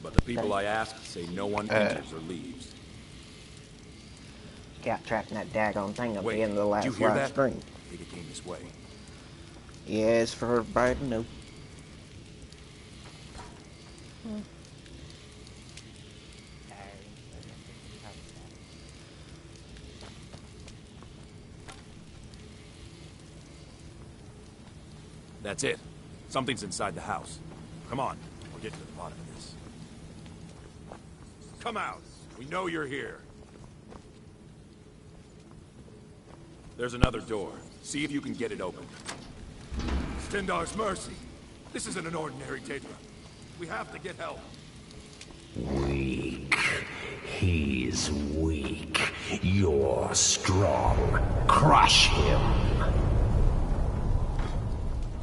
but the people I asked say no one enters or leaves. Scout tracking that daggone thing up Wait, the end of the did last you hear live that? stream. I think it came this way. Yeah, it's for everybody to know. That's it. Something's inside the house. Come on, we'll get to the bottom of this. Come out! We know you're here. There's another door. See if you can get it open. Stendarr's mercy. This isn't an ordinary Daedra. We have to get help. Weak. He's weak. You're strong. Crush him.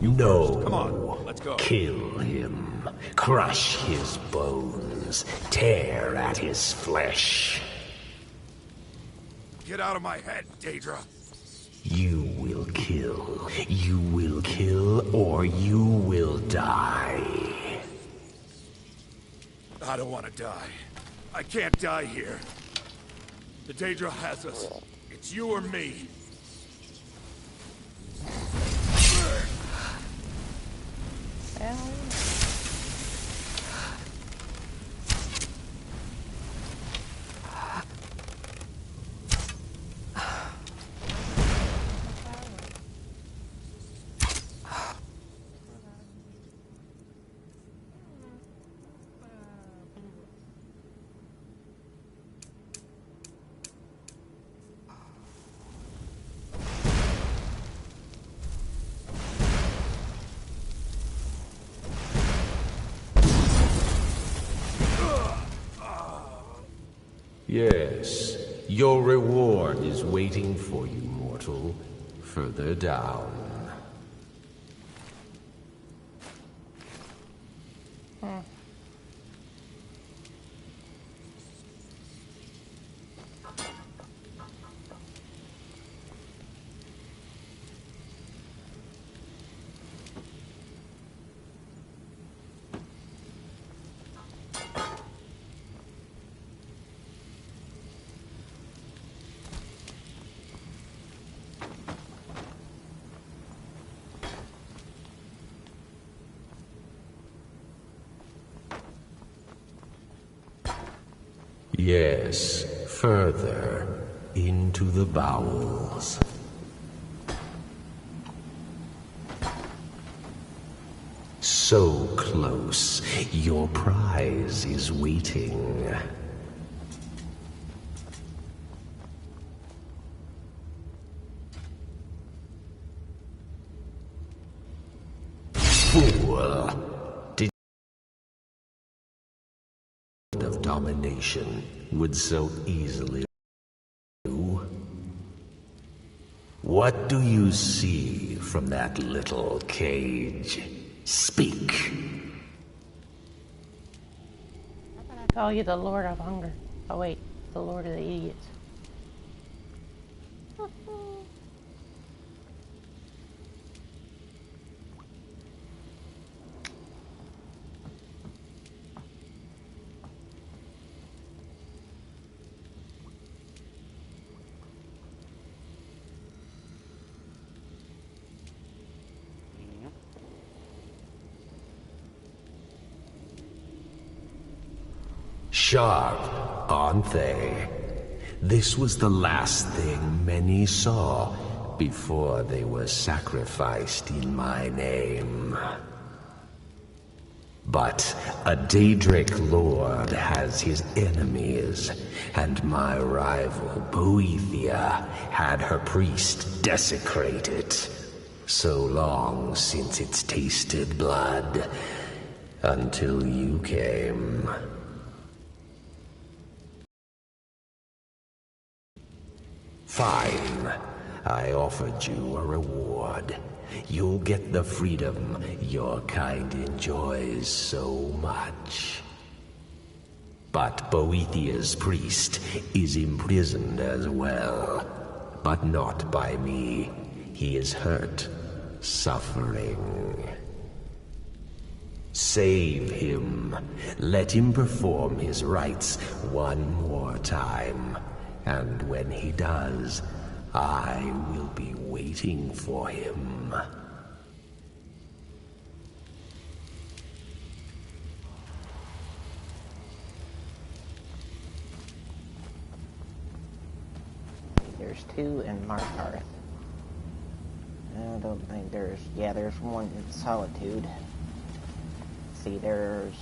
No. Come on, let's go. Kill him. Crush his bones. Tear at his flesh. Get out of my head, Daedra. You will kill. You will kill, or you will die. I don't want to die. I can't die here. The Daedra has us. It's you or me. Yes, your reward is waiting for you, mortal, further down. Yes, further into the bowels. So close, your prize is waiting. Fool! Of domination would so easily do. What do you see from that little cage? Speak. I call you the Lord of Hunger. Oh wait, the Lord of the Idiots. Sharp, aren't they? This was the last thing many saw before they were sacrificed in my name. But a Daedric lord has his enemies, and my rival Boethia had her priest desecrated. So long since it's tasted blood, until you came. Fine. I offered you a reward. You'll get the freedom your kind enjoys so much. But Boethia's priest is imprisoned as well. But not by me. He is hurt, suffering. Save him. Let him perform his rites one more time. And when he does, I will be waiting for him. There's two in Markarth. I don't think there's... Yeah, there's one in Solitude. See, there's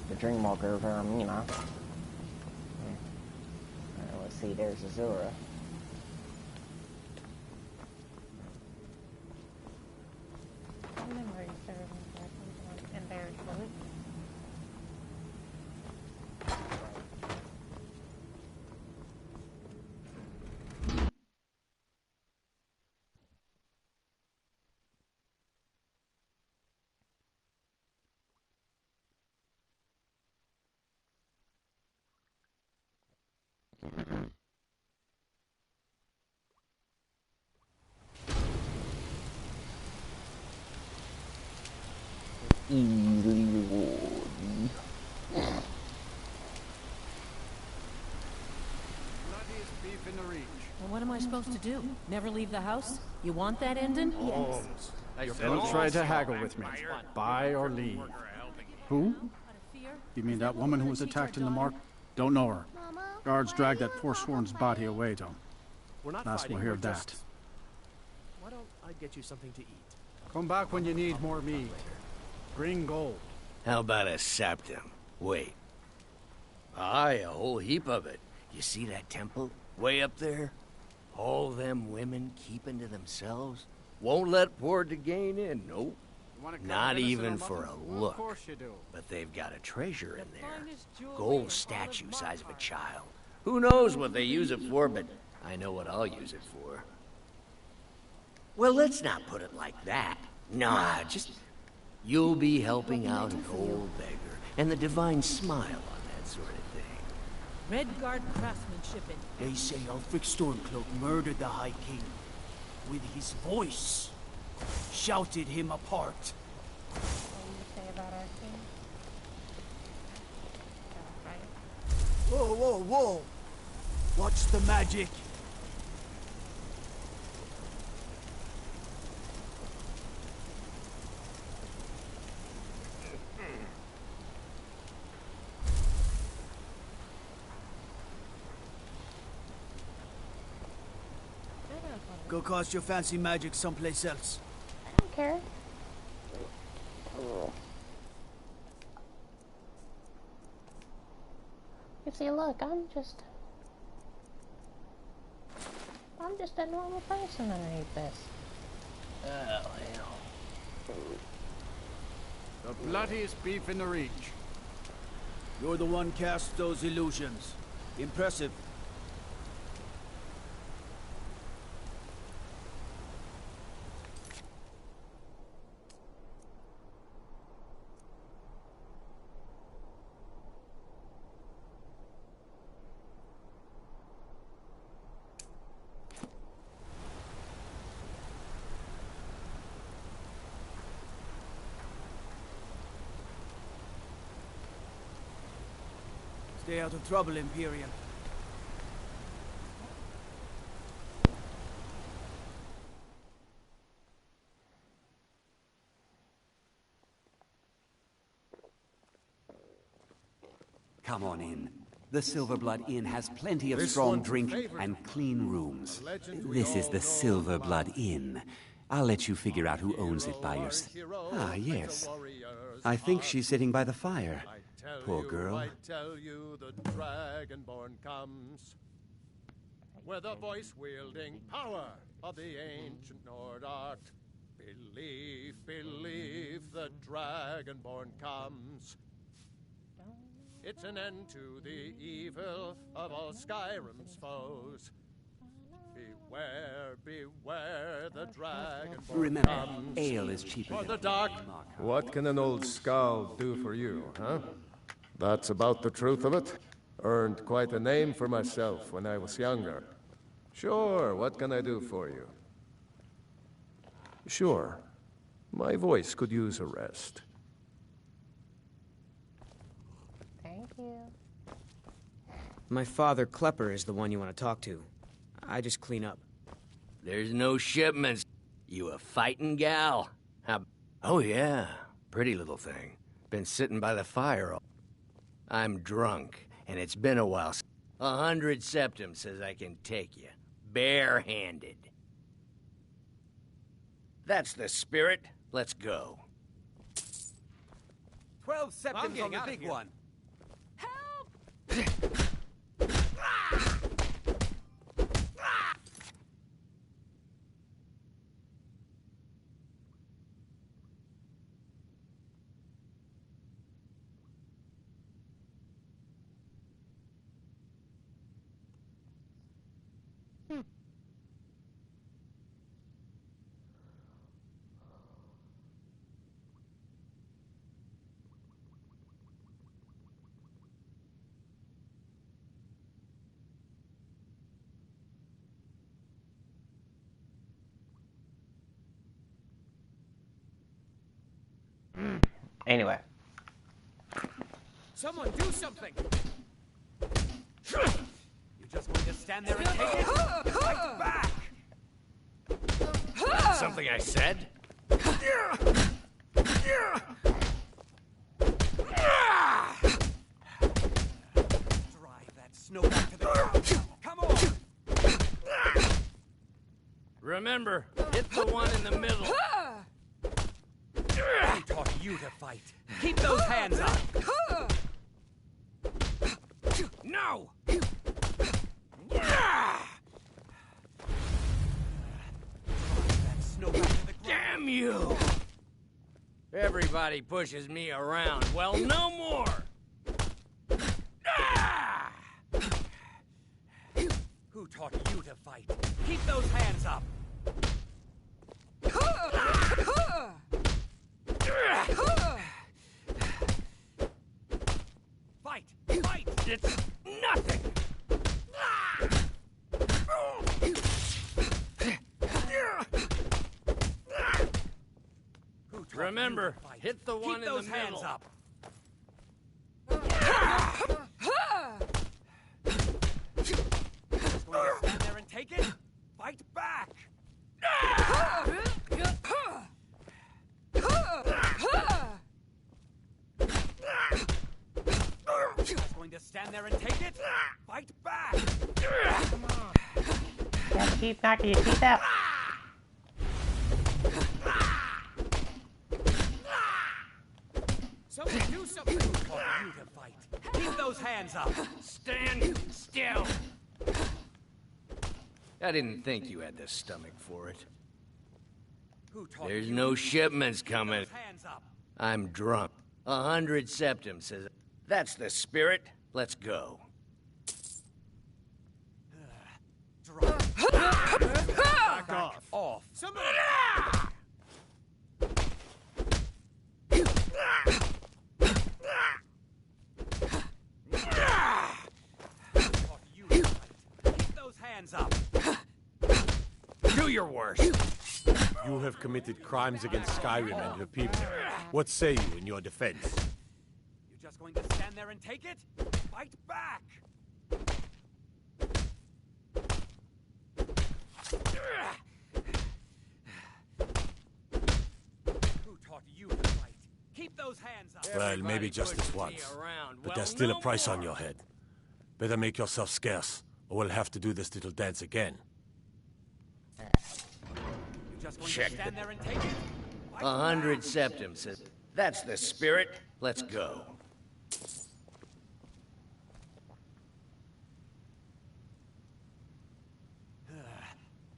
the Dreamwalker of Aramina. Let's see, there's Azura. Memory serving and Barrett Bullet. Easily rewarded. Well, what am I supposed to do? Never leave the house? You want that ending? Holmes. Don't try to haggle with me. Buy or leave. Who? You mean that woman who was attacked in the mark? Don't know her. Guards dragged that forsworn's body away, though. Last we'll hear of that. Why don't I get you something to eat? Come back when you need more meat. Bring gold. How about a septum? Wait. Aye, a whole heap of it. You see that temple? Way up there? All them women keeping to themselves? Won't let poor Degain in, nope. Not even for a look. Of course you do. But they've got a treasure in there. Gold statue size of a child. Who knows what they use it for, but I know what I'll use it for. Well, let's not put it like that. Nah, just... You'll be helping out an old beggar, and the divine smile on that sort of thing. Redguard craftsmanship in. They say Ulfric Stormcloak murdered the High King. With his voice. Shouted him apart. What do you say about our king? Whoa, whoa, whoa! Watch the magic. Go cast your fancy magic someplace else. I don't care. You see, look, I'm just a normal person underneath this. Oh, hell. The bloodiest beef in the Reach. You're the one cast those illusions. Impressive. Stay out of trouble, Imperial. Come on in. The Silverblood Inn has plenty of strong drink and clean rooms. This is the Silverblood Inn. I'll let you figure out who owns it by yourself. Ah, yes. I think she's sitting by the fire. Poor girl. I tell you, the Dragonborn comes, with the voice-wielding power of the ancient Nord art. Believe, believe, the Dragonborn comes. It's an end to the evil of all Skyrim's foes. Beware, beware, the Dragonborn Remember, comes. ale is cheaper For than the dark. What can an old skull do for you, huh? That's about the truth of it. Earned quite a name for myself when I was younger. Sure, what can I do for you? Sure, my voice could use a rest. you. My father, Klepper, is the one you want to talk to. I just clean up. There's no shipments. You a fighting gal? How... Oh yeah, pretty little thing. Been sitting by the fire all... I'm drunk, and it's been a while. 100 septum says I can take you, barehanded. That's the spirit. Let's go. 12 septums on the big one. Anyway. Someone do something! You're just going to stand there and take it? Fight back! Something I said? Drive that snow back to the ground. Come on! Remember, hit the one in the middle. Who taught you to fight? Keep those hands up! No! Damn you! Everybody pushes me around. Well, no more! Who taught you to fight? Keep those hands up! Fight! Fight! It's nothing! Remember, hit the one in the middle. Hands up. Just going to stand there and take it? Fight back! Just going to stand there and take it? Fight back! Come on. Yeah, keep knocking your teeth out. Someone do something! Who taught you to fight? Keep those hands up! Stand still! I didn't think you had the stomach for it. There's no shipments coming. I'm drunk. 100 septum says... That's the spirit. Let's go. Back off! Somebody... Keep those hands up! Do your worst! You have committed crimes against Skyrim and her people. What say you in your defense? You're just going to stand there and take it? Fight back! Who taught you to fight? Keep those hands up! Well, maybe just this once. But there's still a price on your head. Better make yourself scarce, or we'll have to do this little dance again. Check. 100 septum says... That's the spirit. Let's go.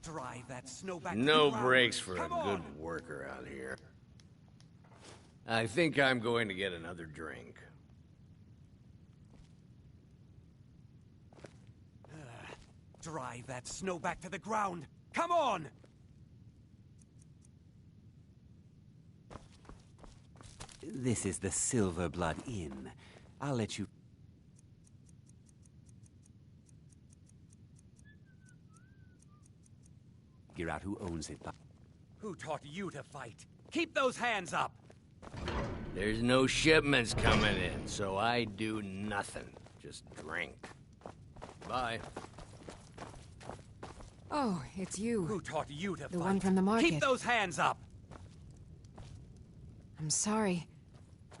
Drive that snow back No breaks for a good worker out here. I think I'm going to get another drink. Drive that snow back to the ground. Come on! This is the Silver Blood Inn. I'll let you... figure out who owns it. Who taught you to fight? Keep those hands up! There's no shipments coming in, so I do nothing. Just drink. Bye. Oh, it's you. Who taught you to The fight? one from the market. Keep those hands up! I'm sorry.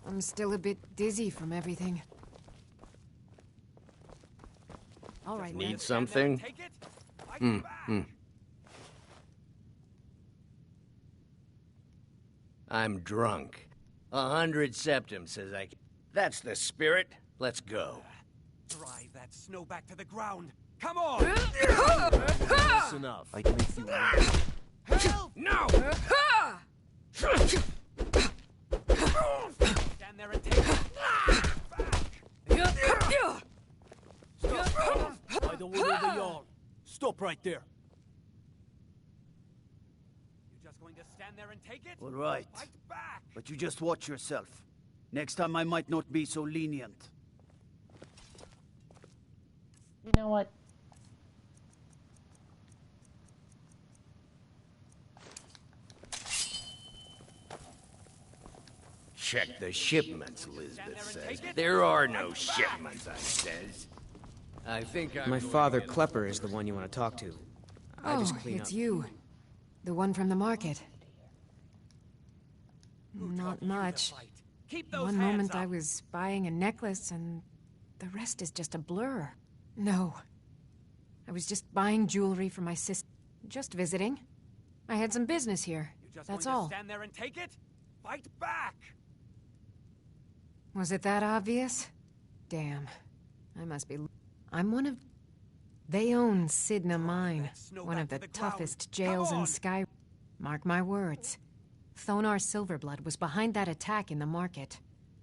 I'm still a bit dizzy from everything. All right, Need man. something? I'm drunk. 100 septum says I can. That's the spirit. Let's go. Drive that snow back to the ground. Come on! That's enough. I can make you Help! No! Stand there and take it. Stop. By the order of the Jarl. Stop right there. You're just going to stand there and take it? All right. Fight back! But you just watch yourself. Next time I might not be so lenient. You know what? Check the shipments, Lisbeth says. There are no shipments, I says. I think I'm My going father, to- Klepper, is the one you want to talk to. I just Oh, clean it's up. you. The one from the market. Not much. Keep those One hands moment up. I was buying a necklace and the rest is just a blur. No. I was just buying jewelry for my sister. Just visiting. I had some business here. You're just That's going all. to stand there and take it? Fight back! Was it that obvious? Damn. I must be... I'm one of... They own Sidna Mine, one of the toughest jails in Sky... Mark my words. Thonar Silverblood was behind that attack in the market.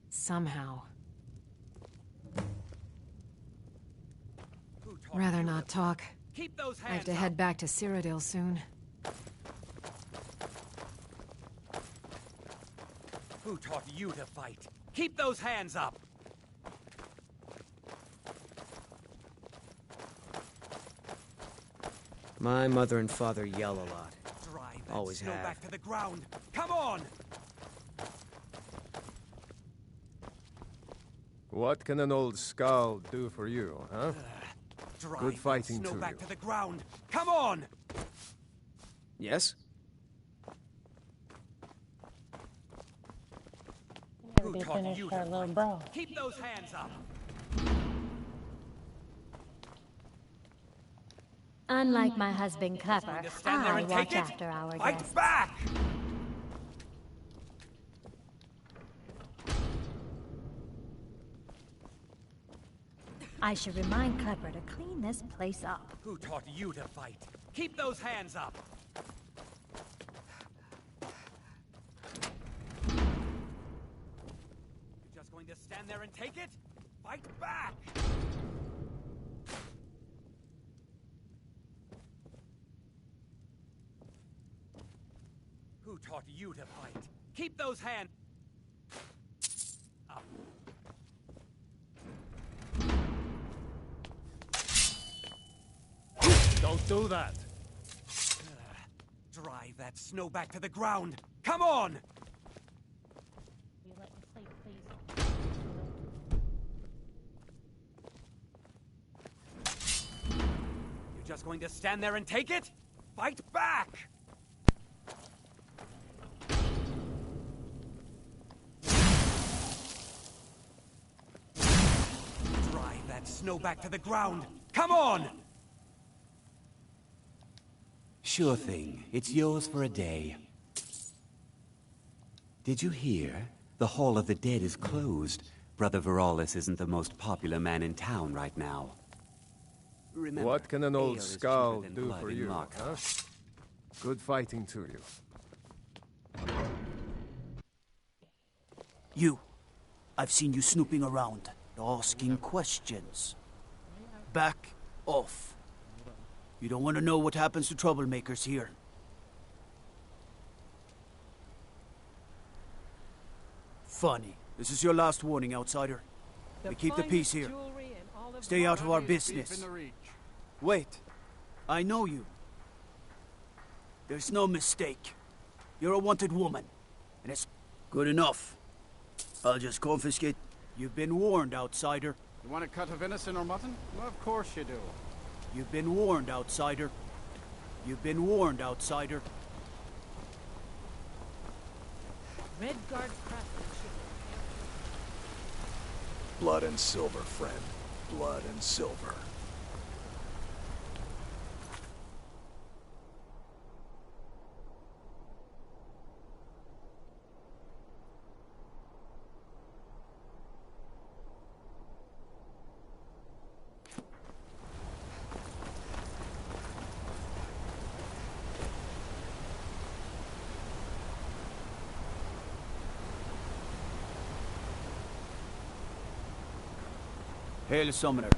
Somehow. Rather not talk. Keep those I have hands to up. head back to Cyrodiil soon. Who taught you to fight? Keep those hands up! My mother and father yell a lot. Drive that Always snow have. back to the ground. Come on! What can an old skull do for you, huh? Drive Good that fighting snow to back you. to the ground. Come on! Yes? Never be finished our little brawl. Keep those hands up! Unlike my husband Klepper, Going to stand there I and watch take it? after our Fight guests. back! I should remind Klepper to clean this place up. Who taught you to fight? Keep those hands up! You're just going to stand there and take it? Fight back! Who taught you to fight? Keep those hands up. Don't do that. Drive that snow back to the ground. Come on! You let me sleep, please. You're just going to stand there and take it? Fight back! Drive that snow back to the ground. Come on! Sure thing. It's yours for a day. Did you hear? The Hall of the Dead is closed. Brother Veralis isn't the most popular man in town right now. Remember, What can an ale old is cheaper skull than do blood for in you, Markarth. huh? Good fighting to you. You. I've seen you snooping around, asking questions. Back off. You don't want to know what happens to troublemakers here. Funny. This is your last warning, outsider. We keep the peace here. Stay out of our business. Wait. I know you. There's no mistake. You're a wanted woman. And it's good enough. I'll just confiscate. You've been warned, outsider. You want a cut of venison or mutton? Well, of course you do. You've been warned, outsider. You've been warned, outsider. Redguard craftsmanship. Blood and silver, friend. Blood and silver. Hail, Summoner.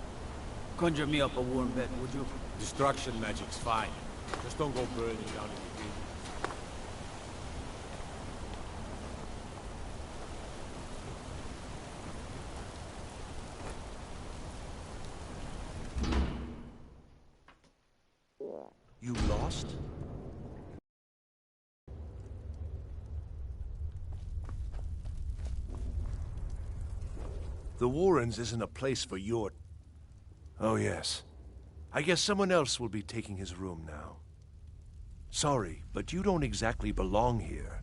Conjure me up a warm bed, would you? Destruction magic's fine. Just don't go burning down in the green. You lost? The Warrens isn't a place for your... Oh, yes. I guess someone else will be taking his room now. Sorry, but you don't exactly belong here.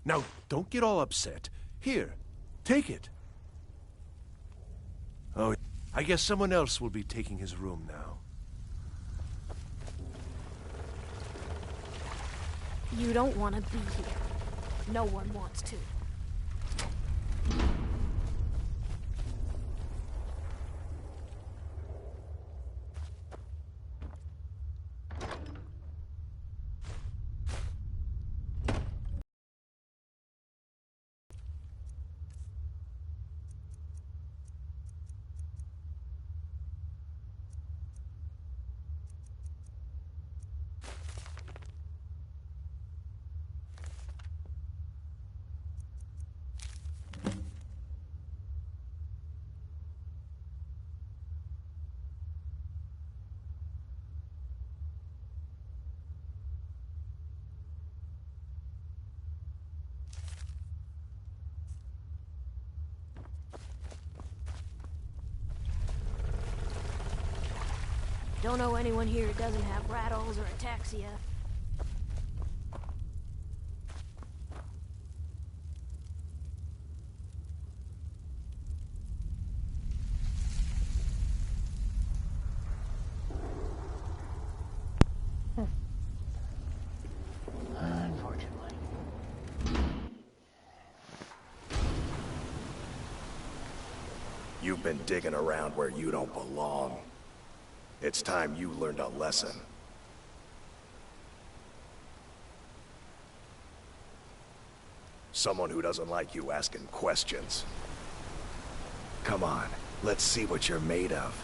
Now, don't get all upset. Here, take it. Oh, I guess someone else will be taking his room now. You don't want to be here. No one wants to. Don't know anyone here who doesn't have rattles or ataxia. Unfortunately. You've been digging around where you don't belong. It's time you learned a lesson. Someone who doesn't like you asking questions. Come on, let's see what you're made of.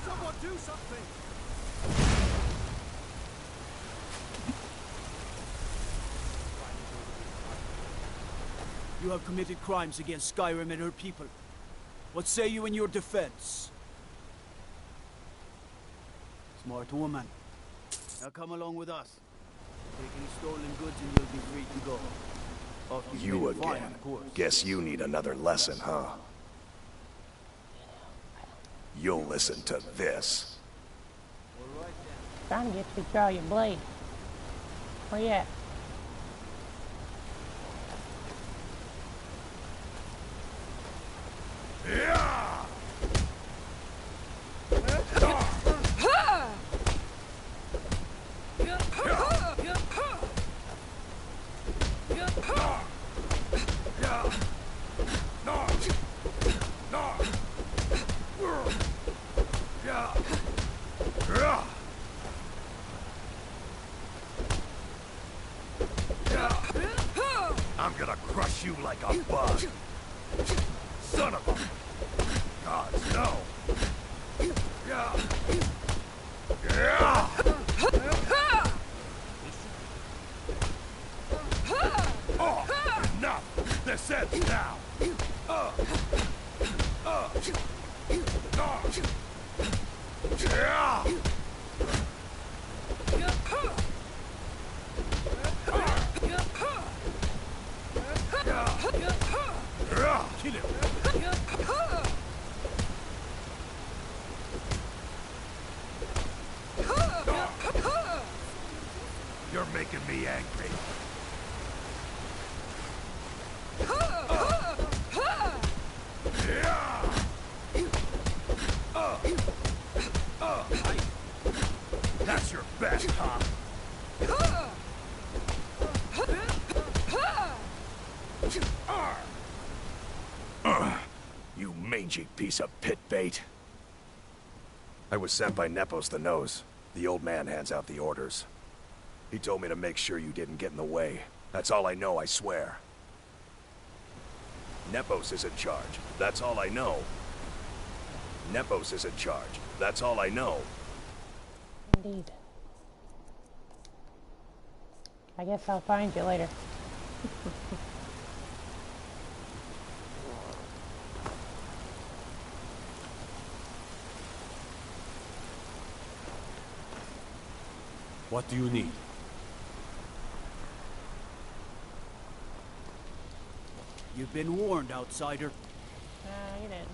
Someone do something! You have committed crimes against Skyrim and her people. What say you in your defense? Smart woman. Now come along with us. Take any stolen goods and you'll be free to go. After You pay the fine, again. of course. Guess you need another lesson, huh? You'll listen to this. Trying to get you to draw your blade. Where you at? I'm gonna crush you like a bug. Kill him. You're making me angry. That's your best, huh? You mangy piece of pit bait. I was sent by Nepos the Nose. The old man hands out the orders. He told me to make sure you didn't get in the way. That's all I know, I swear. Nepos is in charge. That's all I know. Nepos is in charge. That's all I know. Indeed. I guess I'll find you later. What do you need? You've been warned, outsider. You didn't.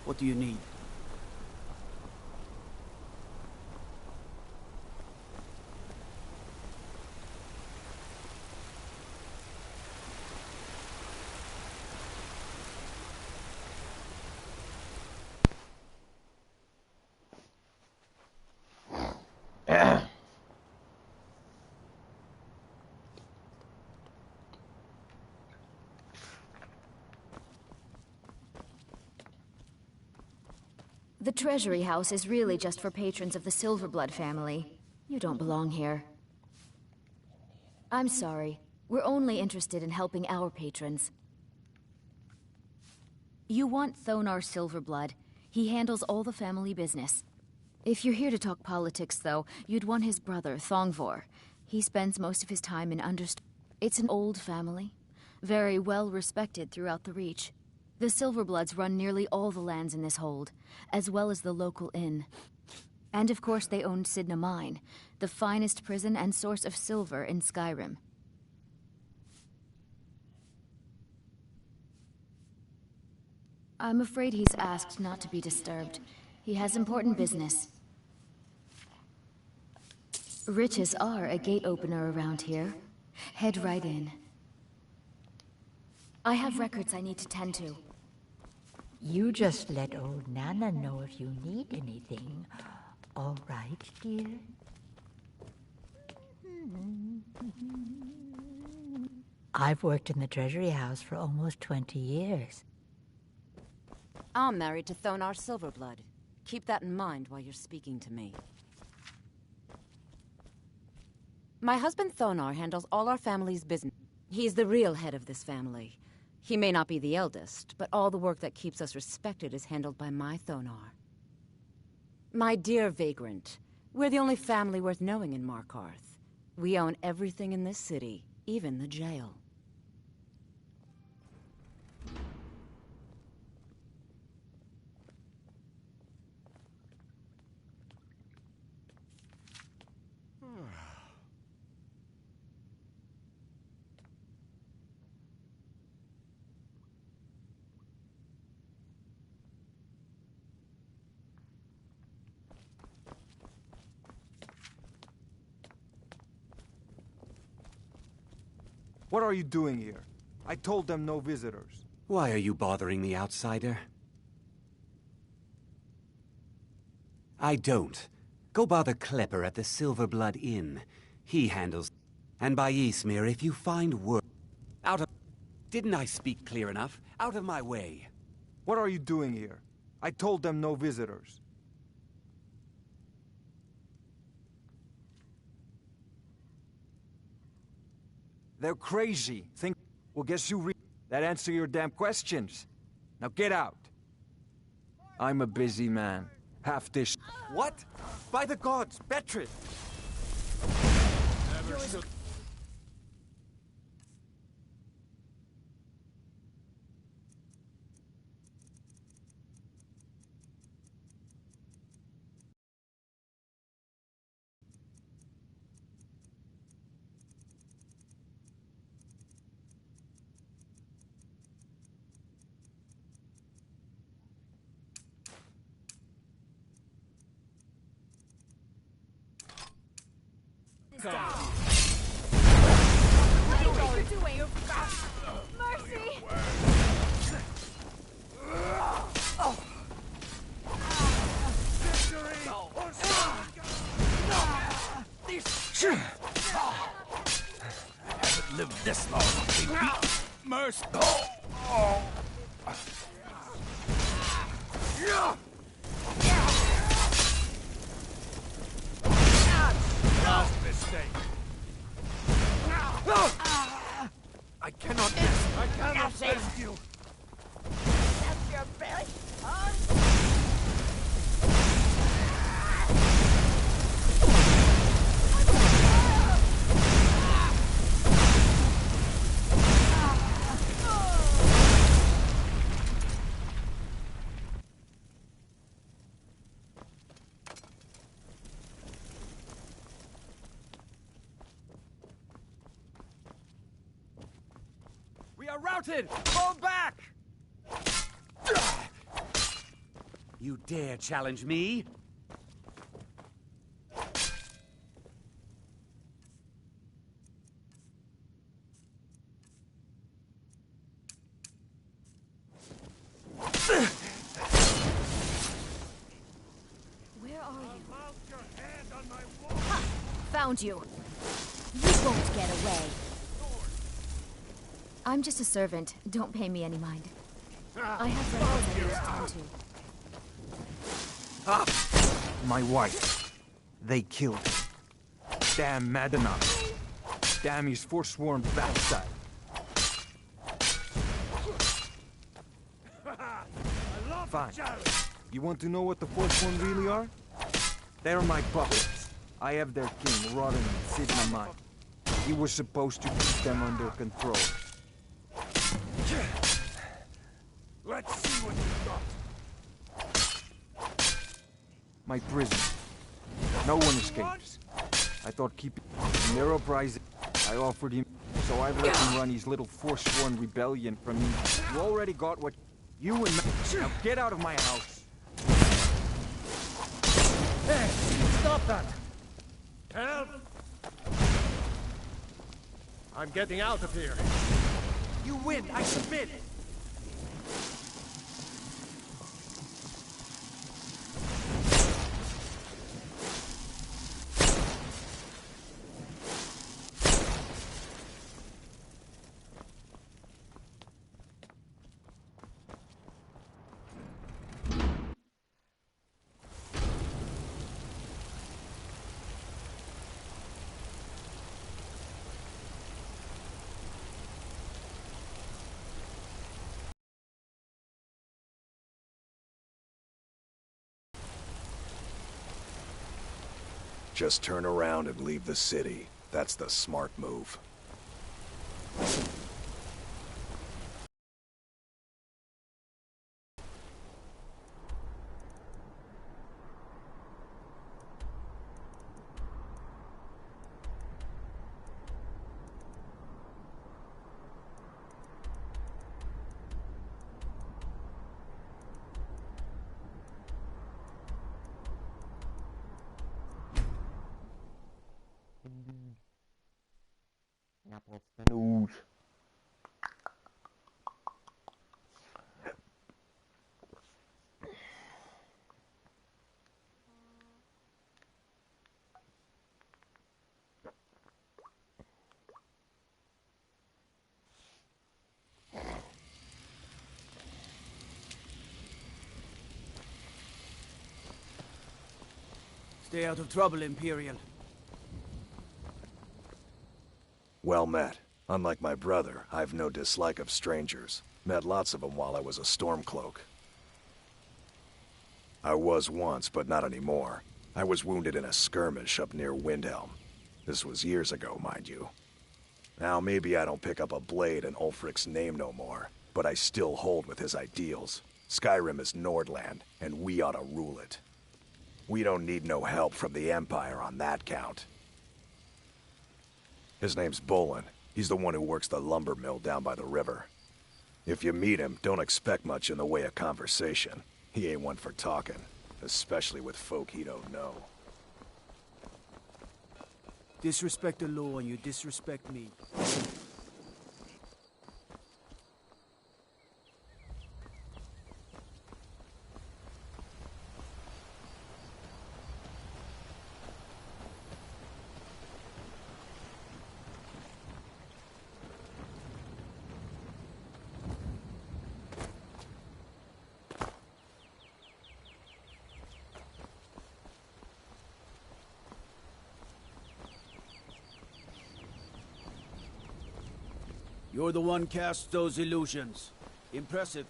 What do you need? The Treasury House is really just for patrons of the Silverblood family. You don't belong here. I'm sorry. We're only interested in helping our patrons. You want Thonar Silverblood. He handles all the family business. If you're here to talk politics, though, you'd want his brother, Thongvor. He spends most of his time in It's an old family, very well respected throughout the Reach. The Silverbloods run nearly all the lands in this hold, as well as the local inn. And of course they own Cidhna Mine, the finest prison and source of silver in Skyrim. I'm afraid he's asked not to be disturbed. He has important business. Riches are a gate opener around here. Head right in. I have records I need to tend to. You just let old Nana know if you need anything. All right, dear? I've worked in the Treasury House for almost 20 years. I'm married to Thonar Silverblood. Keep that in mind while you're speaking to me. My husband Thonar handles all our family's business. He's the real head of this family. He may not be the eldest, but all the work that keeps us respected is handled by my Thonar. My dear Vagrant, we're the only family worth knowing in Markarth. We own everything in this city, even the jail. What are you doing here? I told them no visitors. Why are you bothering me, outsider? I don't. Go bother Klepper at the Silverblood Inn. He handles... And by Ysmir, if you find work... Out of... Didn't I speak clear enough? Out of my way. What are you doing here? I told them no visitors. They're crazy. Think... Well, guess who that answer your damn questions. Now get out. I'm a busy man. Half this... What? By the gods, Beatrice! Never should... What are you doing? Mercy! I haven't lived this long. Mercy. Last mistake. I cannot save you. That's your belly. We are routed! Fall back! You dare challenge me? Where are you? Ha! Found you. You won't get away. I'm just a servant. Don't pay me any mind. I have records I need to tend to. My wife. They killed her. Damn Madonna. Damn his forsworn bastard. Fine. You want to know what the Forsworn really are? They're my puppets. I have their king, Rodden Sidna Mine. He was supposed to keep them under control. Let's see what you got. My prison. No one escapes. I thought keeping narrow prize. I offered him, so I've let him run his little forsworn rebellion from me. You already got what you and me. Now get out of my house. Hey, stop that! Help! I'm getting out of here. You win. I submit. Just turn around and leave the city. That's the smart move. Apples the nose. Stay out of trouble, Imperial. Well met. Unlike my brother, I've no dislike of strangers. Met lots of them while I was a Stormcloak. I was once, but not anymore. I was wounded in a skirmish up near Windhelm. This was years ago, mind you. Now, maybe I don't pick up a blade in Ulfric's name no more, but I still hold with his ideals. Skyrim is Nordland, and we ought to rule it. We don't need no help from the Empire on that count. His name's Bolin. He's the one who works the lumber mill down by the river. If you meet him, don't expect much in the way of conversation. He ain't one for talking, especially with folk he don't know. Disrespect the law and you disrespect me. You're the one cast those illusions. Impressive.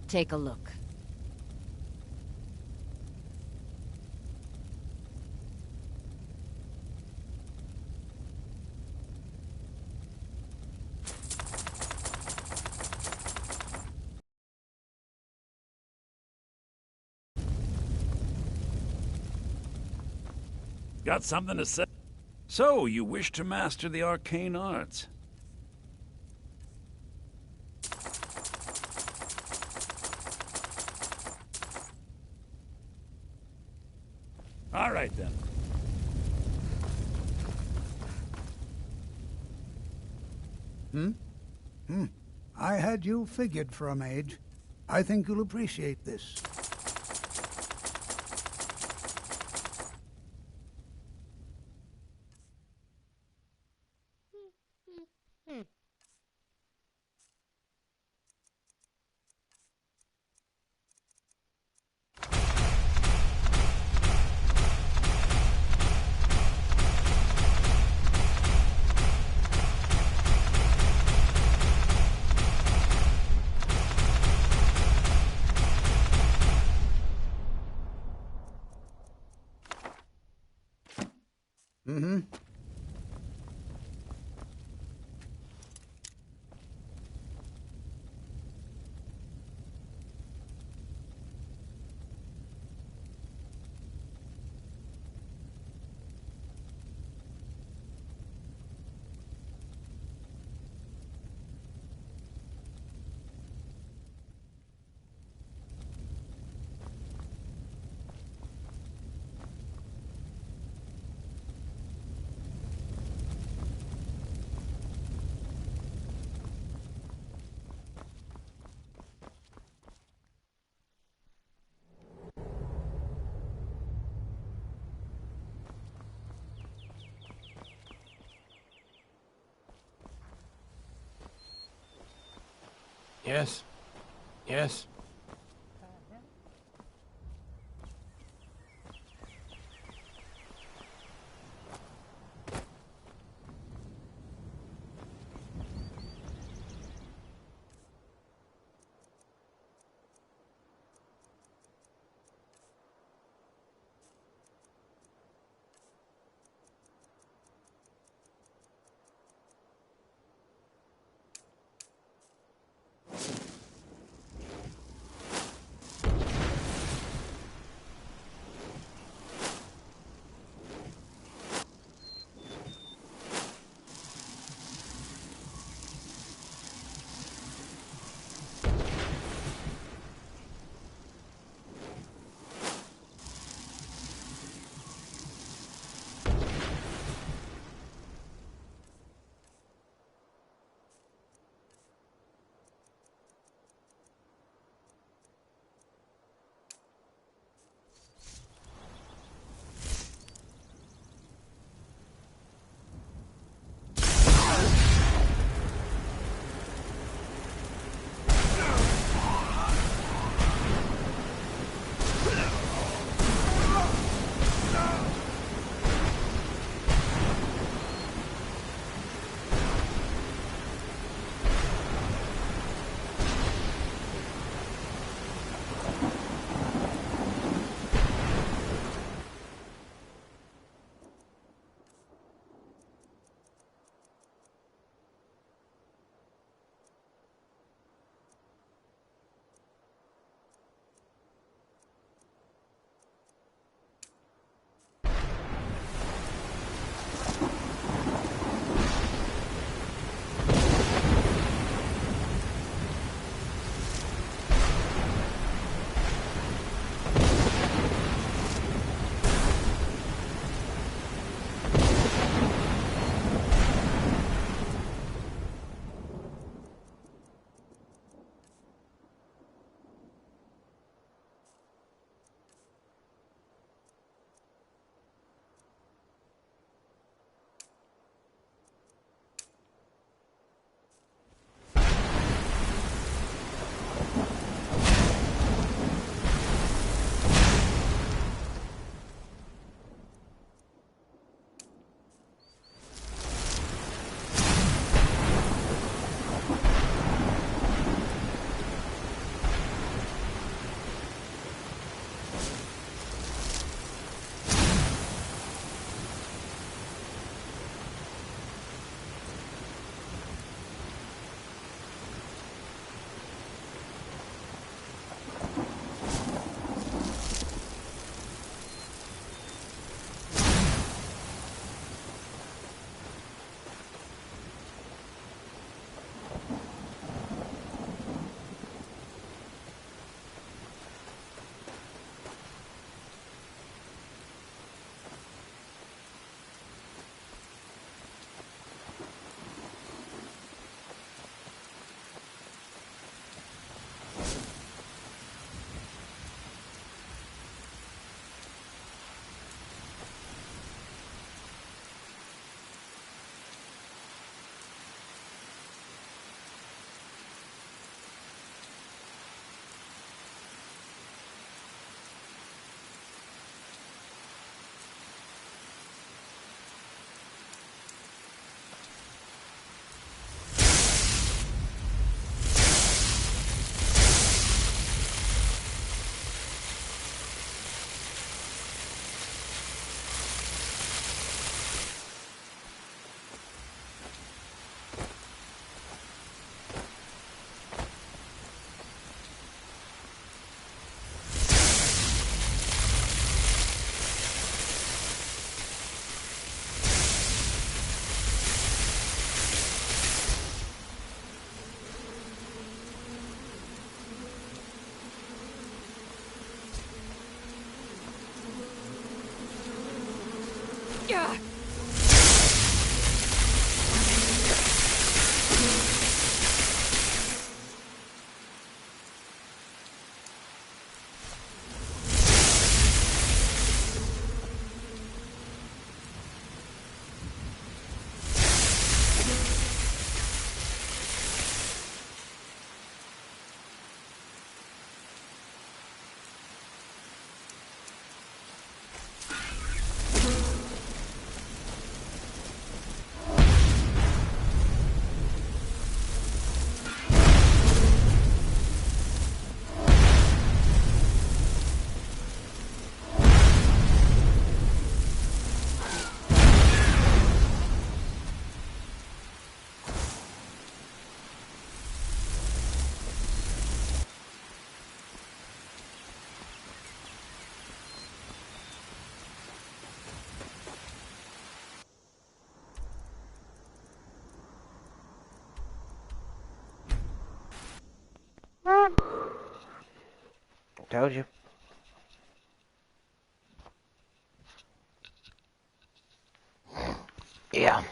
Take a look. Got something to say? So, you wish to master the arcane arts? All right, then. I had you figured for a mage. I think you'll appreciate this. Yes. Yes. Told you. Yeah.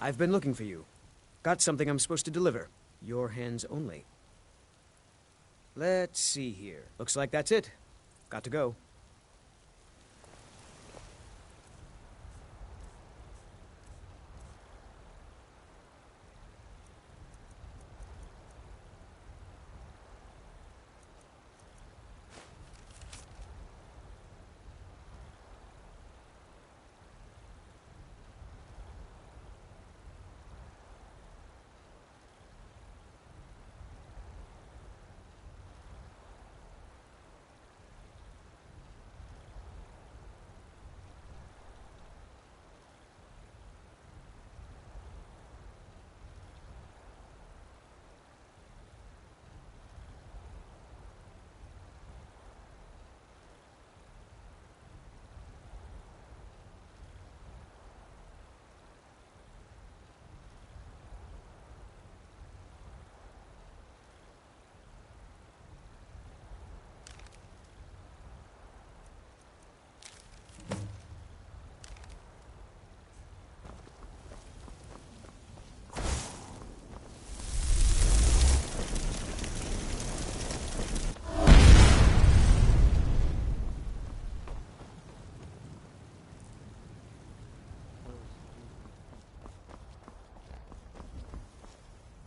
I've been looking for you. Got something I'm supposed to deliver. Your hands only. Let's see here. Looks like that's it. Got to go.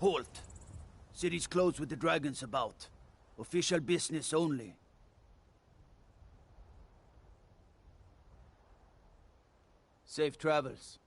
Halt! City's closed with the dragons about. Official business only. Safe travels.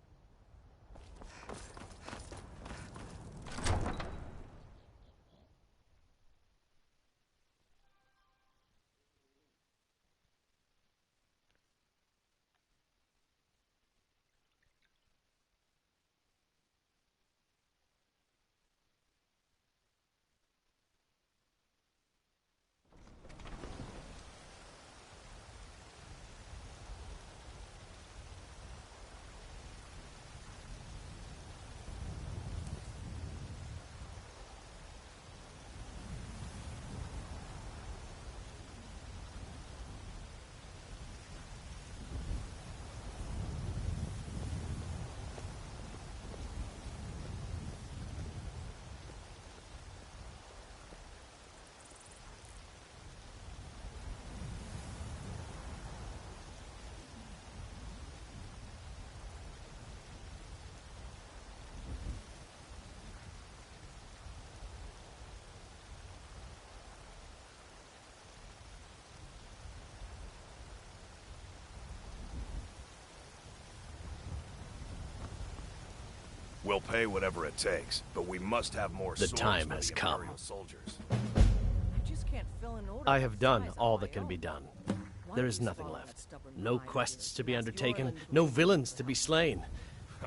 We'll pay whatever it takes, but we must have more The swords time for has the come. Imperial soldiers. I have done all that can be done. There is nothing left. No quests to be undertaken, no villains to be slain,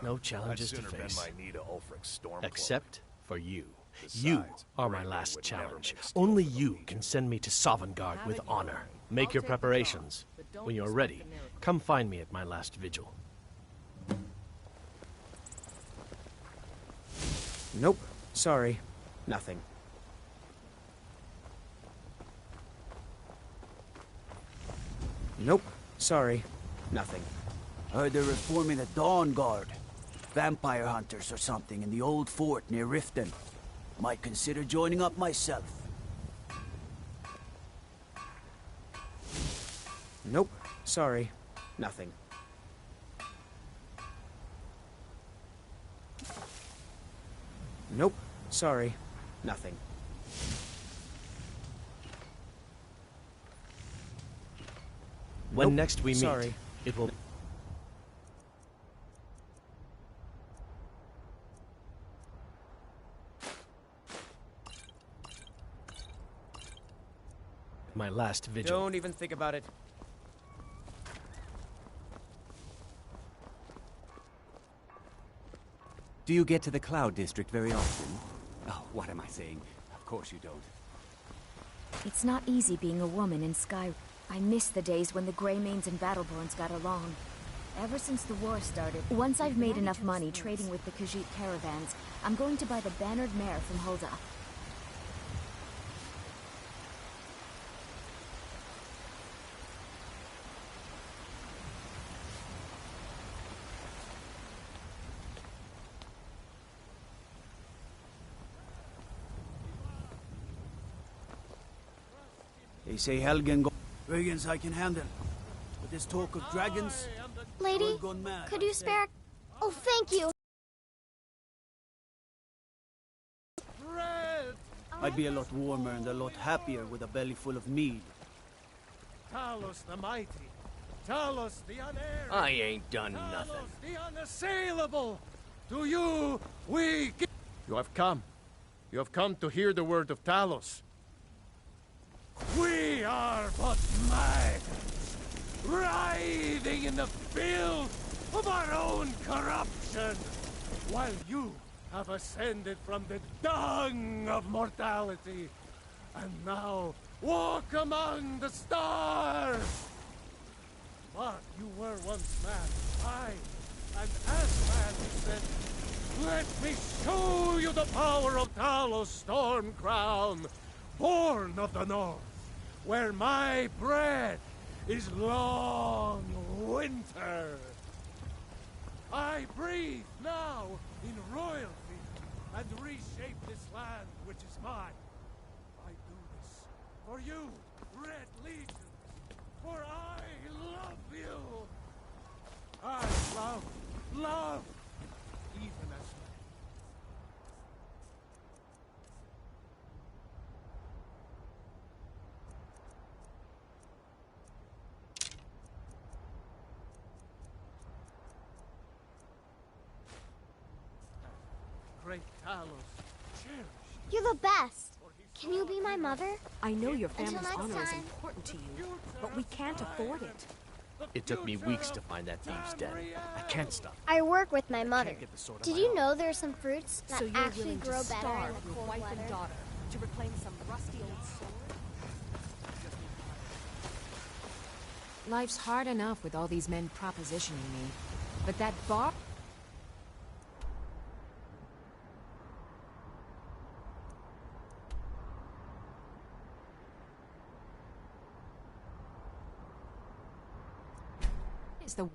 no challenges to I'd sooner face. bend my knee to Ulfric's Stormcloak. Except for you. You Besides, are my Brandon last would never challenge. make Steel Only you can send me to Sovngarde with honor. Make your preparations. When you're ready, come find me at my last vigil. Nope. Sorry. Nothing. Nope. Sorry. Nothing. Heard they're reforming a Dawn Guard. Vampire hunters or something in the old fort near Riften. Might consider joining up myself. Nope. Sorry. Nothing. Nope. Sorry. Nothing. When Nope. next we meet, Sorry. it will... my last vigil. Don't even think about it. Do you get to the Cloud District very often? Oh, what am I saying? Of course you don't. It's not easy being a woman in Sky. I miss the days when the Greymanes and Battleborns got along. Ever since the war started, once I've made enough money trading with the Khajiit caravans, I'm going to buy the bannered mare from Hulda. They say Helgen go... Brigands I can handle. But this talk of dragons... Lady, gone mad, could you spare... Oh, thank you. I'd be a lot warmer and a lot happier with a belly full of mead. Talos the mighty. Talos the unerring. I ain't done nothing. Talos the unassailable. To you, we give... You have come. You have come to hear the word of Talos. We are but maggots, writhing in the filth of our own corruption, while you have ascended from the dung of mortality, and now walk among the stars. But you were once man, aye, and as man you said, let me show you the power of Talos Stormcrown, born of the north, where my bread is long winter. I breathe now in royalty and reshape this land which is mine. I do this for you, Red Legions, for I love you. I love, even as great Talos, cherished. You're the best. Can you be my mother? I know your Until family's next honor is time. important to you, but we can't afford it. It took me weeks to find that thieves' den. I can't stop. I work with my mother. get the sword of Did my you own. know there are some fruits that So you're actually willing to grow better in starve the your cold wife weather? and daughter to reclaim some rusty old sword? Life's hard enough with all these men propositioning me. But that bar... is the...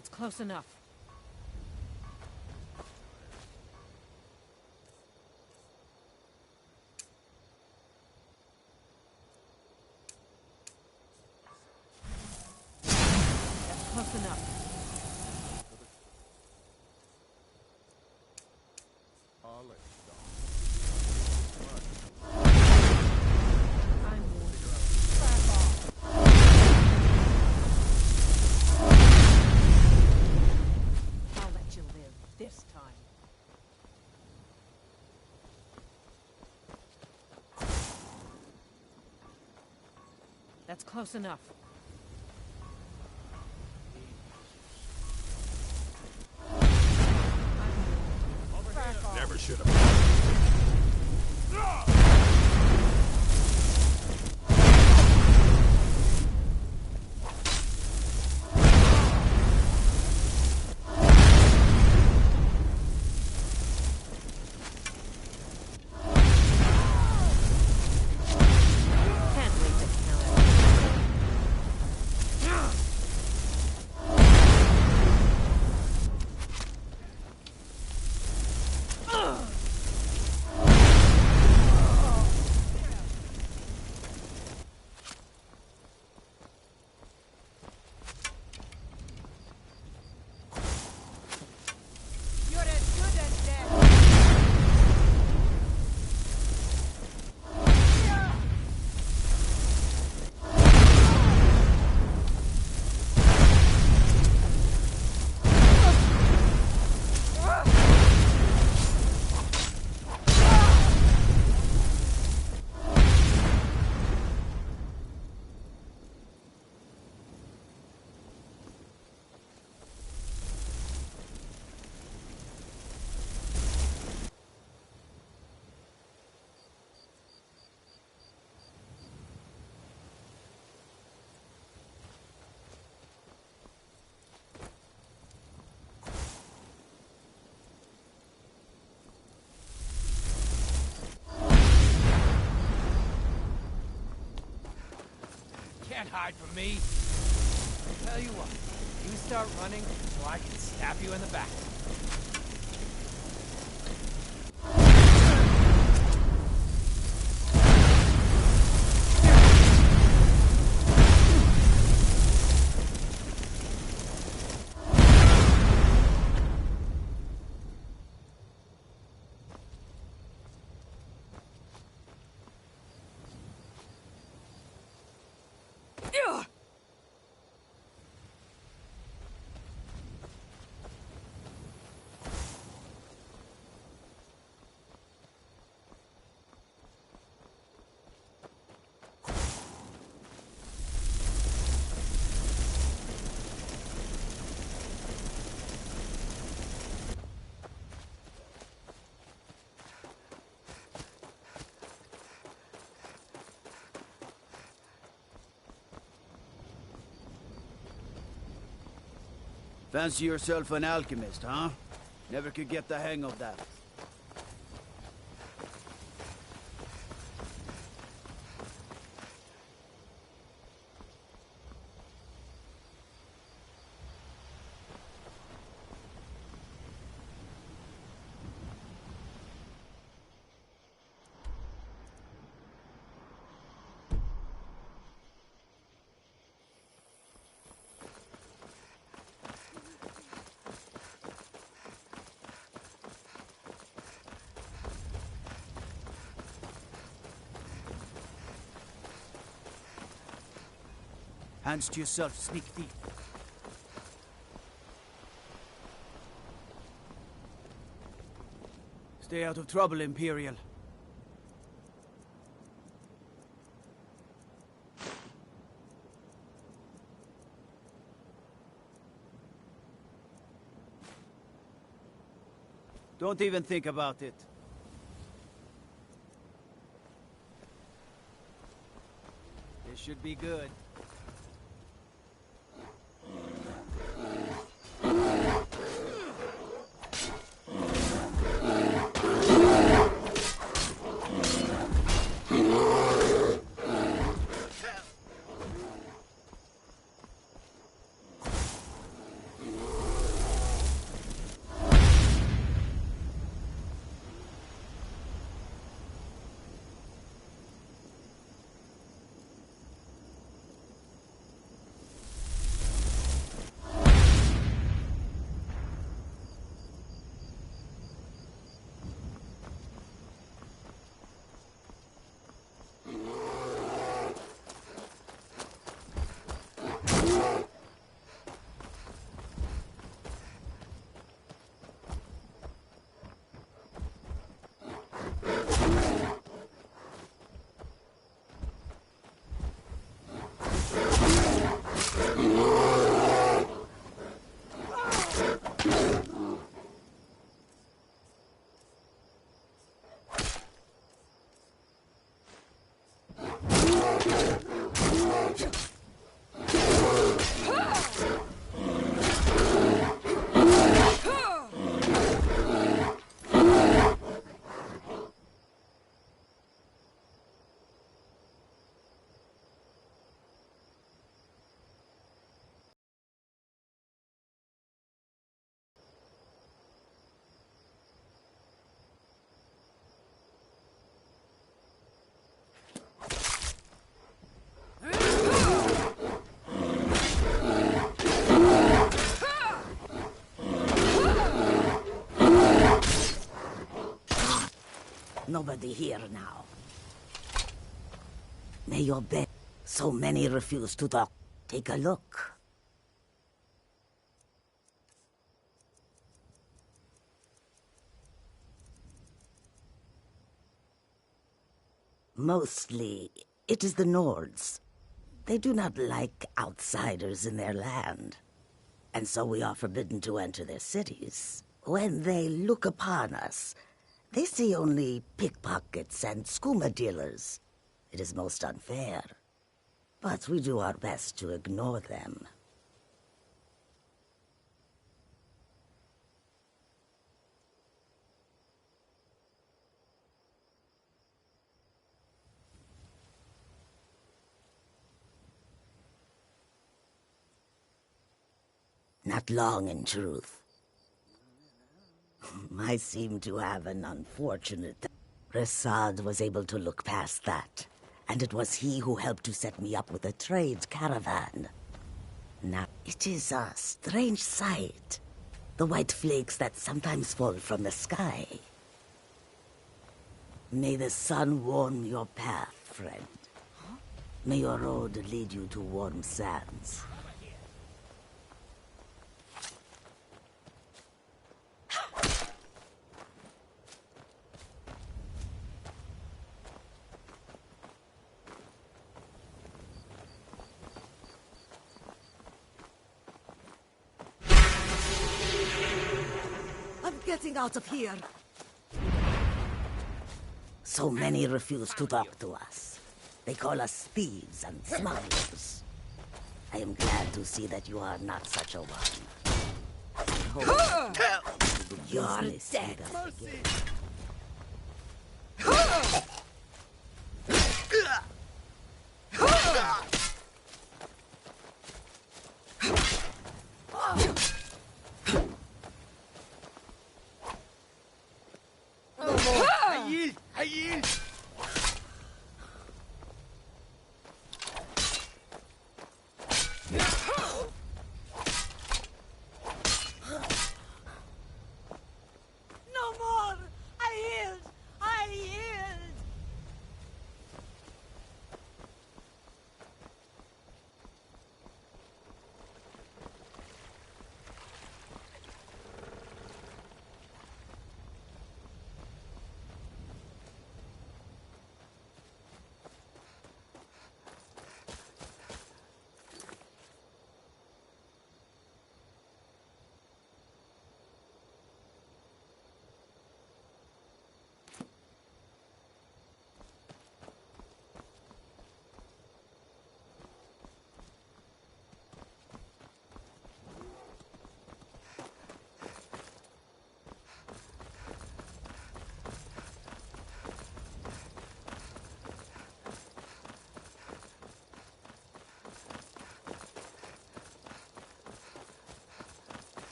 That's close enough. That's close enough. That's close enough. Never should have. Can't hide from me. Tell you what, you start running so I can stab you in the back. Fancy yourself an alchemist, huh? Never could get the hang of that. Hands to yourself, sneak thief. Stay out of trouble, Imperial. Don't even think about it. This should be good. Nobody here now. May your bed. So many refuse to talk. Take a look. Mostly, it is the Nords. They do not like outsiders in their land, and so we are forbidden to enter their cities. When they look upon us, they see only pickpockets and skooma dealers. It is most unfair, but we do our best to ignore them. Not long, in truth. I seem to have an unfortunate... Resad was able to look past that, and it was he who helped to set me up with a trade caravan. Now, it is a strange sight. The white flakes that sometimes fall from the sky. May the sun warm your path, friend. May your road lead you to warm sands. Getting out of here. So many refuse to talk to us. They call us thieves and smugglers. I am glad to see that you are not such a one. I hope you are dead.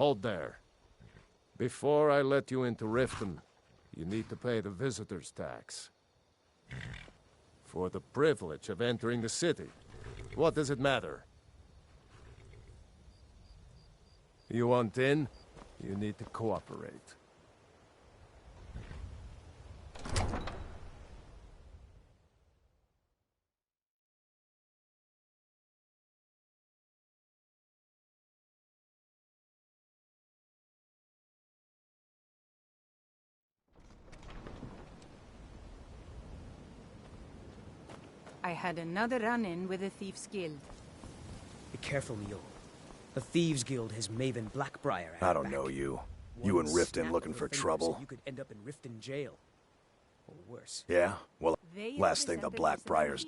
Hold there. Before I let you into Riften, you need to pay the visitor's tax. For the privilege of entering the city. What does it matter? You want in? You need to cooperate. I had another run-in with the Thieves' Guild. Be careful, Mule. The Thieves' Guild has Maven Blackbriar at I don't know you. You in Riften looking for trouble? You could end up in Riften jail. Or worse. Yeah? Well, last thing the Blackbriars...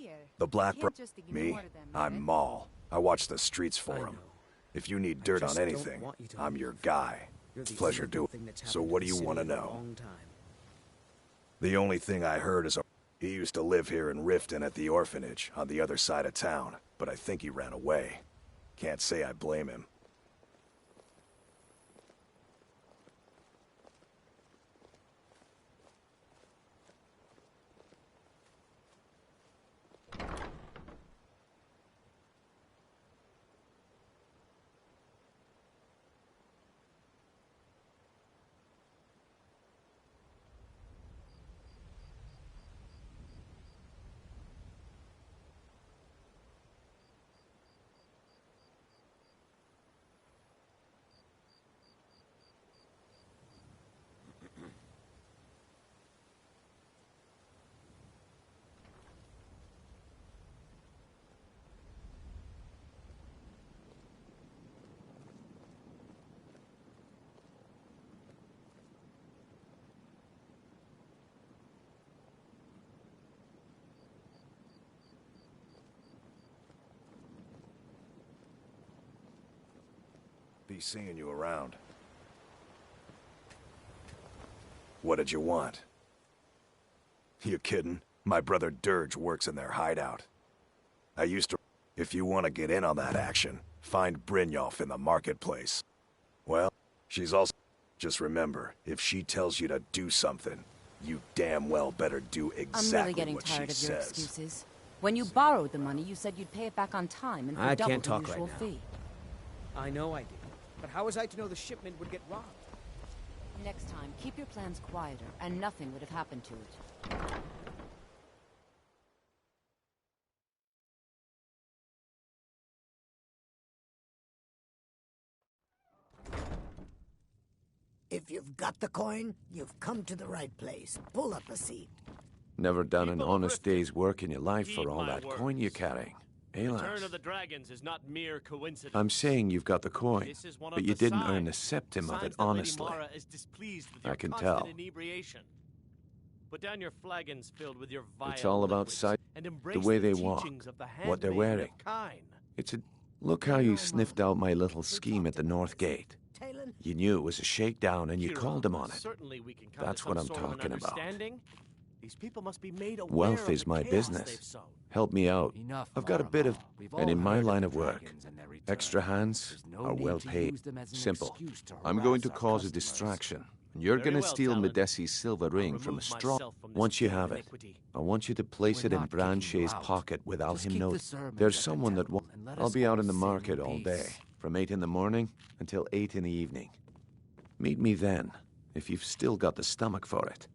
Me? I'm Maul. I watch the streets for them. If you need dirt on anything, I'm your guy. Pleasure doing. So what do you want to know? The only thing I heard is he used to live here in Riften at the orphanage on the other side of town, but I think he ran away. Can't say I blame him. Be seeing you around. What did you want? You kidding? My brother Dirge works in their hideout. I used to... If you want to get in on that action, find Brynjolf in the marketplace. Well, she's also... Just remember, if she tells you to do something, you damn well better do exactly I'm really getting what tired she of your says. excuses. When you borrowed the money, you said you'd pay it back on time and for I double can't the talk usual right now. fee. I know I did. But how was I to know the shipment would get robbed? Next time, keep your plans quieter, and nothing would have happened to it. If you've got the coin, you've come to the right place. Pull up a seat. Never done an honest day's work in your life for all that coin you're carrying. Return Alas. of the Dragons is not mere coincidence. I'm saying you've got the coin, This is one of but you the didn't signs. earn a septim of it Signs that Lady honestly. Mara is displeased with I your can constant tell. inebriation. Put down your flagons filled with your vile It's all about liquids sight, and the embrace way the they walk, teachings of the what they're handmaiden wearing. of Kyne. It's a... Look how you sniffed out my little scheme at the North Gate. You knew it was a shakedown and you Kira, called him on it. certainly we can come That's to what some I'm sort of an talking about. understanding. These people must be made aware Wealth of is the my chaos business. they've sown. Help me out. Enough, I've got a bit of... We've all And in my heard of line the of work, dragons and their return. extra hands There's no are need well to paid. use them as an Simple. excuse to I'm harass going to our cause a customers. distraction. You're Very going to well, steal Talon. Medesi's silver ring from a remove straw. myself from this Once you chain of have it, iniquity. I want you to place We're it in not kicking you Branche's out. pocket without Just him keep the noticing. sermons There's at the someone that temple won't. and let I'll us be out all in the sing market in all peace. day, from 8 in the morning until 8 in the evening. Meet me then, if you've still got the stomach for it.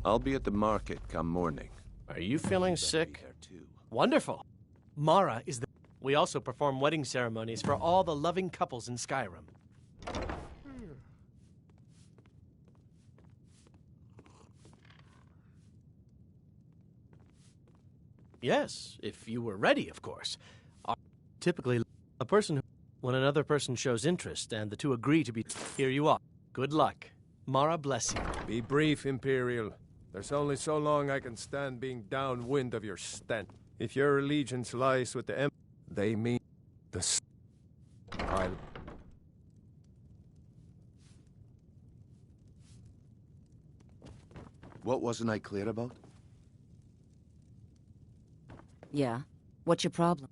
I'll be at the market come morning. Are you feeling sick? Wonderful. Mara is the... We also perform wedding ceremonies for all the loving couples in Skyrim. Yes, if you were ready, of course. Typically, a person who... When another person shows interest and the two agree to be... Here you are. Good luck. Mara bless you. Be brief, Imperial. There's only so long I can stand being downwind of your stench. If your allegiance lies with the they mean the I'll... What wasn't I clear about? Yeah? What's your problem?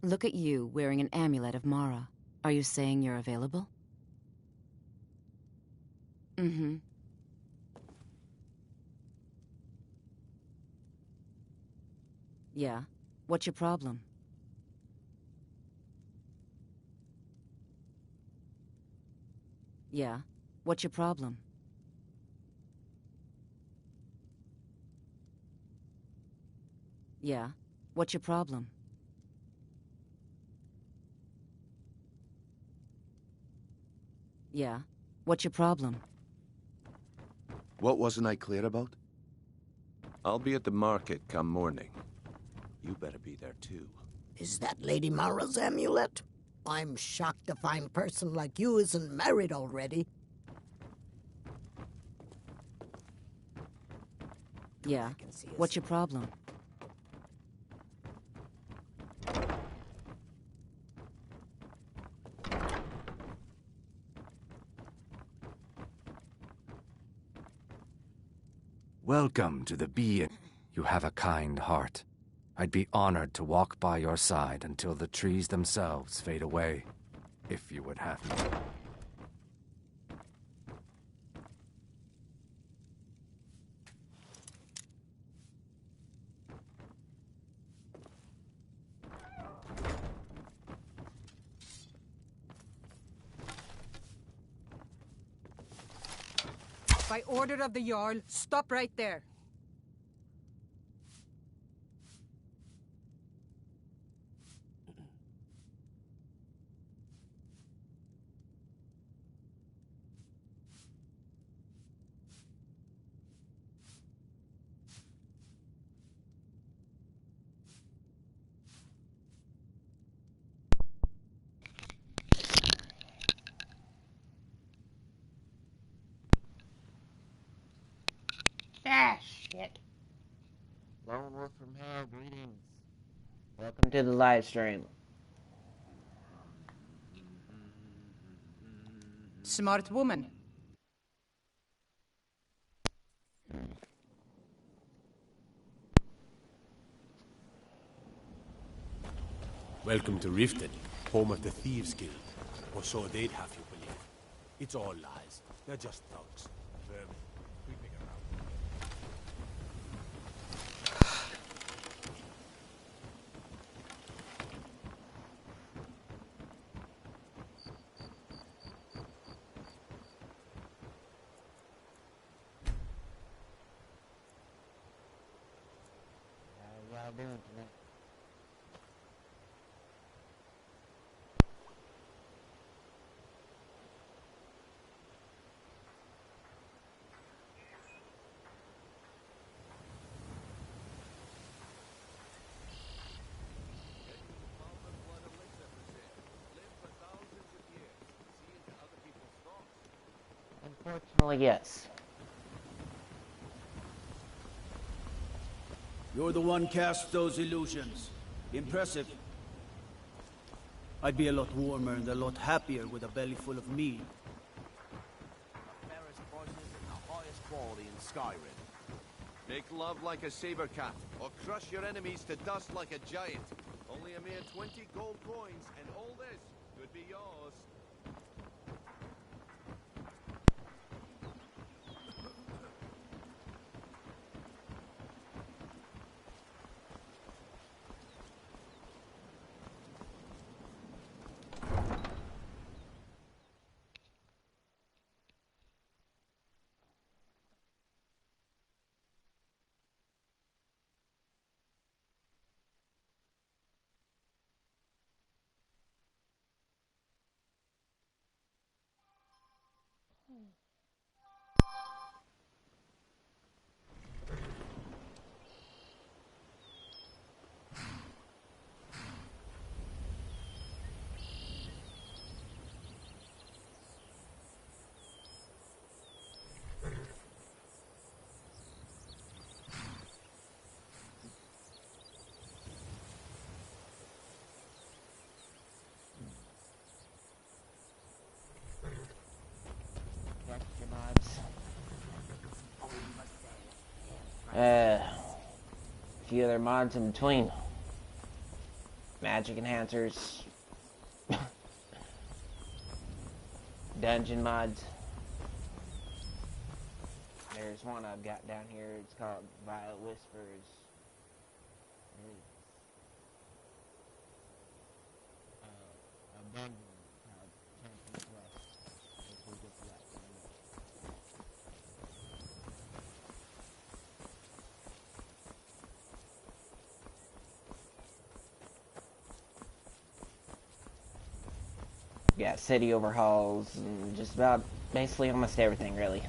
Look at you, wearing an amulet of Mara. Are you saying you're available? Mm-hmm. Yeah? What's your problem? Yeah? What's your problem? Yeah? What's your problem? Yeah? What's your problem? What wasn't I clear about? I'll be at the market come morning. You better be there too. Is that Lady Mara's amulet? I'm shocked a fine person like you isn't married already. Yeah? What's your problem? Welcome to the Bee. You have a kind heart. I'd be honored to walk by your side until the trees themselves fade away, if you would have me. By order of the Jarl, stop right there. Lone Wolf from Hell, greetings. Welcome to the live stream. Smart woman. Welcome to Riften, home of the Thieves Guild. Or so they'd have you believe. It's all lies. They're just thugs. Vermin, creeping around. How y'all doing tonight? Unfortunately, yes. You're the one cast those illusions. Impressive. I'd be a lot warmer and a lot happier with a belly full of meat. Fairest prices and the highest quality in Skyrim. Make love like a saber cat, or crush your enemies to dust like a giant. Only a mere 20 gold coins, and all this could be yours. A few other mods in between. Magic enhancers. Dungeon mods. There's one I've got down here. It's called Violet Whispers. A dungeon called Champions West. If we get to that in a minute. Yeah, city overhauls, and just about basically almost everything, really.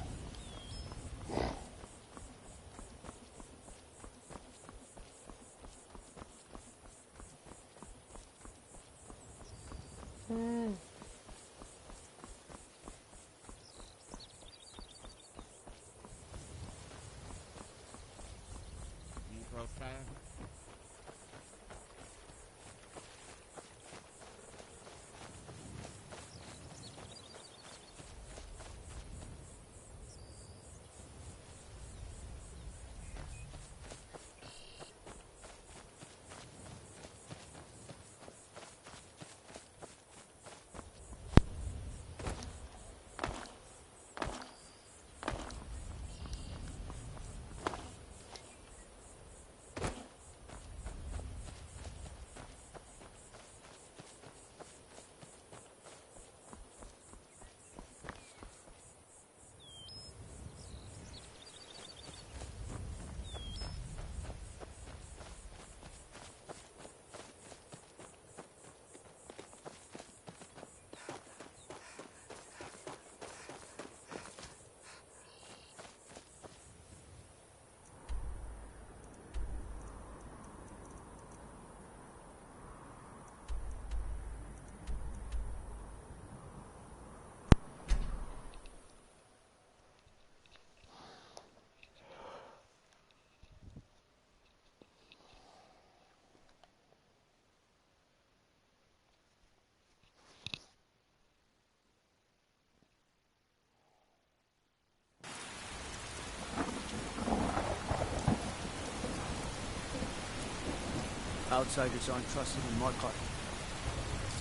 Outsiders aren't trusted in Markarth.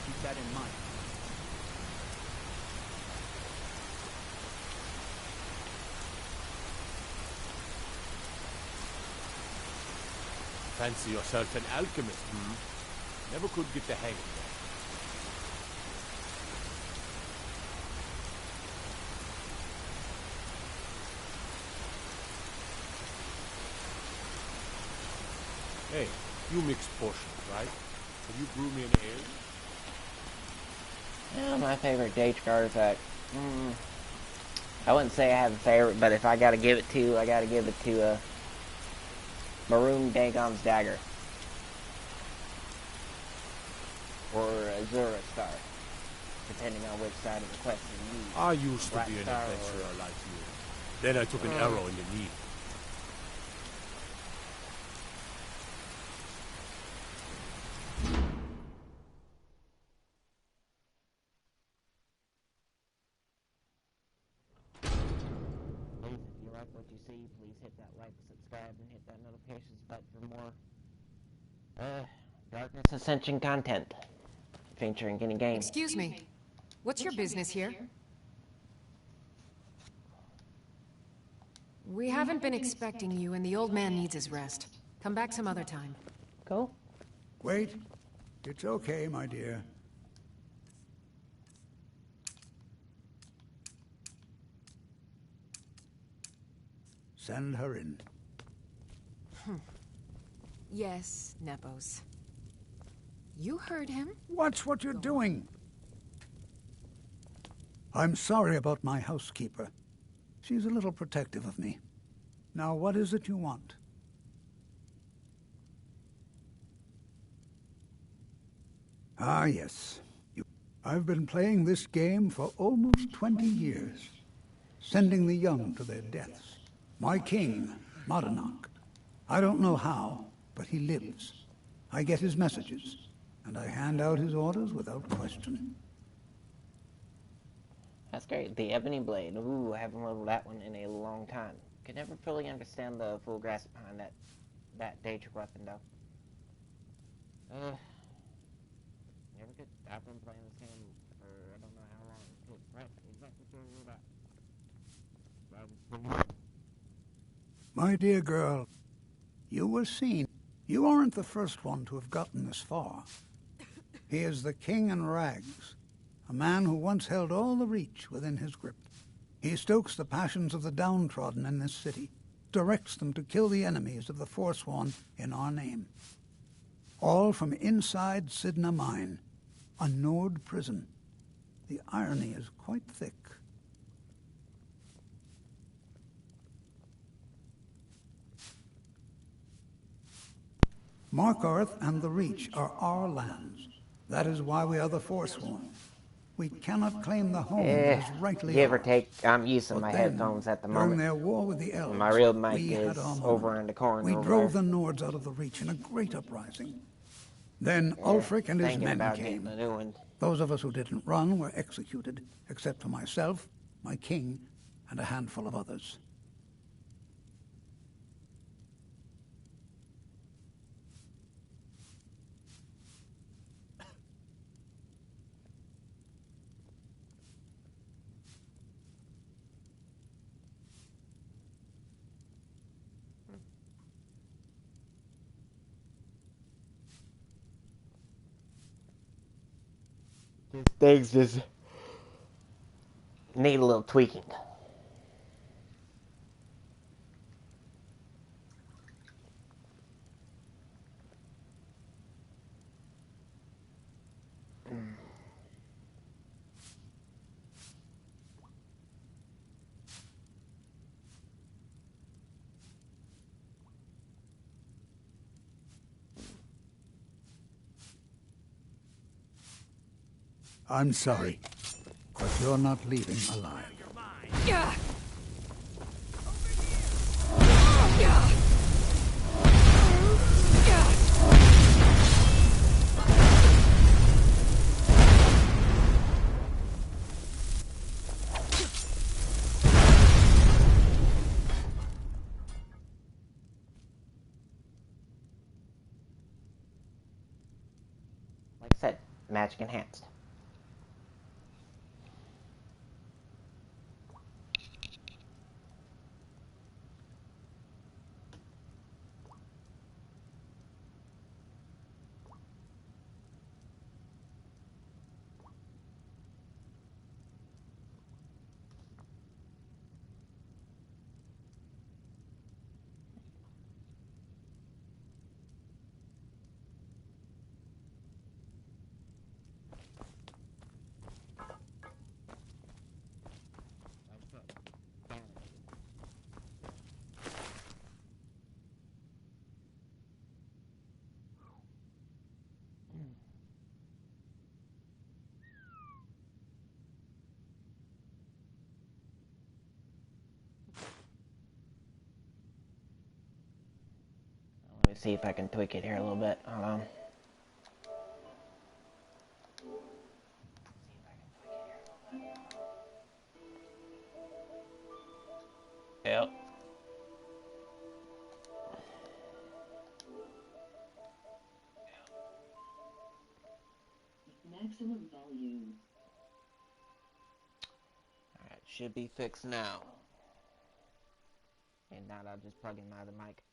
Keep that in mind. Fancy yourself an alchemist, hmm? Never could get the hang of that. Hey, you mix potions, right? Can you brew me an ale? Yeah, my favorite Daedric artifact. I wouldn't say I have a favorite, but if I gotta give it to, I gotta give it to Maroon Dagon's Dagger. Or Azura Star, depending on which side of the quest you use. I used to Black be an Star adventurer like you. Then I took an arrow in the knee. Please, if you like what you see, please hit that like, subscribe, and hit that notifications button for more Darkness Ascension content featuring any game. Excuse me. What's your business here? We haven't been expecting you, and the old man needs his rest. Come back some other time. Go. Wait. It's okay, my dear. Send her in. Yes, Nepos. You heard him? Watch what you're doing. I'm sorry about my housekeeper. She's a little protective of me. Now, what is it you want? Ah, yes. I've been playing this game for almost 20 years, sending the young to their deaths. My king, Madanach. I don't know how, but he lives. I get his messages, and I hand out his orders without question. That's great. The Ebony Blade. Ooh, I haven't leveled that one in a long time. Could never fully understand the full grasp behind that Daedric weapon, though. Never could. I've been playing this game for I don't know how long. Right, exactly about. My dear girl, you were seen. You aren't the first one to have gotten this far. He is the King in Rags, a man who once held all the Reach within his grip. He stokes the passions of the downtrodden in this city, directs them to kill the enemies of the Forsworn in our name. All from inside Sidna Mine, a Nord prison. The irony is quite thick. Markarth and the Reach are our lands. That is why we are the Forsworn. We cannot claim the home that is rightly give or ours. take, I'm using But my then, headphones at the during moment. their war with the elves, My real mic we had is our moment. over in the corner. We over drove there. the Nords out of the Reach in a great uprising. Then Ulfric and his thinking men about came. getting a new one. Those of us who didn't run were executed, except for myself, my king, and a handful of others. Things just need a little tweaking. I'm sorry, but you're not leaving alive. Yeah. Like I said, magic enhanced. Let me see if I can tweak it here a little bit. Hold on. Yep. Maximum volume. Alright, should be fixed now. And now I'll just plug in my other mic.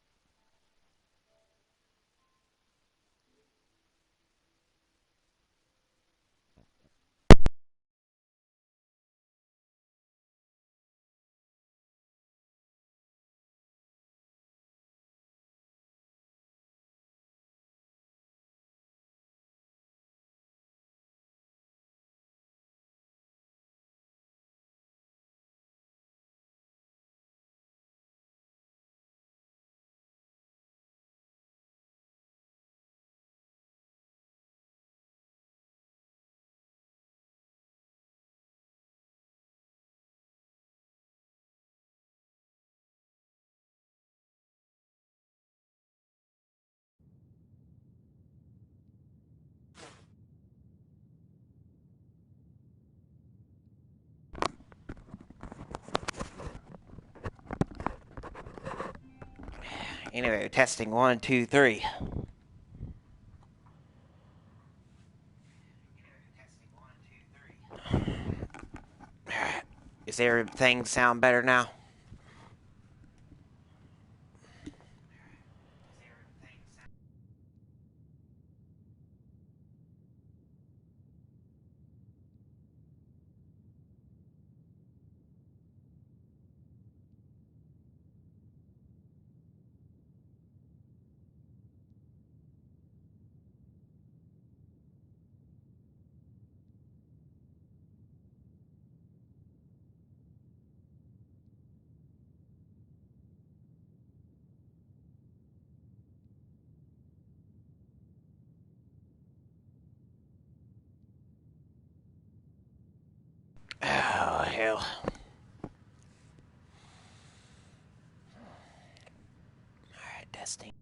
Anyway, testing 1, 2, 3. Is everything sound better now? Oh, hell. Alright, testing.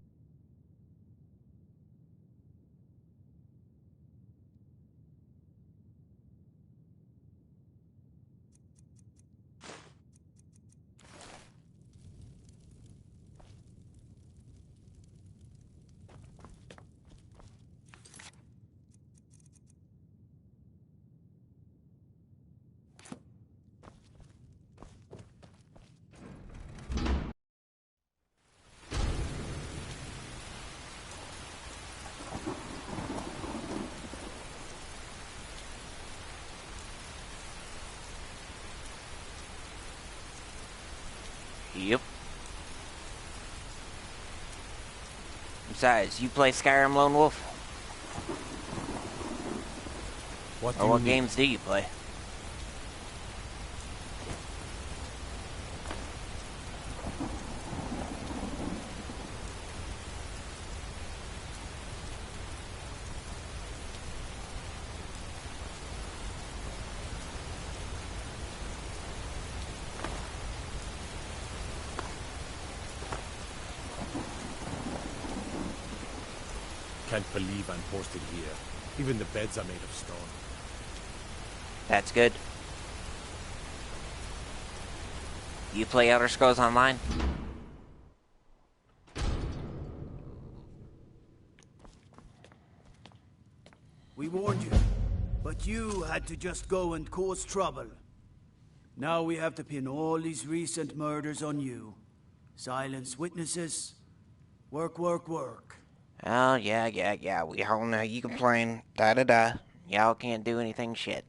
Yep. Besides, you play Skyrim Lone Wolf? What games do you play? Can't believe I'm posted here. Even the beds are made of stone. That's good. You play Elder Scrolls Online? We warned you, but you had to just go and cause trouble. Now we have to pin all these recent murders on you. Silence witnesses. Work, work, work. Oh, yeah. We all know you complain. Da-da-da. Y'all can't do anything shit.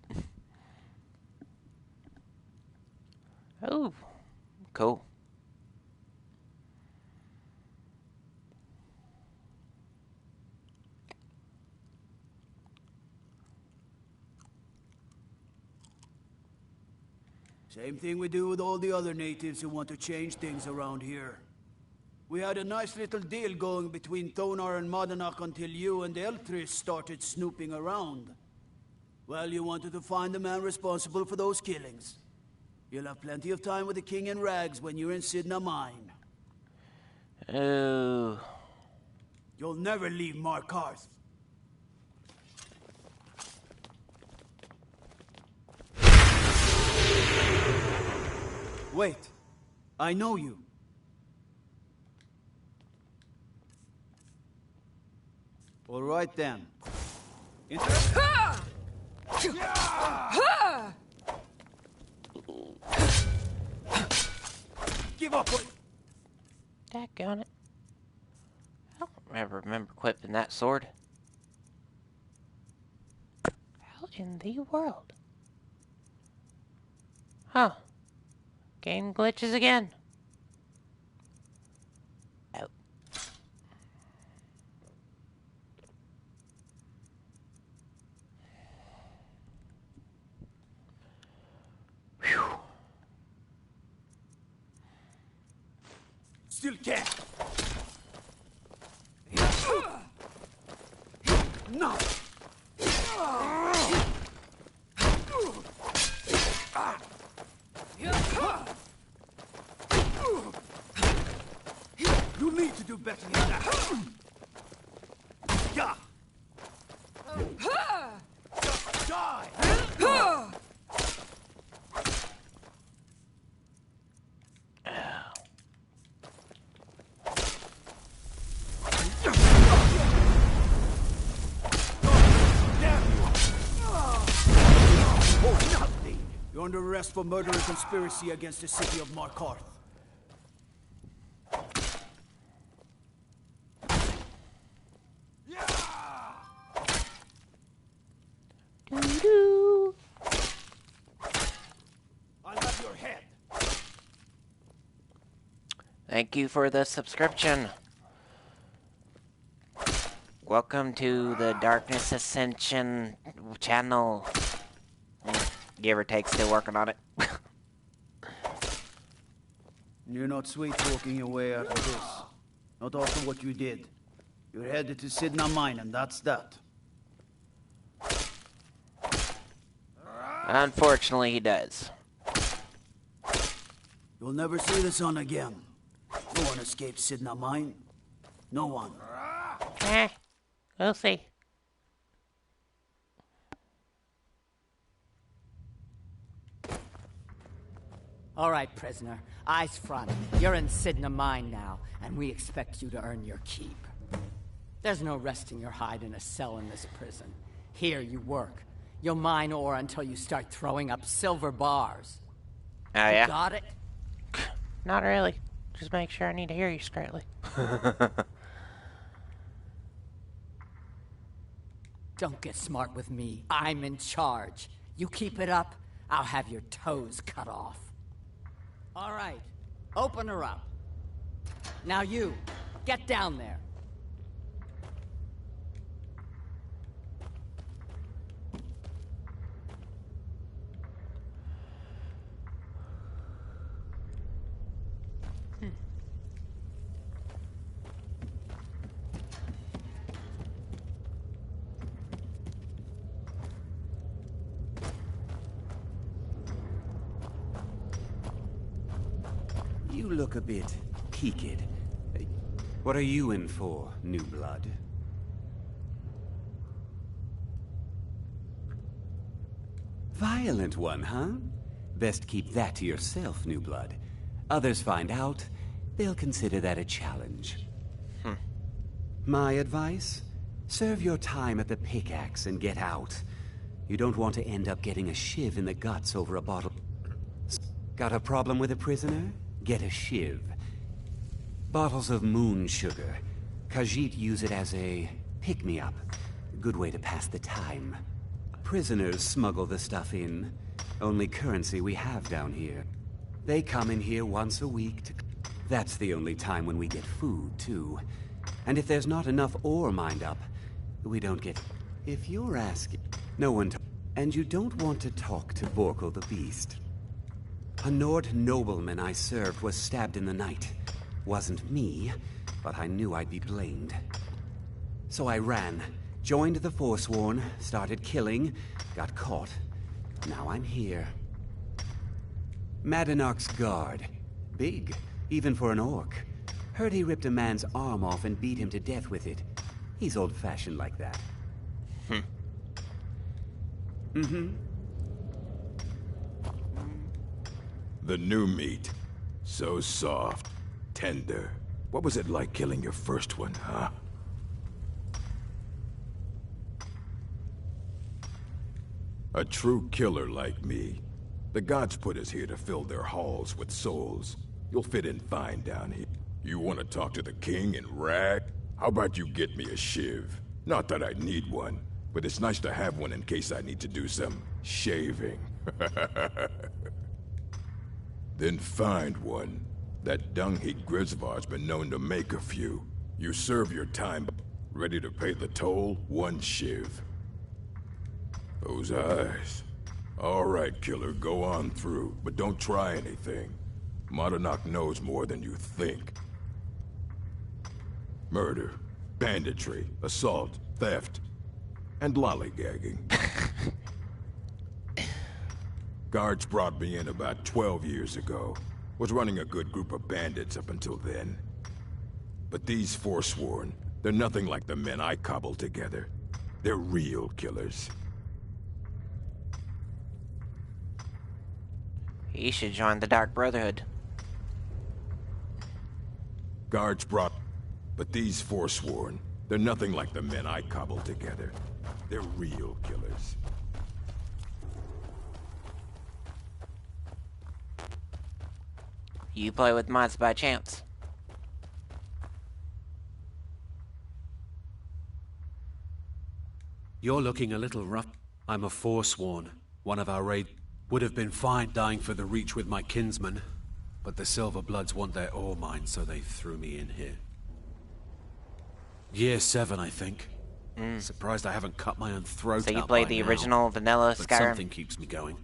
Oh, cool. Same thing we do with all the other natives who want to change things around here. We had a nice little deal going between Thonar and Madanach until you and Elthris started snooping around. Well, you wanted to find the man responsible for those killings. You'll have plenty of time with the King in Rags when you're in Cidhna Mine. Oh. You'll never leave Markarth. Wait. I know you. All right then. Give up! Daggone it. I don't ever remember equipping that sword. How in the world? Huh. Game glitches again. Oh. Whew. Still can't. No. You need to do better than that. Yeah. Die. You're under arrest for murder and conspiracy against the city of Markarth. Doo-doo. I'll have your head. Thank you for the subscription. Welcome to the Darkness Ascension channel. Give or take, still working on it. You're not sweet talking your way out of this. Not after what you did. You're headed to Cidhna Mine, and that's that. Unfortunately, he does. You'll never see the sun again. No one escapes Cidhna Mine. No one. We'll see. All right, prisoner. Eyes front. You're in Cidhna Mine now, and we expect you to earn your keep. There's no resting your hide in a cell in this prison. Here you work. You'll mine ore until you start throwing up silver bars. Oh, yeah? Got it? Not really. Just make sure I need to hear you correctly. Don't get smart with me. I'm in charge. You keep it up, I'll have your toes cut off. All right, open her up. Now you, get down there. You look a bit peaked. What are you in for, New Blood? Violent one, huh? Best keep that to yourself, New Blood. Others find out, they'll consider that a challenge. My advice? Serve your time at the pickaxe and get out. You don't want to end up getting a shiv in the guts over a bottle. Got a problem with a prisoner? Get a shiv. Bottles of moon sugar. Khajiit use it as a pick-me-up. Good way to pass the time. Prisoners smuggle the stuff in. Only currency we have down here. They come in here once a week to... That's the only time when we get food, too. And if there's not enough ore mined up, we don't get... If you're asking... No one... And you don't want to talk to Vorkal the Beast. A Nord nobleman I served was stabbed in the night. Wasn't me, but I knew I'd be blamed. So I ran, joined the Forsworn, started killing, got caught. Now I'm here. Madanark's guard. Big, even for an orc. Heard he ripped a man's arm off and beat him to death with it. He's old-fashioned like that. The new meat. So soft, tender. What was it like killing your first one, huh? A true killer like me. The gods put us here to fill their halls with souls. You'll fit in fine down here. You want to talk to the king in Rag? How about you get me a shiv? Not that I need one, but it's nice to have one in case I need to do some shaving. Then find one. That dung-heap Grisvar's been known to make a few. You serve your time, ready to pay the toll, one shiv. Those eyes. All right, killer, go on through, but don't try anything. Madanark knows more than you think. Murder, banditry, assault, theft, and lollygagging. Guards brought me in about 12 years ago. Was running a good group of bandits up until then. But these Forsworn, they're nothing like the men I cobbled together. They're real killers. He should join the Dark Brotherhood. Guards brought... But these Forsworn, they're nothing like the men I cobbled together. They're real killers. You play with mods by chance? You're looking a little rough. I'm a Forsworn. One of our raid would have been fine dying for the Reach with my kinsmen, but the Silverbloods want their ore mine, so they threw me in here. Year 7, I think. Surprised I haven't cut my own throat. So you out played by the now, original vanilla but Skyrim? something keeps me going.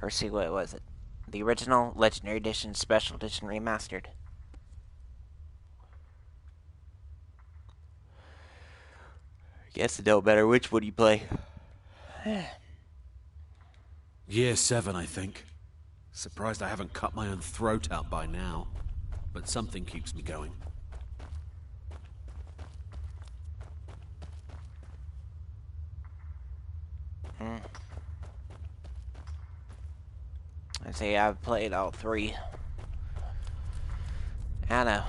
Or see, what was it? The original, Legendary Edition, Special Edition, Remastered. Guess it don't matter which one you play. Year 7, I think. Surprised I haven't cut my own throat out by now, but something keeps me going. I say I've played all 3. I don't know.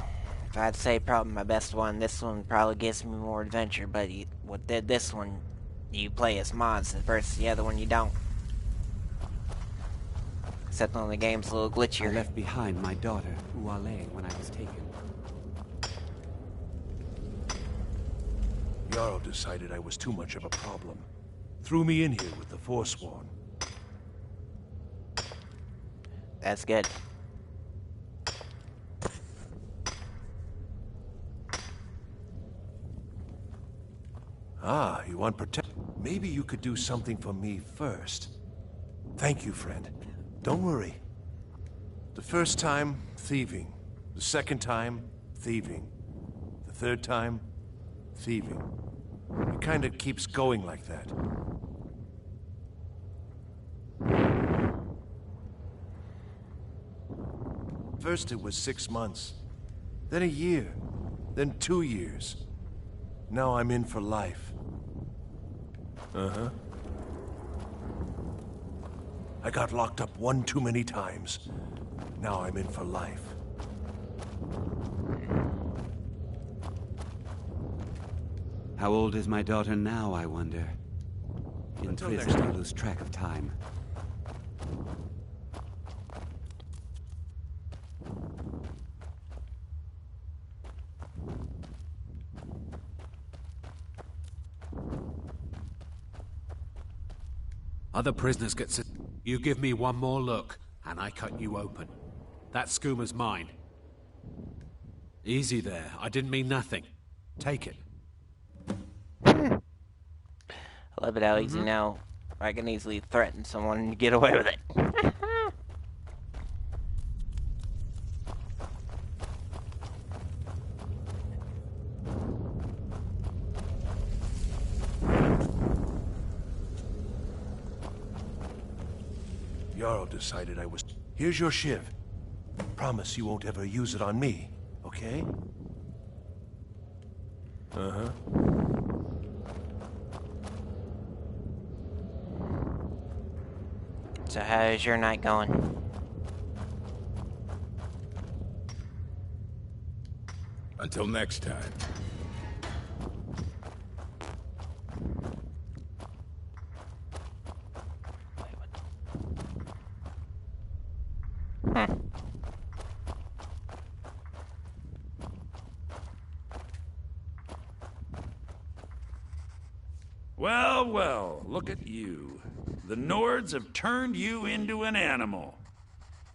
If I'd say probably my best one, this one probably gives me more adventure, but with this one, you play as mods versus the other one you don't. Except on the game's a little glitchier. I left behind my daughter, Uale, when I was taken. Jarl decided I was too much of a problem. Threw me in here with the Forsworn. That's good. Ah, you want protect? Maybe you could do something for me first. Thank you, friend. Don't worry. The first time, thieving. The second time, thieving. The third time, thieving. It kind of keeps going like that. First it was 6 months, then a year, then 2 years. Now I'm in for life. Uh-huh. I got locked up one too many times. Now I'm in for life. How old is my daughter now, I wonder? In prison, I lose track of time. Other prisoners get sent. You give me one more look, and I cut you open. That schooner's mine. Easy there. I didn't mean nothing. Take it. I love it how easy now I can easily threaten someone and get away with it. Jarl decided I was... Here's your shiv. Promise you won't ever use it on me, okay? Uh-huh. So how's your night going? Until next time. Well, well, look at you. The Nords have turned you into an animal.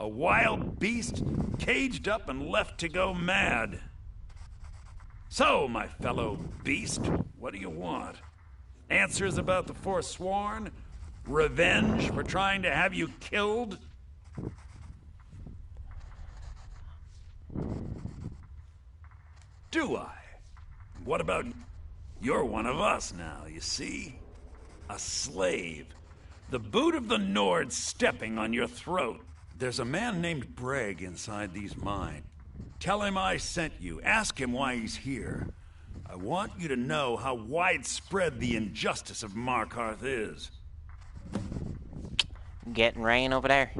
A wild beast, caged up and left to go mad. So, my fellow beast, what do you want? Answers about the Forsworn? Revenge for trying to have you killed? Do I? What about... You're one of us now, you see? A slave. The boot of the Nords stepping on your throat. There's a man named Breg inside these mines. Tell him I sent you. Ask him why he's here. I want you to know how widespread the injustice of Markarth is. Getting rain over there?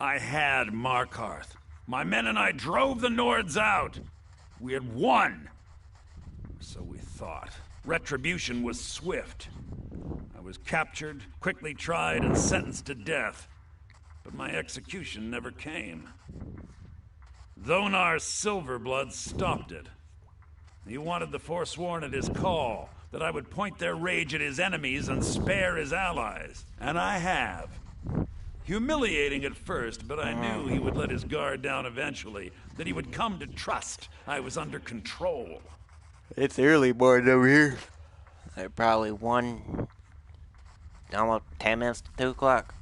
I had Markarth. My men and I drove the Nords out. We had won. So we thought. Retribution was swift. I was captured, quickly tried, and sentenced to death. But my execution never came. Thonar Silverblood stopped it. He wanted the Forsworn at his call, that I would point their rage at his enemies and spare his allies. And I have. Humiliating at first, but I knew he would let his guard down eventually, that he would come to trust I was under control. It's early morning over here. They're probably almost 10 minutes to 2 o'clock.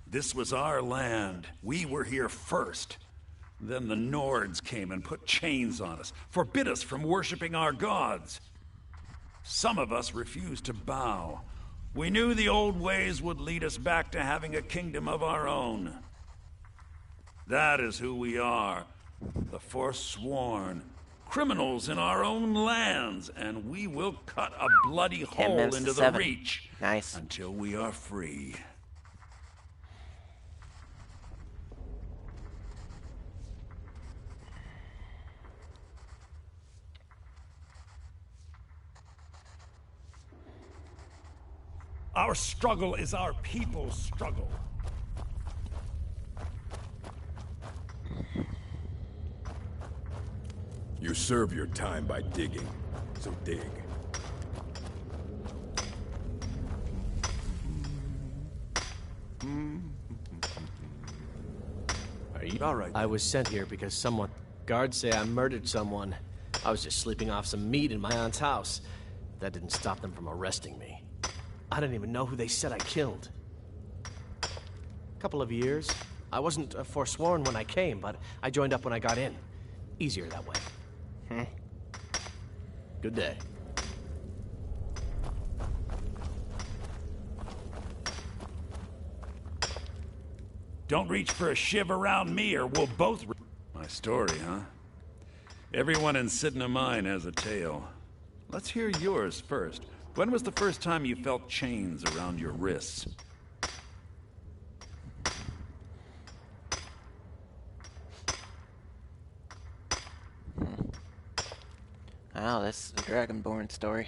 This was our land. We were here first. Then the Nords came and put chains on us, forbid us from worshipping our gods. Some of us refused to bow. We knew the old ways would lead us back to having a kingdom of our own. That is who we are, the Forsworn. Criminals in our own lands, and we will cut a bloody hole into the Reach. Nice. Until we are free. Our struggle is our people's struggle. You serve your time by digging, so dig. Are you all right? I was sent here because someone... Guards say I murdered someone. I was just sleeping off some meat in my aunt's house. That didn't stop them from arresting me. I didn't even know who they said I killed. Couple of years. I wasn't forsworn when I came, but I joined up when I got in. Easier that way. Good day. Don't reach for a shiv around me or we'll both... My story, huh? Everyone in Cidhna Mine has a tale. Let's hear yours first. When was the first time you felt chains around your wrists? Oh, this is a Dragonborn story.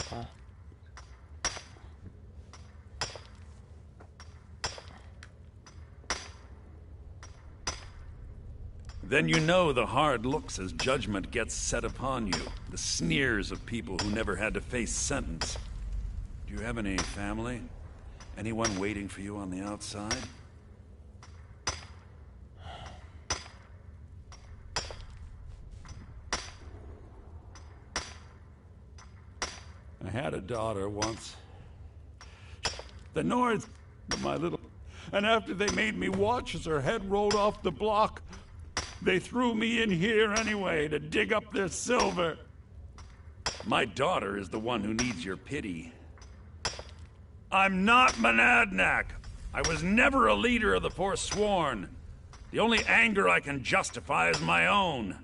Huh. Then you know the hard looks as judgment gets set upon you. The sneers of people who never had to face sentence. Do you have any family? Anyone waiting for you on the outside? I had a daughter once. The Nords, my little... And after they made me watch as her head rolled off the block, they threw me in here anyway to dig up their silver. My daughter is the one who needs your pity. I'm not Monadnock. I was never a leader of the Forsworn. The only anger I can justify is my own.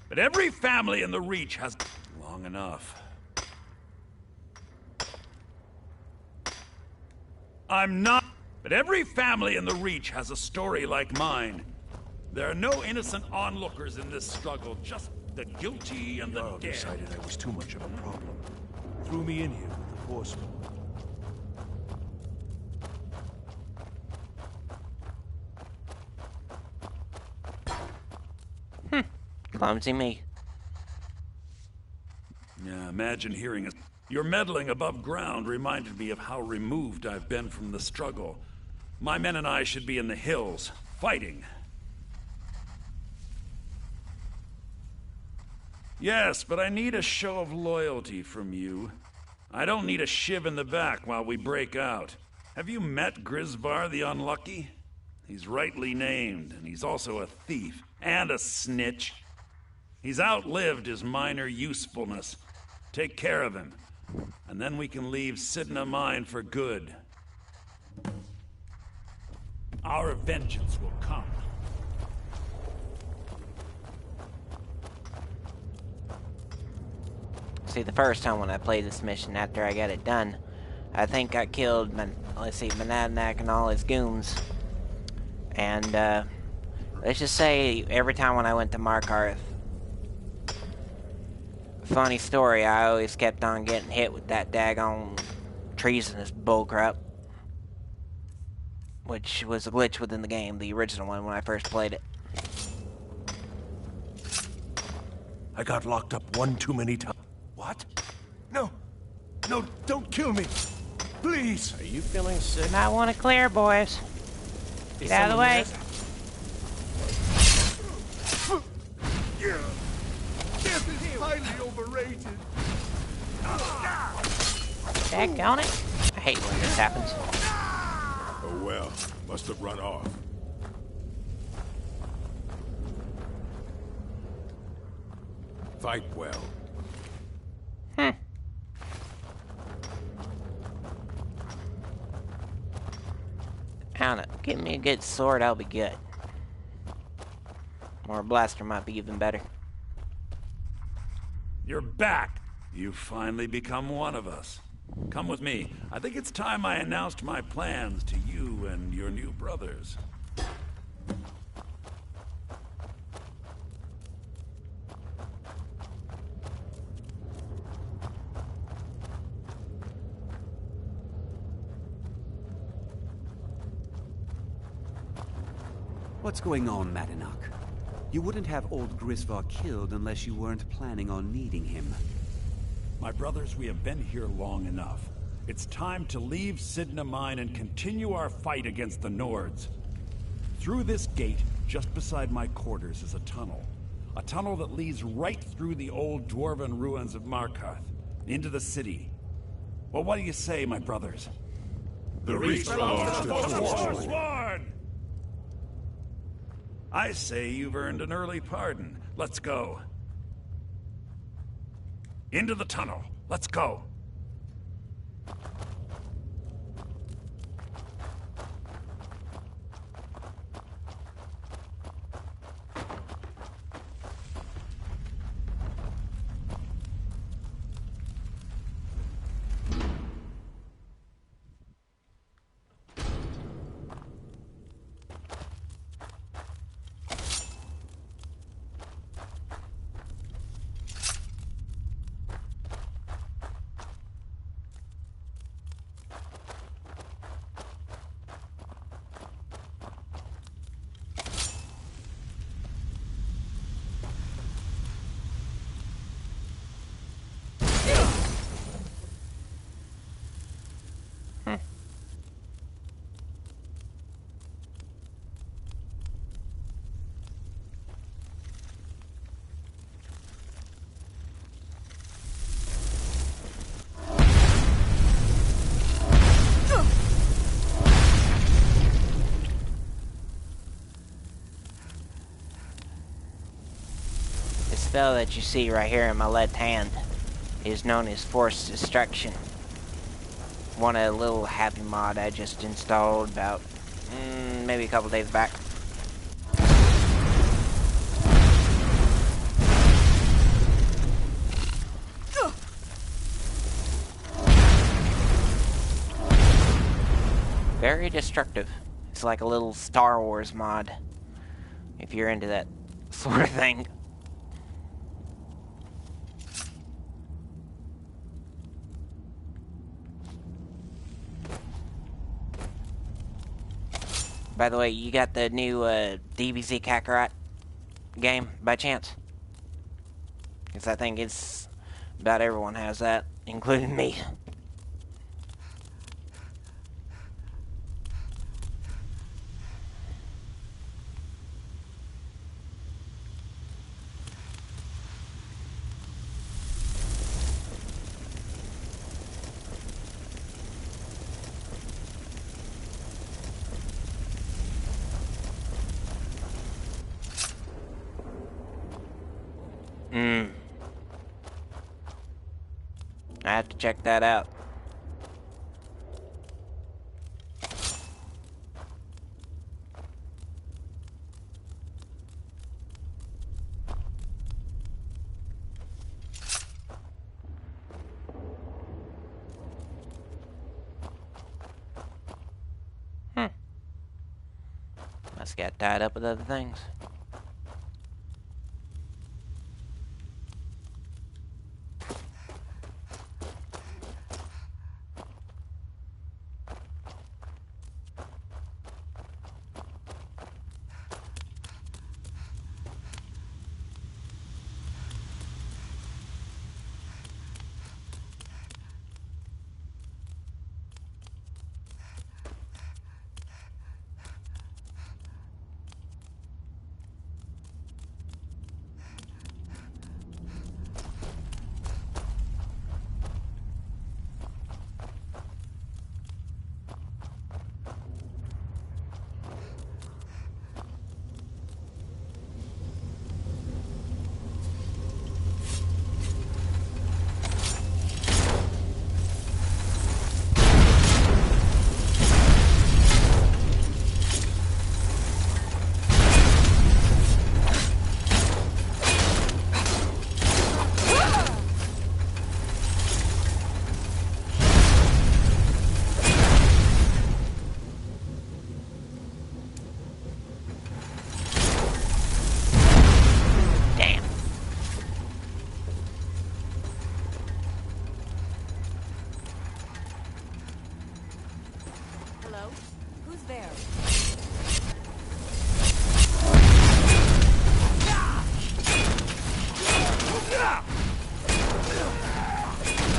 But every family in the Reach has... long enough. I'm not... But every family in the Reach has a story like mine. There are no innocent onlookers in this struggle, just the guilty and the dead. Decided I was too much of a problem. Threw me in here with the Forsworn. Clumsy me. Yeah, imagine hearing it. Your meddling above ground reminded me of how removed I've been from the struggle. My men and I should be in the hills, fighting. Yes, but I need a show of loyalty from you. I don't need a shiv in the back while we break out. Have you met Grisvar the Unlucky? He's rightly named, and he's also a thief and a snitch. He's outlived his minor usefulness. Take care of him, and then we can leave Cidhna Mine for good. Our vengeance will come. See, the first time when I played this mission after I got it done, I think I killed, Monadnock and all his goons. And, let's just say, every time when I went to Markarth, funny story, I always kept on getting hit with that daggone treasonous bullcrap. Which was a glitch within the game, the original one, when I first played it. I got locked up one too many times. What? No. No, don't kill me. Please. Are you feeling sick? I want to clear, boys. Get out of the way. Death is highly overrated. Daggone it. I hate when this happens. Oh well, must have run off. Fight well. I don't know. Give me a good sword, I'll be good. Or a blaster might be even better. You're back. You've finally become one of us. Come with me. I think it's time I announced my plans to you and your new brothers. What's going on, Madanach? You wouldn't have old Grisvar killed unless you weren't planning on needing him. My brothers, we have been here long enough. It's time to leave Cidhna Mine and continue our fight against the Nords. Through this gate, just beside my quarters, is a tunnel. A tunnel that leads right through the old dwarven ruins of Markarth, into the city. Well, what do you say, my brothers? The Reach belongs to the Forsworn! I say you've earned an early pardon. Let's go. Into the tunnel. Let's go. This spell that you see right here in my left hand is known as Force Destruction. One of the little happy mod I just installed about maybe a couple days back. Very destructive. It's like a little Star Wars mod, if you're into that sort of thing. By the way, you got the new DBZ Kakarot game by chance? Because I think it's about everyone has that, including me. I have to check that out. Must get tied up with other things.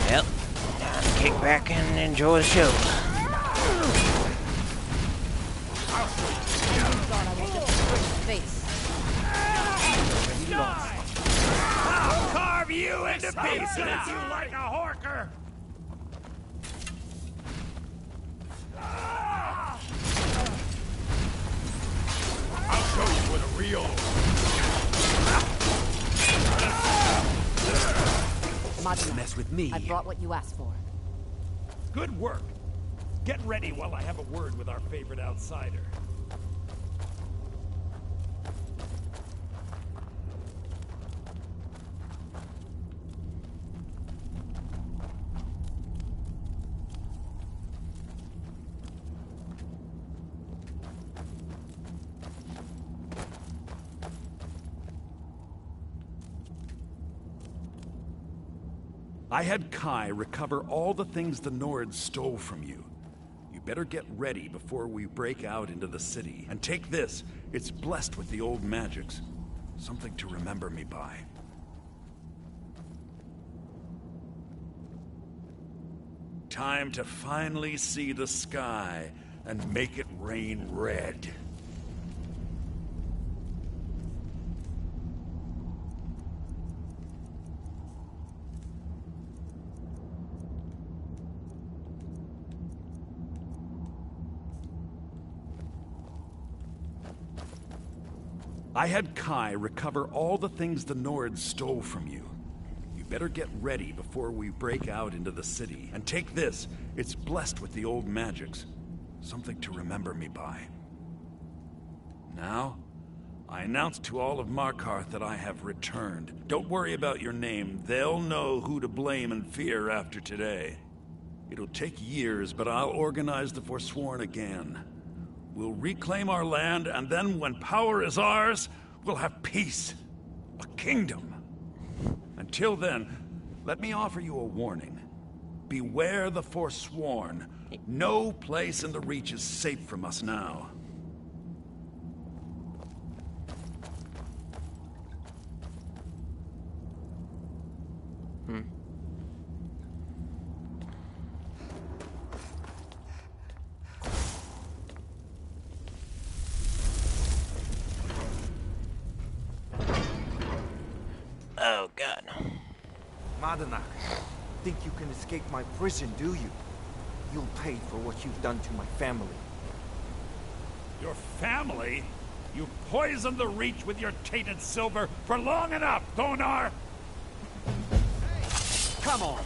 Yep. Time to kick back and enjoy the show. I'll carve you into pieces, you like a horker! I'll show you what a real... Mess with me. I brought what you asked for. Good work. Get ready while I have a word with our favorite outsider. I had Kai recover all the things the Nords stole from you. You better get ready before we break out into the city. And take this. It's blessed with the old magics. Something to remember me by. Time to finally see the sky and make it rain red. I had Kai recover all the things the Nords stole from you. You better get ready before we break out into the city. And take this. It's blessed with the old magics. Something to remember me by. Now, I announce to all of Markarth that I have returned. Don't worry about your name. They'll know who to blame and fear after today. It'll take years, but I'll organize the Forsworn again. We'll reclaim our land, and then when power is ours, we'll have peace. A kingdom. Until then, let me offer you a warning. Beware the Forsworn. No place in the Reach is safe from us now. Oh, God. Madanach, think you can escape my prison, do you? You'll pay for what you've done to my family. Your family? You poisoned the Reach with your tainted silver for long enough, Thonar! Come on!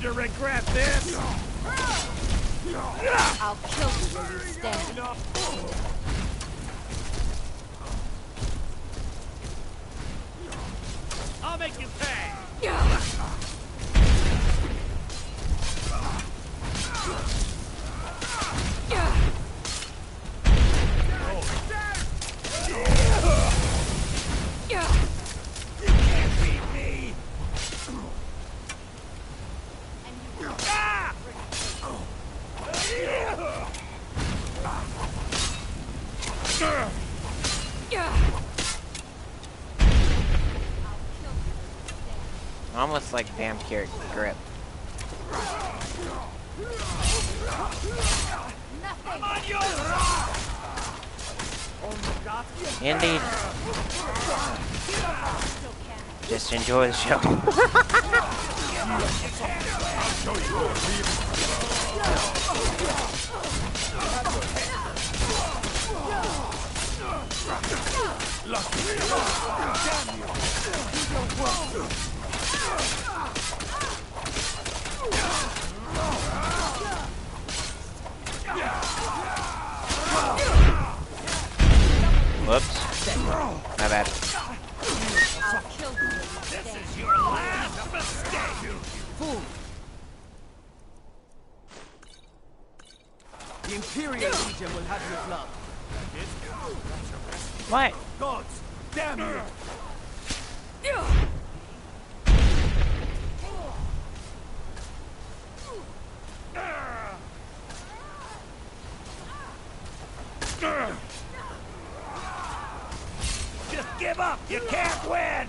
To regret this! I'll kill you where you stand. I'll make you pay! You can't beat me! Almost like vampiric grip. Indeed. Just enjoy the show. Whoops. My bad. This is your last mistake! Fool! The Imperial Legion will have your blood. What? Gods, damn you! Just give up! You can't win!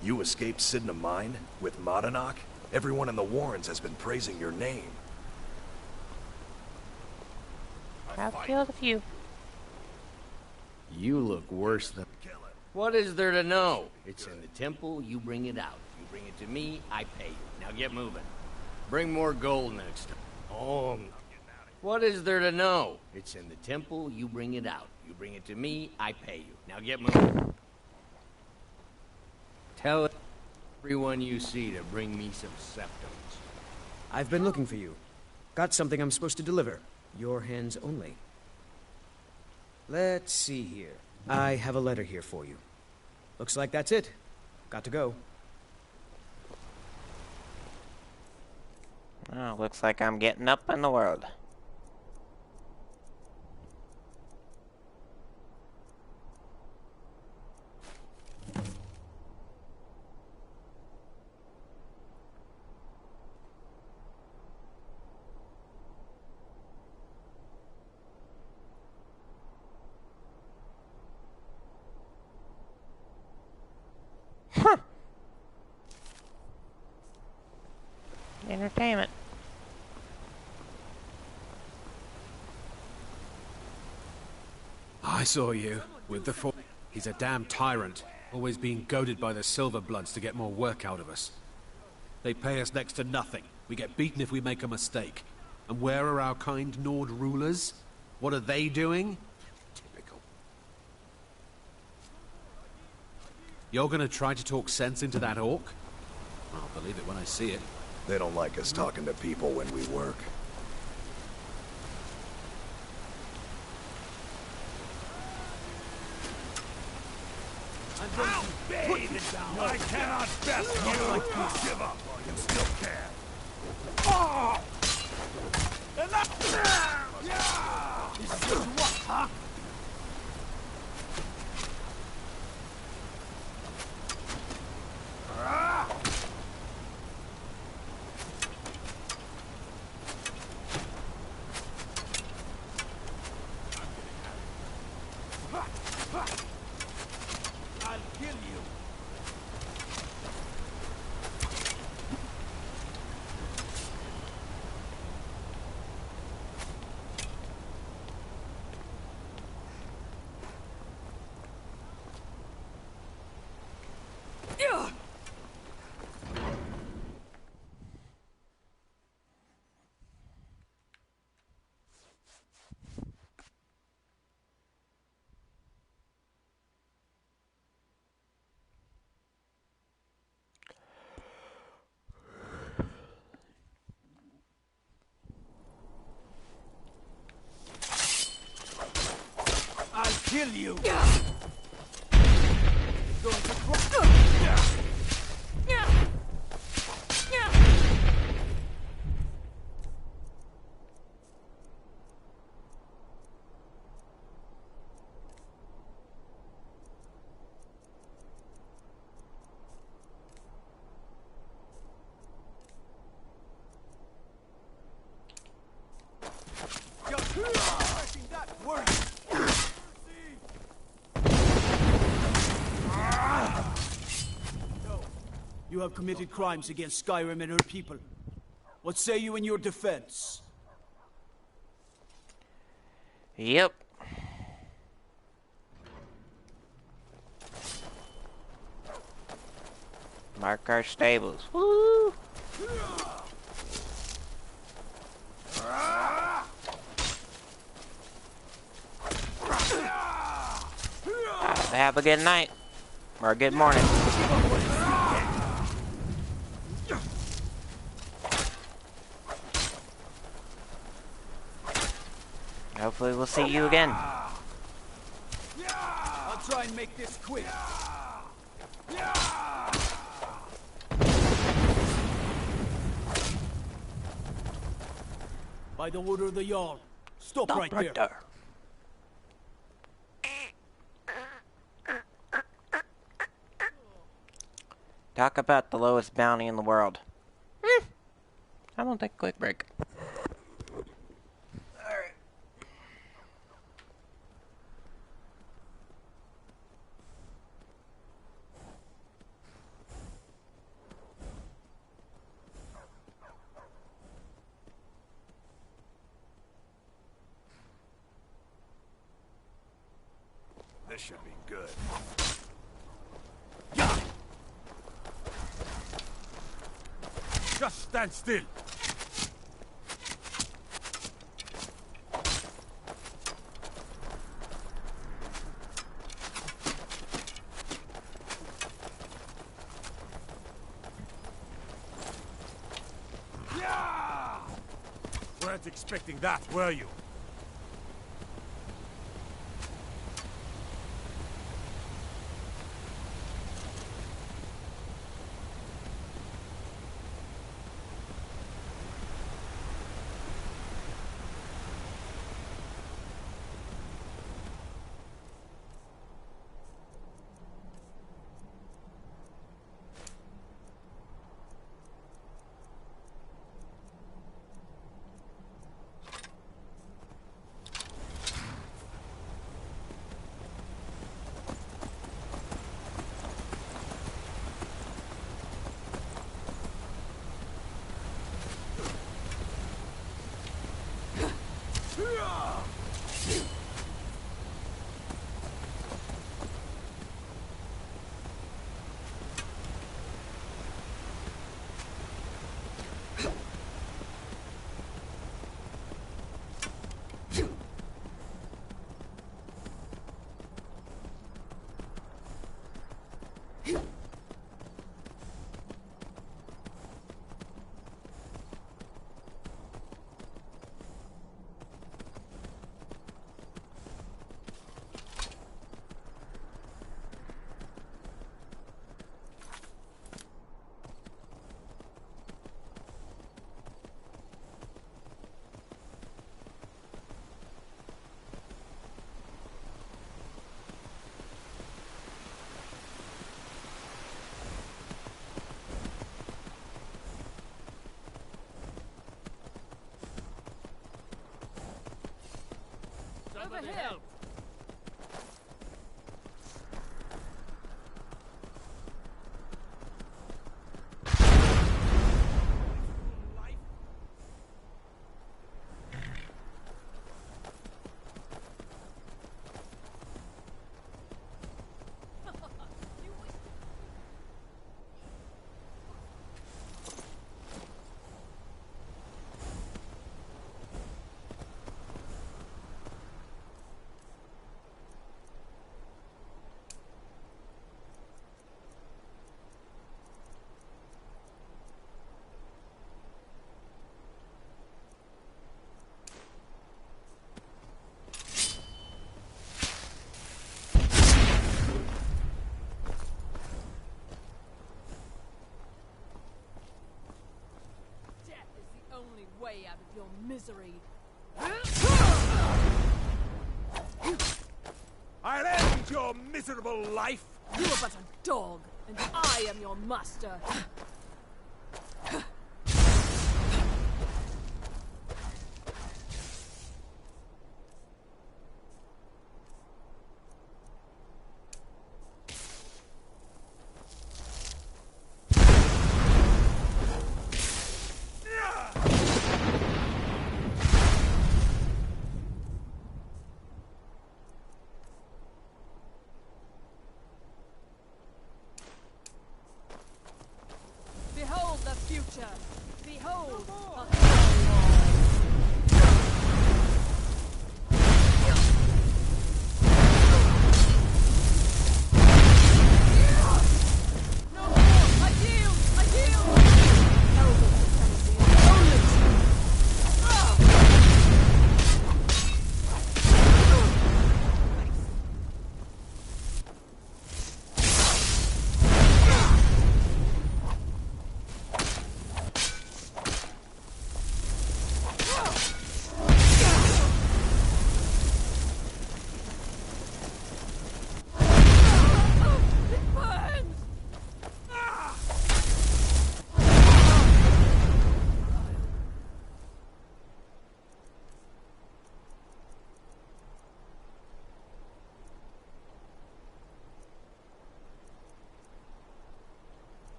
You escaped Sidna Mine with Madanach? Everyone in the Warrens has been praising your name. I've killed a few. You look worse than... What is there to know? It's in the temple, you bring it out. You bring it to me, I pay you. Now get moving. Bring more gold next time. Oh, what is there to know? It's in the temple, you bring it out. You bring it to me, I pay you. Now get moving. Tell everyone you see to bring me some septums. I've been looking for you. Got something I'm supposed to deliver. Your hands only. Let's see here. I have a letter here for you. Looks like that's it. Got to go. Oh, looks like I'm getting up in the world. Entertainment. I saw you with the four. He's a damn tyrant, always being goaded by the Silverbloods to get more work out of us. They pay us next to nothing. We get beaten if we make a mistake. And where are our kind Nord rulers? What are they doing? Typical. You're gonna try to talk sense into that orc? I'll believe it when I see it. They don't like us talking to people when we work. I'll bathe it down. I cannot best you give up while you still can. Oh! Enough! Yeah! This is what you want, huh? I'll kill you. I'll kill you. Going to You have committed crimes against Skyrim and her people. What say you in your defense? Yep. Mark our stables. Woo! Have a good night. Or a good morning. Hopefully we'll see you again. I'll try and make this quick. By the order of the Jarl. Stop right there. Talk about the lowest bounty in the world. I won't take a quick break. Alright. This should be good. Just stand still. Weren't expecting that, were you? Over here! Only way out of your misery. I'll end your miserable life! You are but a dog, and I am your master.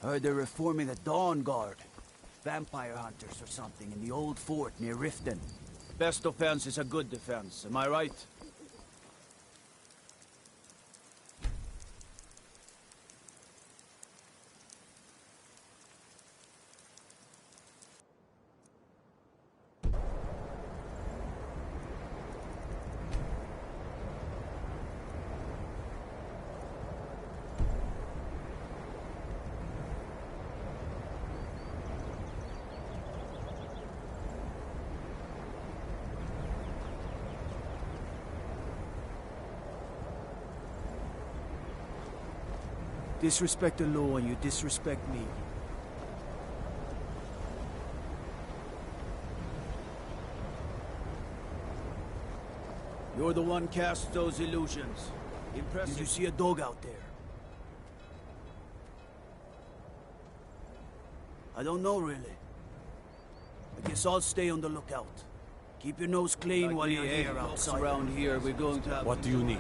Heard they're reforming the Dawn Guard. Vampire hunters or something in the old fort near Riften. Best defense is a good defense, am I right? Disrespect the law and you disrespect me. You're the one cast those illusions. Impressive. Did you see a dog out there? I don't know, really. I guess I'll stay on the lookout. Keep your nose clean while you're here outside. Around here, we're going to have... What do you need?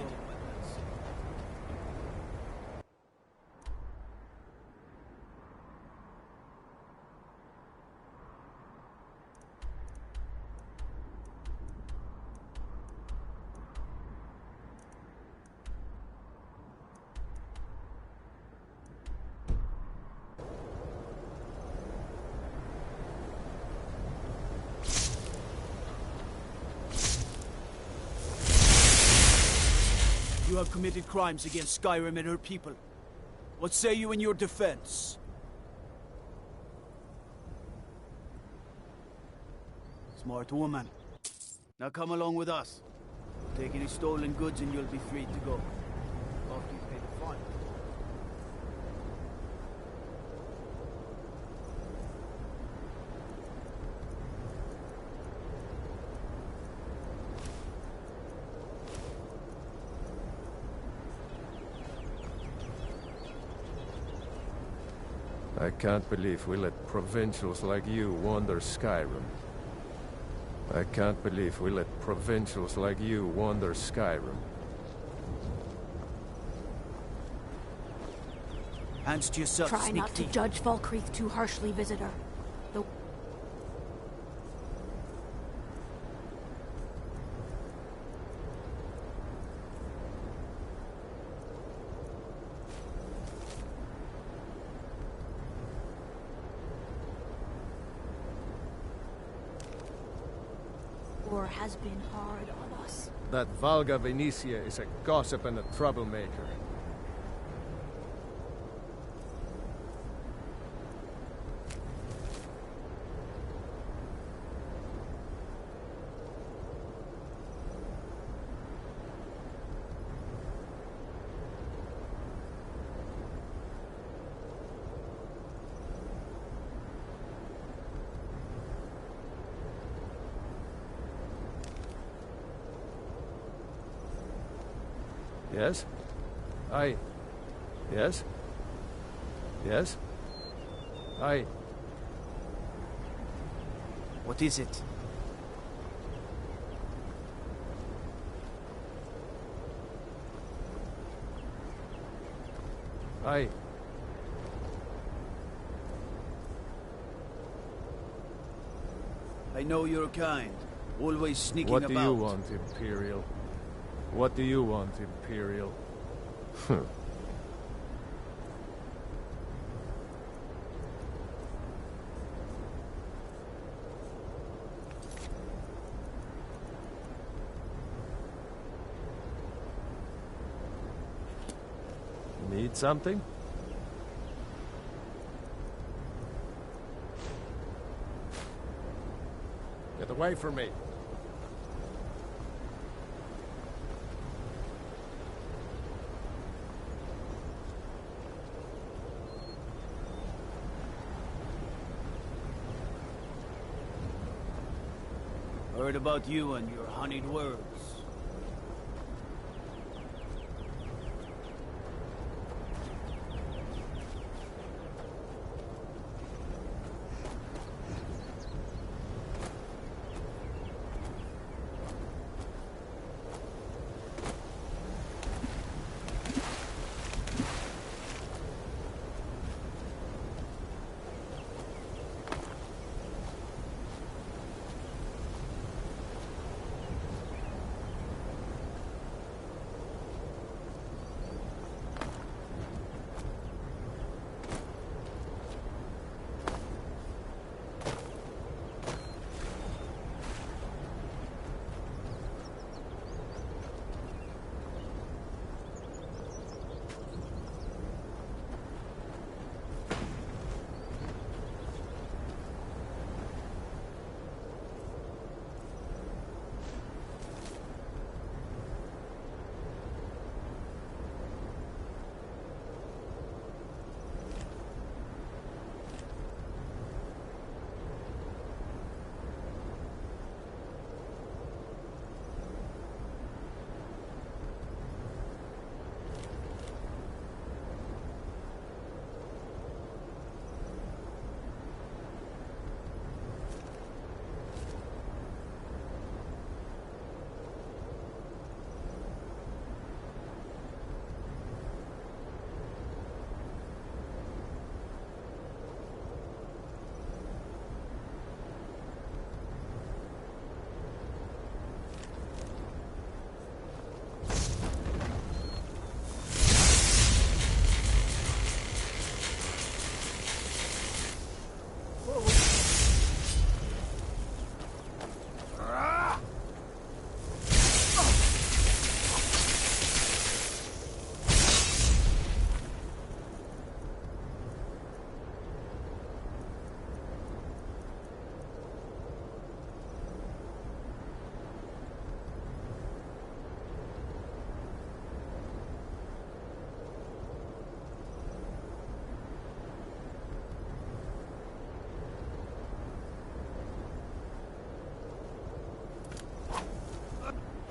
You have committed crimes against Skyrim and her people. What say you in your defense? Smart woman. Now come along with us. Take any stolen goods and you'll be free to go. After you pay the fine. I can't believe we let provincials like you wander Skyrim. I can't believe we let provincials like you wander Skyrim. Hands to yourself, Try not to judge Falkreath too harshly, visitor. The war has been hard on us. That Valga Venetia is a gossip and a troublemaker. Yes? Yes? Yes? What is it? I know you're kind. Always sneaking about. What do you want, Imperial? What do you want, Imperial? Need something? Get away from me! Heard about you and your honeyed words.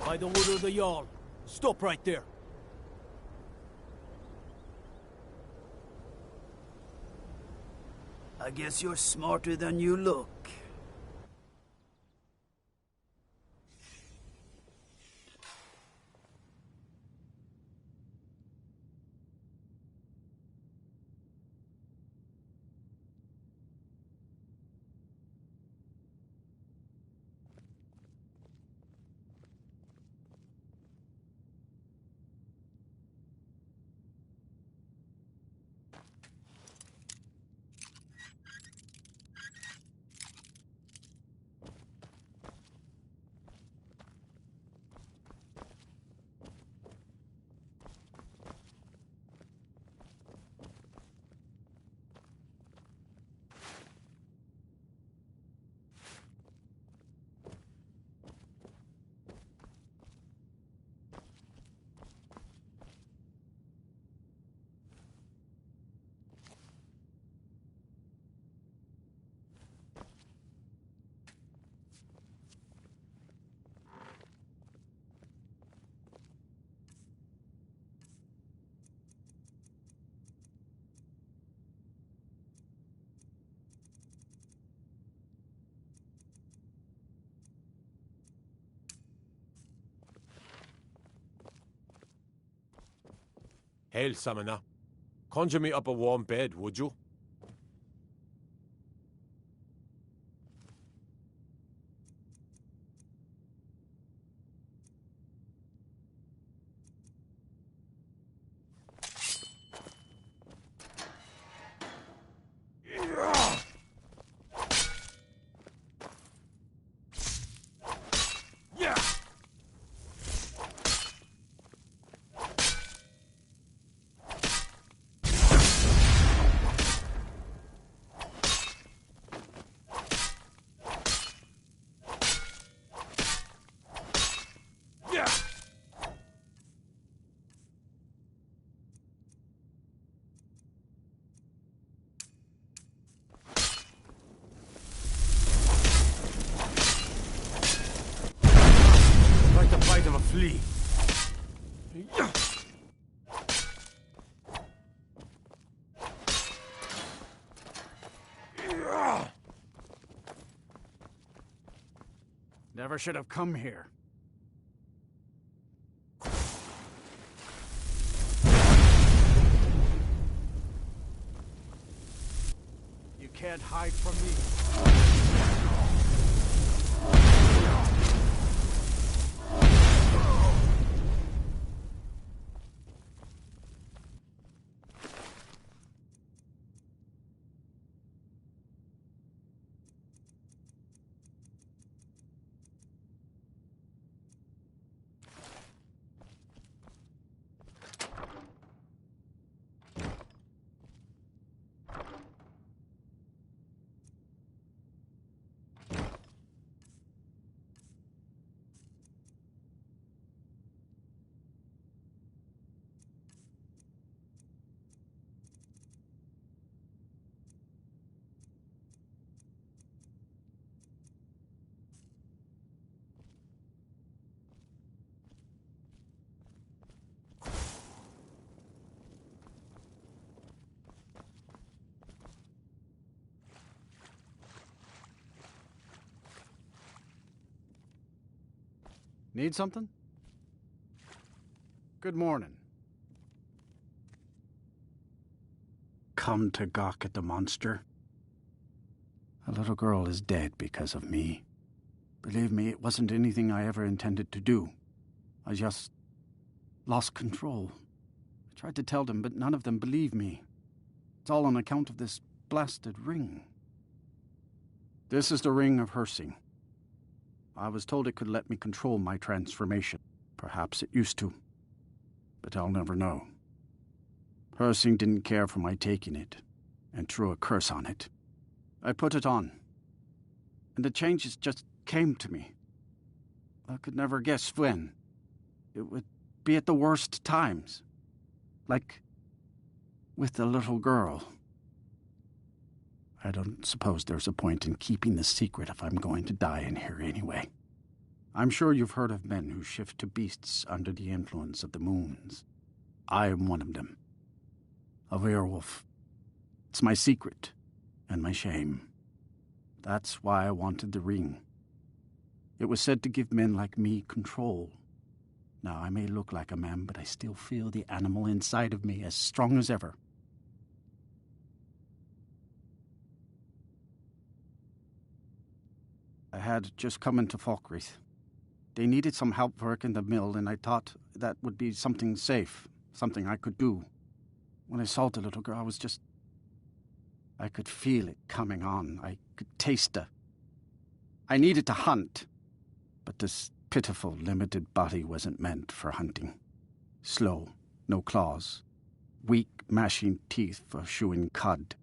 By the order of the Jarl. Stop right there. I guess you're smarter than you look. Hail, Samana. Conjure me up a warm bed, would you? Flee. Never should have come here. You can't hide from me. Need something? Good morning. Come to gawk at the monster? A little girl is dead because of me. Believe me, it wasn't anything I ever intended to do. I just lost control. I tried to tell them, but none of them believed me. It's all on account of this blasted ring. This is the Ring of Hersing. I was told it could let me control my transformation. Perhaps it used to. But I'll never know. Hersing didn't care for my taking it, and threw a curse on it. I put it on, and the changes just came to me. I could never guess when. It would be at the worst times. Like with the little girl. I don't suppose there's a point in keeping the secret if I'm going to die in here anyway. I'm sure you've heard of men who shift to beasts under the influence of the moons. I am one of them. A werewolf. It's my secret and my shame. That's why I wanted the ring. It was said to give men like me control. Now, I may look like a man, but I still feel the animal inside of me as strong as ever. I had just come into Falkreath. They needed some help working the mill, and I thought that would be something safe, something I could do. When I saw the little girl, I could feel it coming on. I could taste her. I needed to hunt, but this pitiful, limited body wasn't meant for hunting. Slow, no claws, weak, mashing teeth for chewing cud.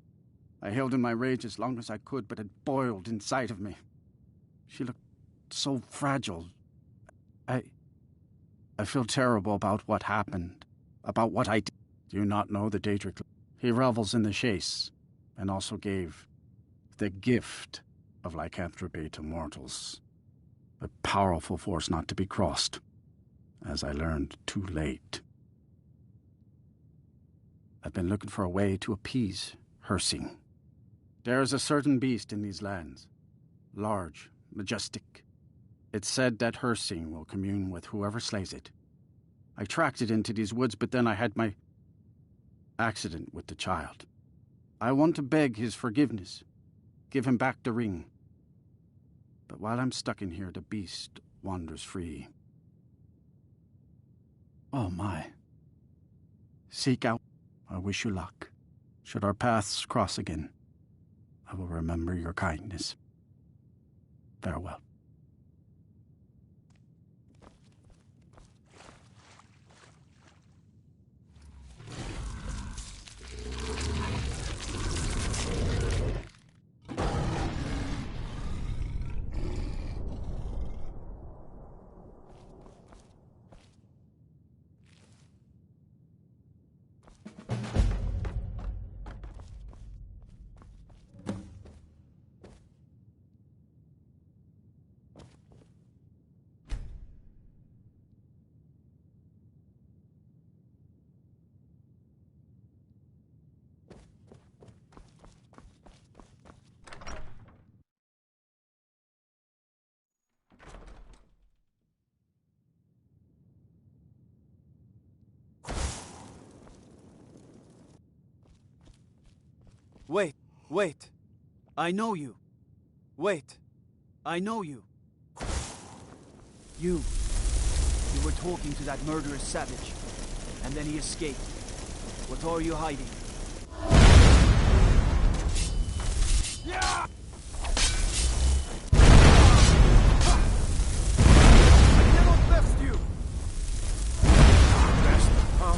I held in my rage as long as I could, but it boiled inside of me. She looked so fragile. I feel terrible about what happened, about what I did. Do you not know the Daedric? He revels in the chase, and also gave the gift of lycanthropy to mortals. A powerful force not to be crossed, as I learned too late. I've been looking for a way to appease Hirsing. There is a certain beast in these lands, large, majestic. It's said that Hirsing will commune with whoever slays it. I tracked it into these woods, but then I had my accident with the child. I want to beg his forgiveness, give him back the ring. But while I'm stuck in here, the beast wanders free. Oh my. Seek out. I wish you luck. Should our paths cross again, I will remember your kindness. Farewell. Wait. I know you. Wait. I know you. You were talking to that murderous savage, and then he escaped. What are you hiding? Yeah! I cannot best you! Best, huh?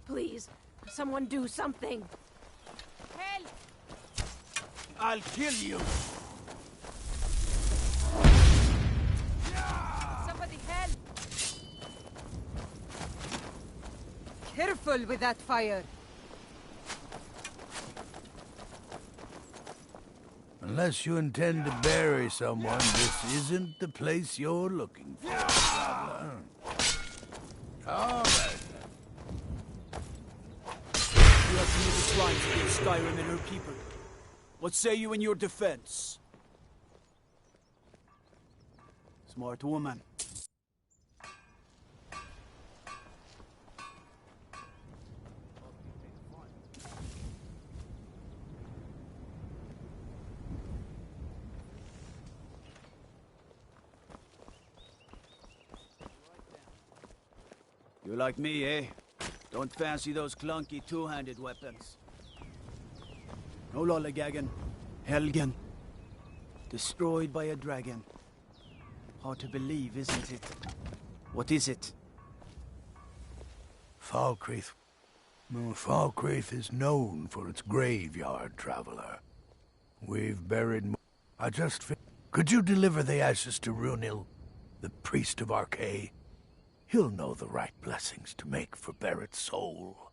Please, someone do something. Help! I'll kill you! Somebody help! Careful with that fire. Unless you intend to bury someone, this isn't the place you're looking for, traveler. All right. You have committed crimes against Skyrim and her people. What say you in your defense? Smart woman. You like me, eh? Don't fancy those clunky two-handed weapons. No lollygagging. Helgen. Destroyed by a dragon. Hard to believe, isn't it? What is it? Falkreath. Well, Falkreath is known for its graveyard, traveler. We've buried... I just... Could you deliver the ashes to Runil, the priest of Arkay? He'll know the right blessings to make for Barrett's soul.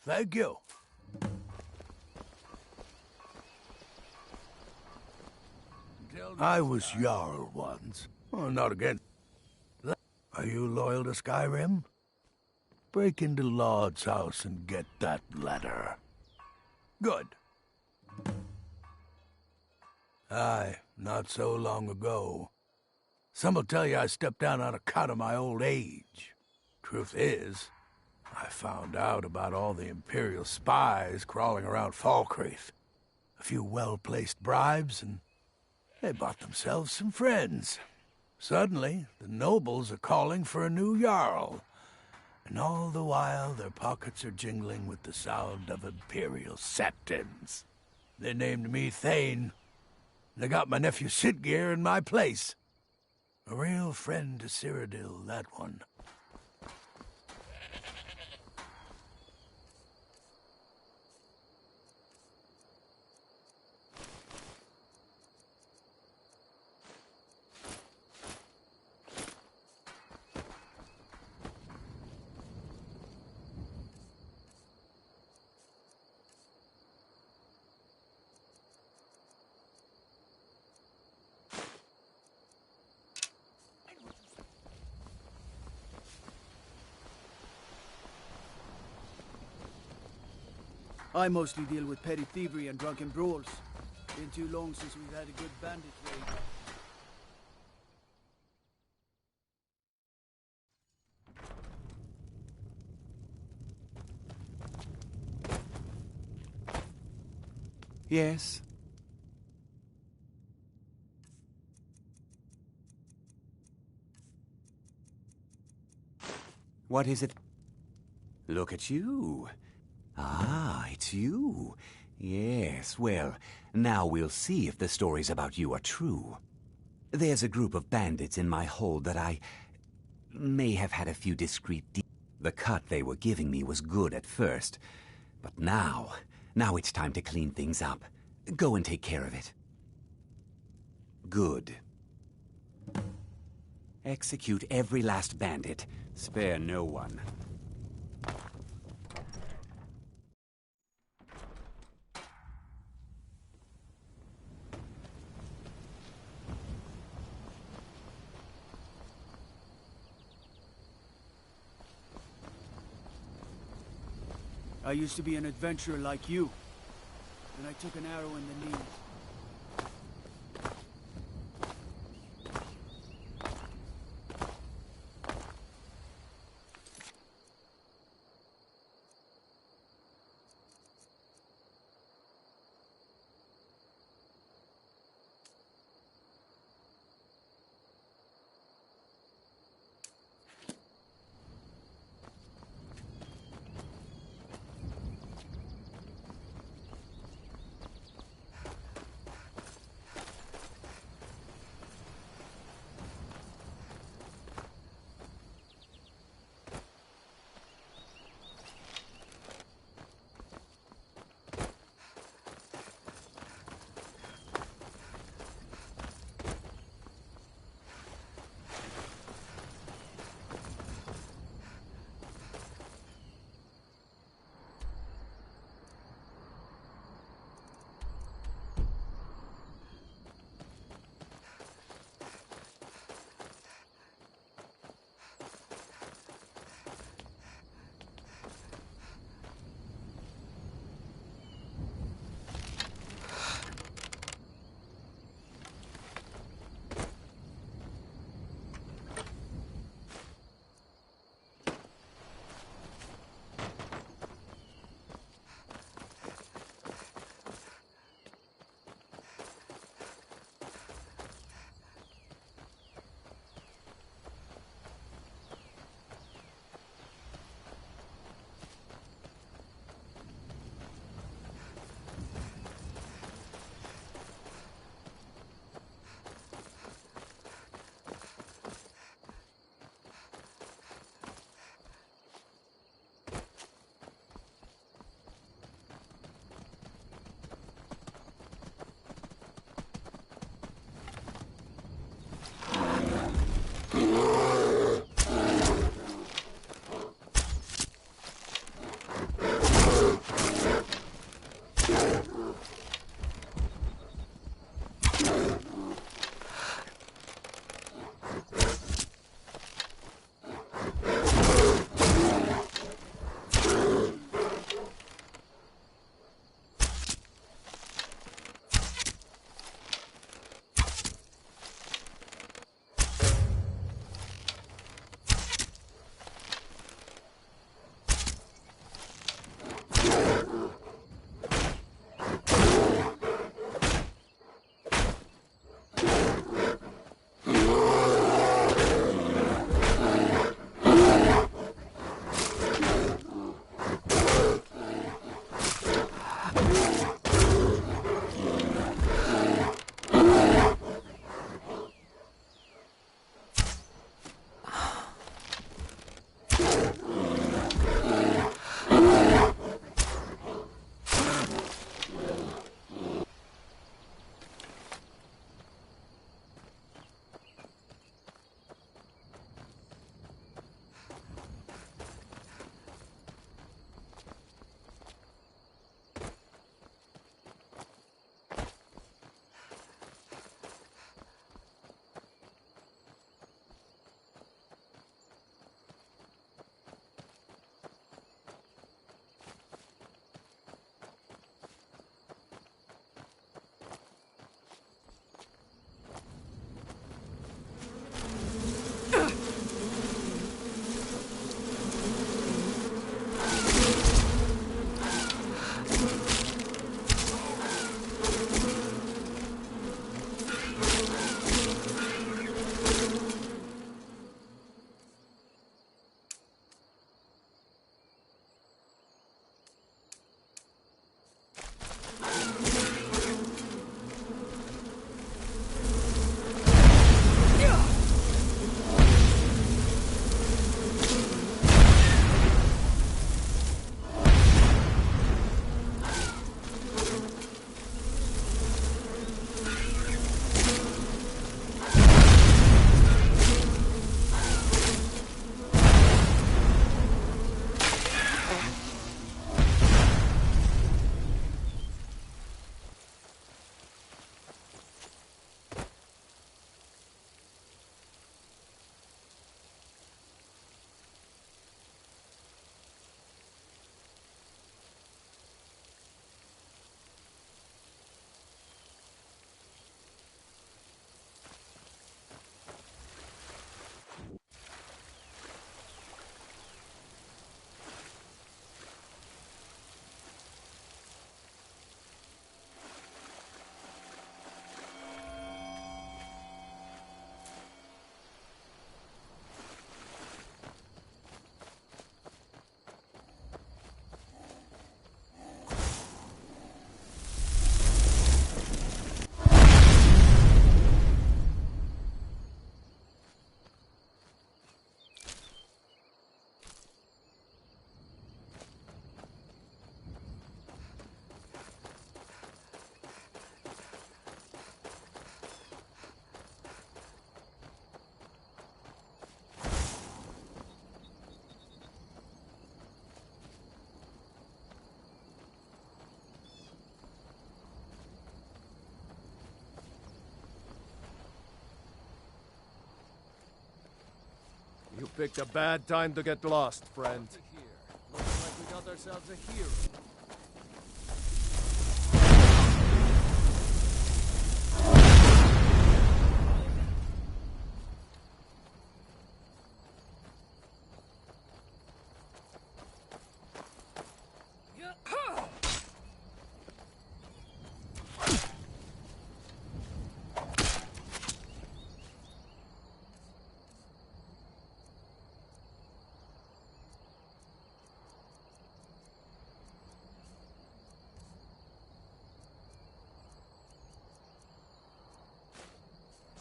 Thank you. I was Jarl once. Oh, not again. Are you loyal to Skyrim? Break into Laud's house and get that letter. Good. Aye, not so long ago. Some'll tell you I stepped down on account of my old age. Truth is, I found out about all the Imperial spies crawling around Falkreath. A few well-placed bribes, and they bought themselves some friends. Suddenly, the nobles are calling for a new Jarl. And all the while, their pockets are jingling with the sound of Imperial septons. They named me Thane. They got my nephew Sitgeir in my place. A real friend to Cyrodiil, that one. I mostly deal with petty thievery and drunken brawls. Been too long since we've had a good bandit raid. Yes? What is it? Look at you. Ah, it's you. Yes, well, now we'll see if the stories about you are true. There's a group of bandits in my hold that I may have had a few discreet The cut they were giving me was good at first, but now it's time to clean things up. Go and take care of it. Good. Execute every last bandit. Spare no one. I used to be an adventurer like you. Then I took an arrow in the knee. You picked a bad time to get lost, friend. Looks like we got ourselves a hero.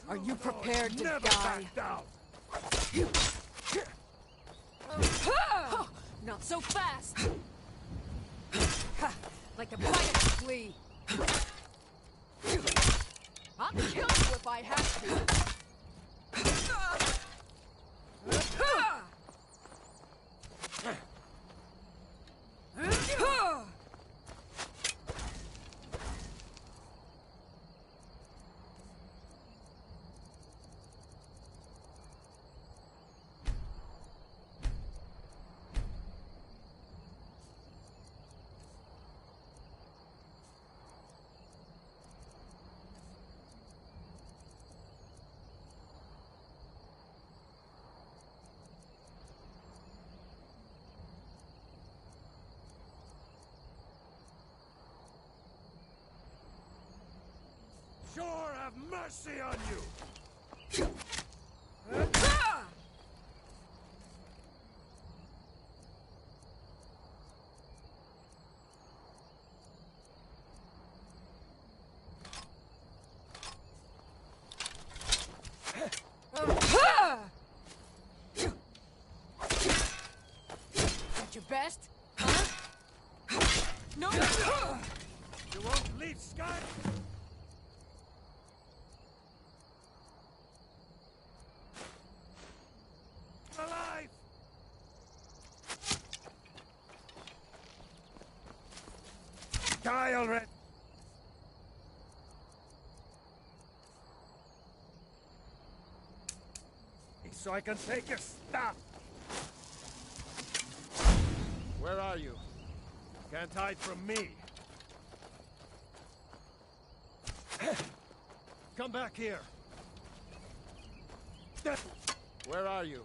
Are you prepared to Never die? back down. Not so fast! Like a bite of a flea. I'll kill you if I have to. Sure have mercy on you! At your best? Huh? No! You won't leave, Sky? Alive! Die already! So I can take your stuff! Where are you? Can't hide from me. Come back here. Where are you?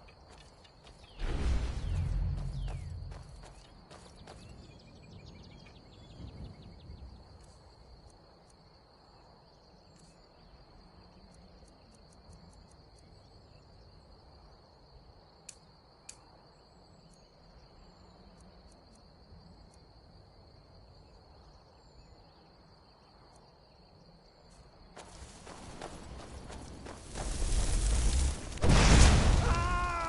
Ah!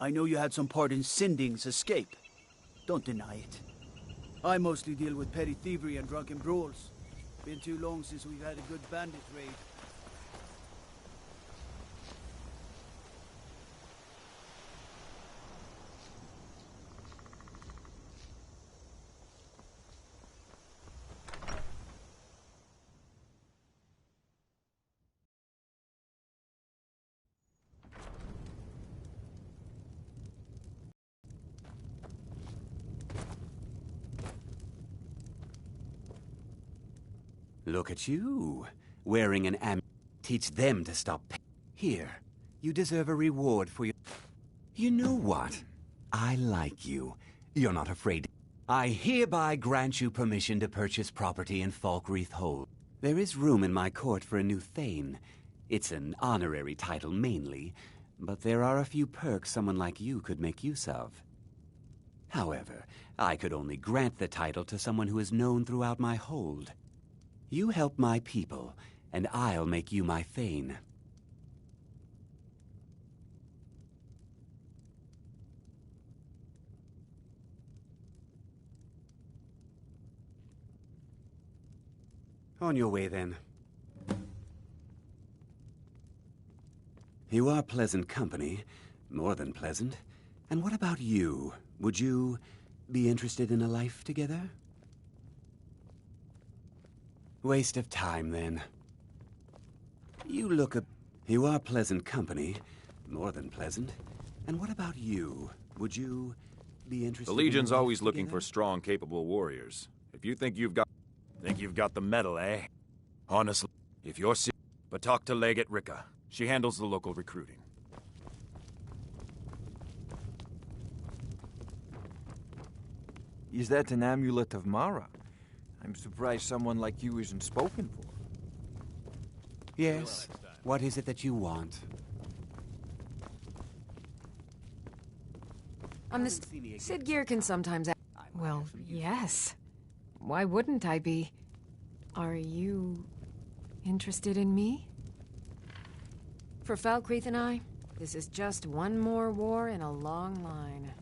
I know you had some part in Sinding's escape. Don't deny it. I mostly deal with petty thievery and drunken brawls. Been too long since we've had a good bandit raid. Look at you, wearing an Teach them to stop. Here, you deserve a reward for your... You know what? I like you. You're not afraid. I hereby grant you permission to purchase property in Falkreath Hold. There is room in my court for a new Thane. It's an honorary title mainly, but there are a few perks someone like you could make use of. However, I could only grant the title to someone who is known throughout my hold. You help my people, and I'll make you my Thane. On your way, then. You are pleasant company. More than pleasant. And what about you? Would you be interested in a life together? Waste of time, then. You are pleasant company. More than pleasant. And what about you? Would you be interested The Legion's in a life always looking together? for strong, capable warriors. If you think you've got the metal, eh? Honestly, if you're serious, but talk to Legate Rika. She handles the local recruiting. Is that an amulet of Mara? I'm surprised someone like you isn't spoken for. Yes. What is it that you want? Sid Gear can sometimes well, yes. Why wouldn't I be? Are you interested in me? For Falkreath and I, this is just one more war in a long line.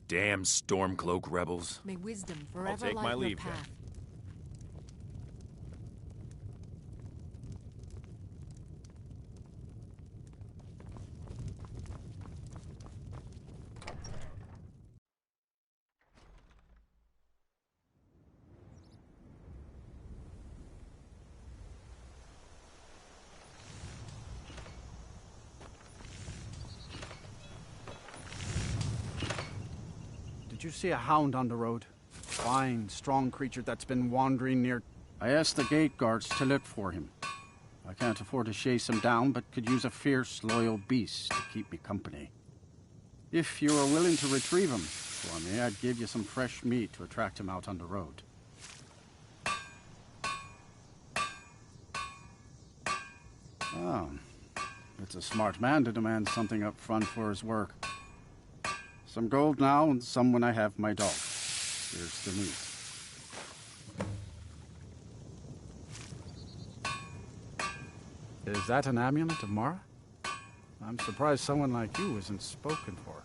Damn Stormcloak rebels. May wisdom I'll forever take light my your leave then. path. Did you see a hound on the road? Fine, strong creature that's been wandering near... I asked the gate guards to look for him. I can't afford to chase him down, but could use a fierce, loyal beast to keep me company. If you were willing to retrieve him for me, I'd give you some fresh meat to attract him out on the road. Oh, it's a smart man to demand something up front for his work. Some gold now, and some when I have my dog. Here's the meat. Is that an amulet of Mara? I'm surprised someone like you isn't spoken for.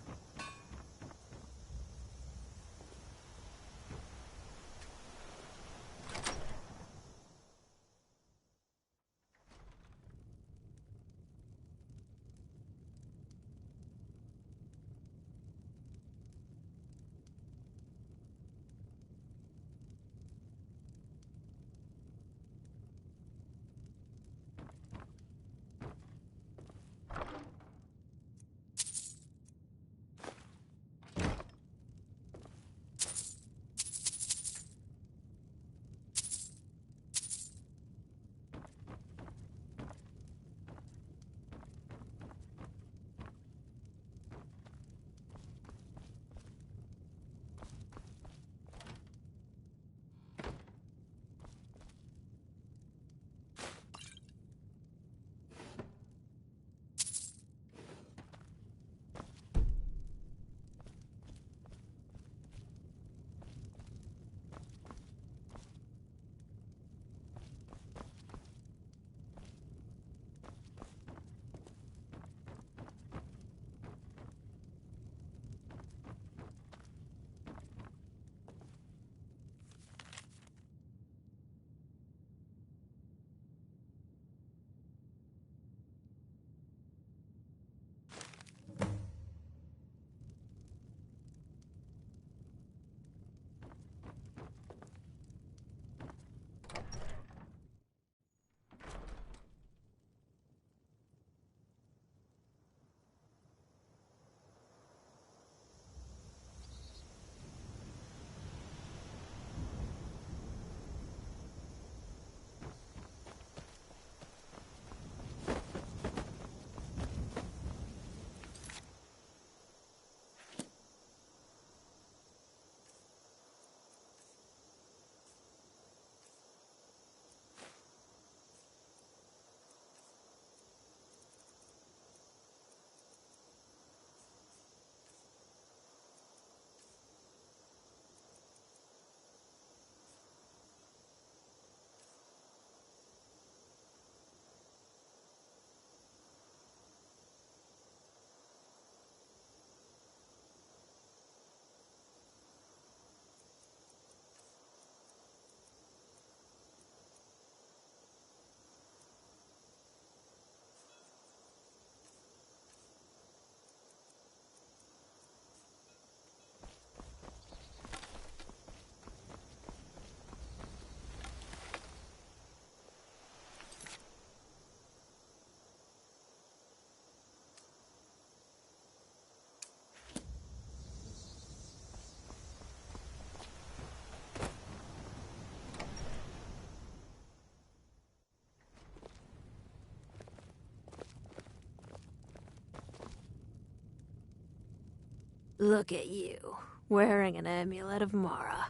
Look at you, wearing an amulet of Mara.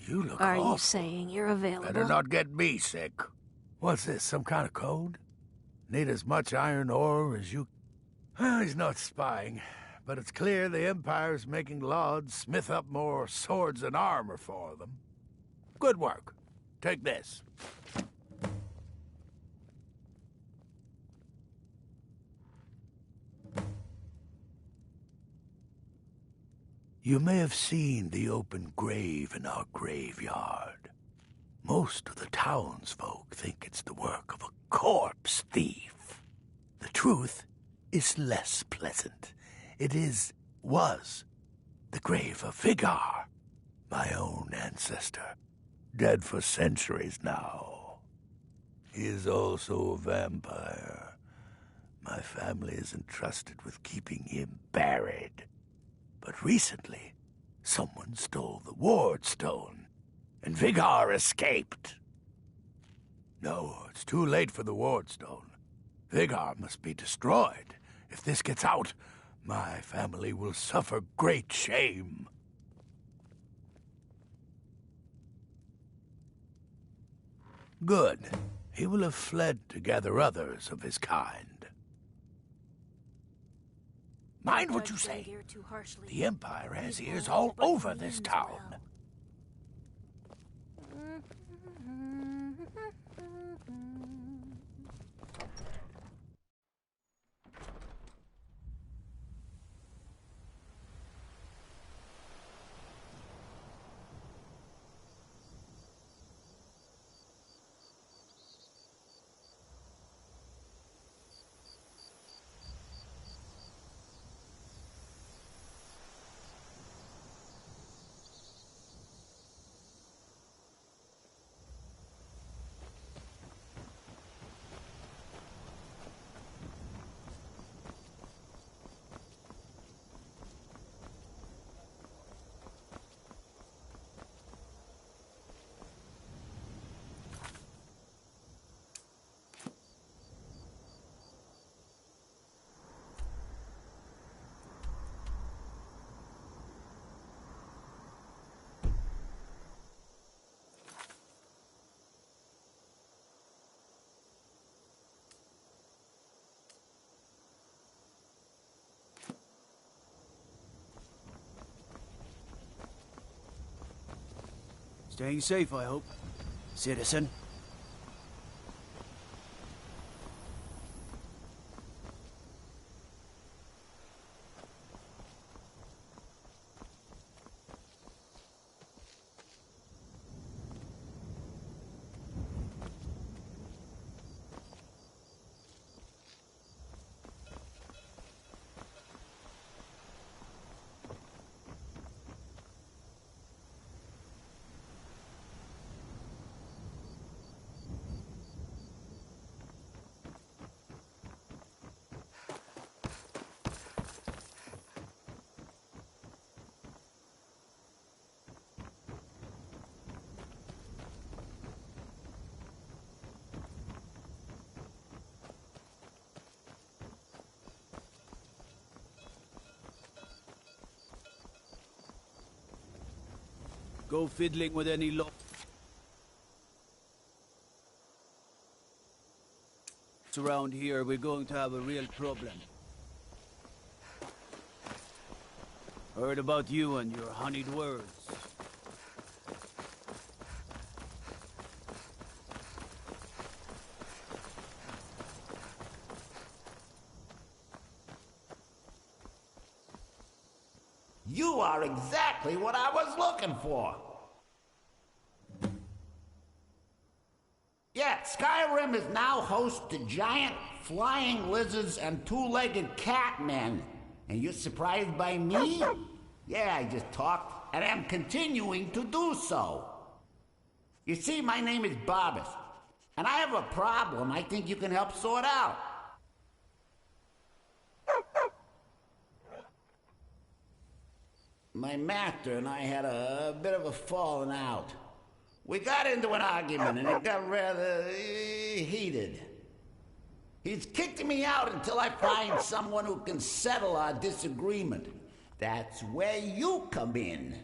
You look Are awful. you saying you're available? Better not get me sick. What's this, some kind of code? Need as much iron ore as you... Well, he's not spying, but it's clear the Empire's making Lauds smith up more swords and armor for them. Good work. Take this. You may have seen the open grave in our graveyard. Most of the townsfolk think it's the work of a corpse thief. The truth is less pleasant. It was the grave of Vigar, my own ancestor, dead for centuries now. He is also a vampire. My family is entrusted with keeping him buried. But recently, someone stole the ward stone, and Vigar escaped. No, it's too late for the ward stone. Vigar must be destroyed. If this gets out, my family will suffer great shame. Good. He will have fled to gather others of his kind. Mind what you say. The Empire has ears all over this town. Staying safe, I hope, citizen. Go fiddling with any law around here, we're going to have a real problem. Heard about you and your honeyed words. You are exactly what I was looking for. Yeah, Skyrim is now host to giant flying lizards and two-legged cat men. And you're surprised by me? Yeah, I just talked, and I'm continuing to do so. You see, my name is Barbas, and I have a problem I think you can help sort out. My master and I had a bit of a falling out. We got into an argument and it got rather heated. He's kicked me out until I find someone who can settle our disagreement. That's where you come in.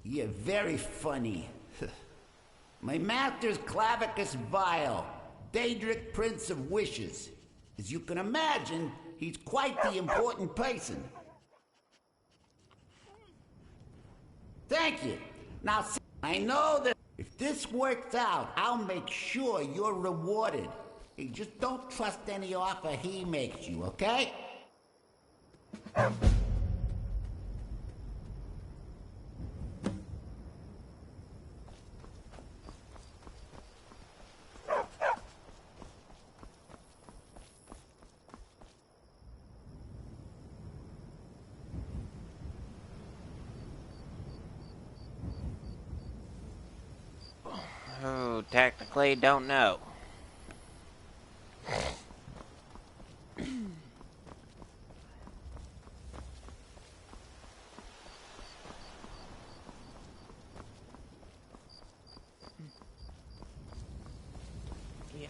You're very funny. My master's Clavicus Vile, Daedric Prince of Wishes. As you can imagine, he's quite the important person. Thank you. Now, I know that If this works out, I'll make sure you're rewarded. Hey, just don't trust any offer he makes you, okay? Oh, technically don't know. Yeah.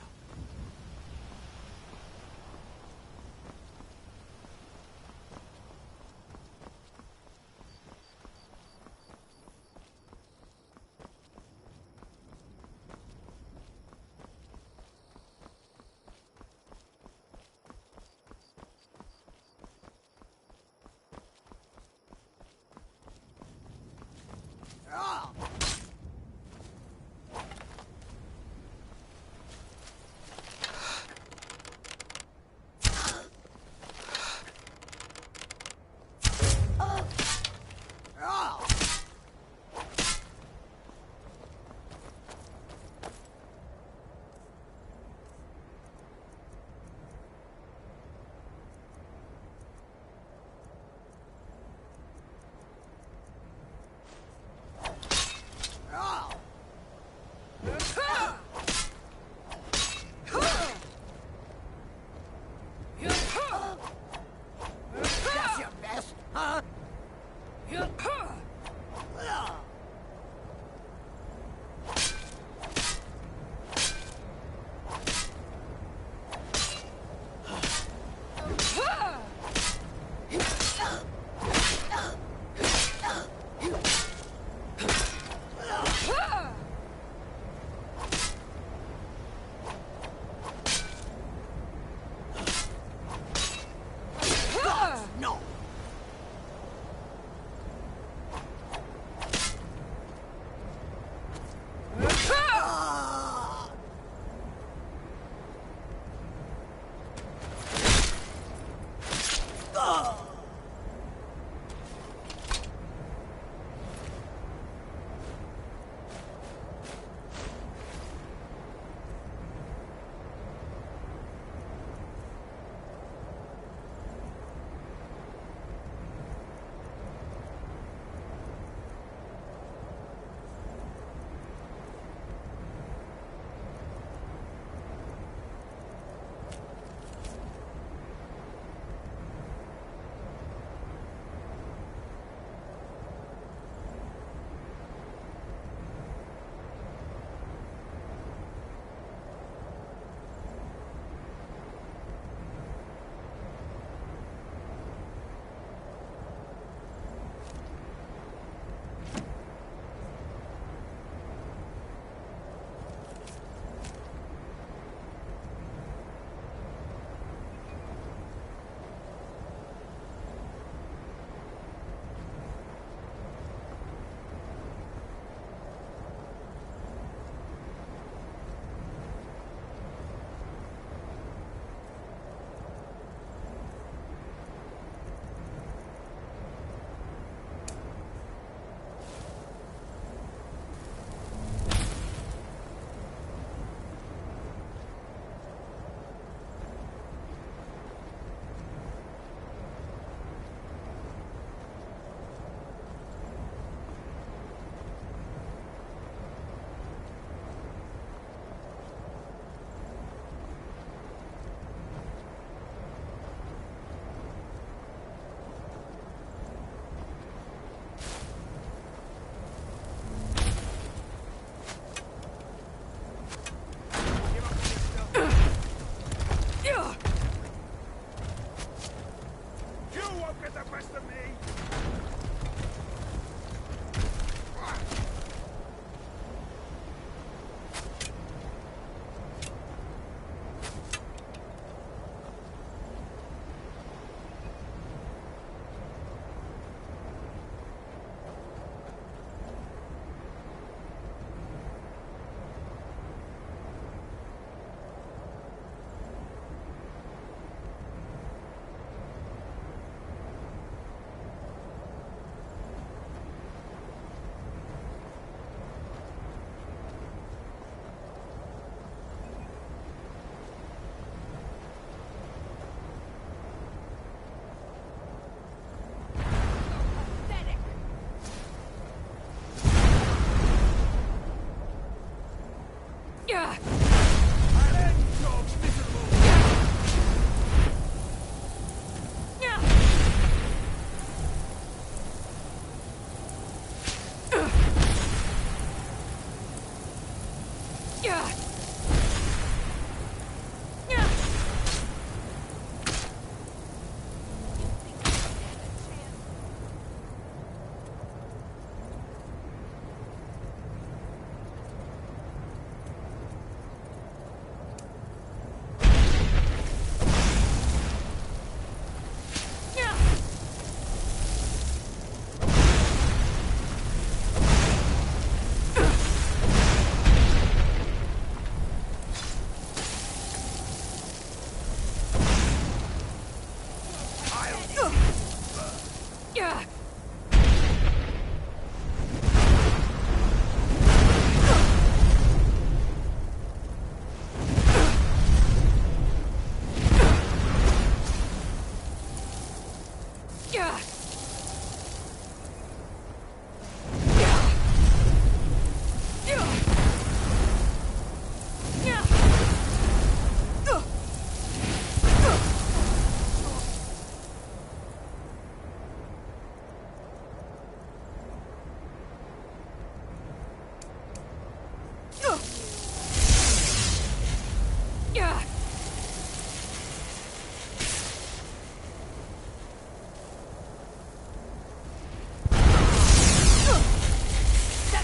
That's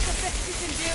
the best you can do!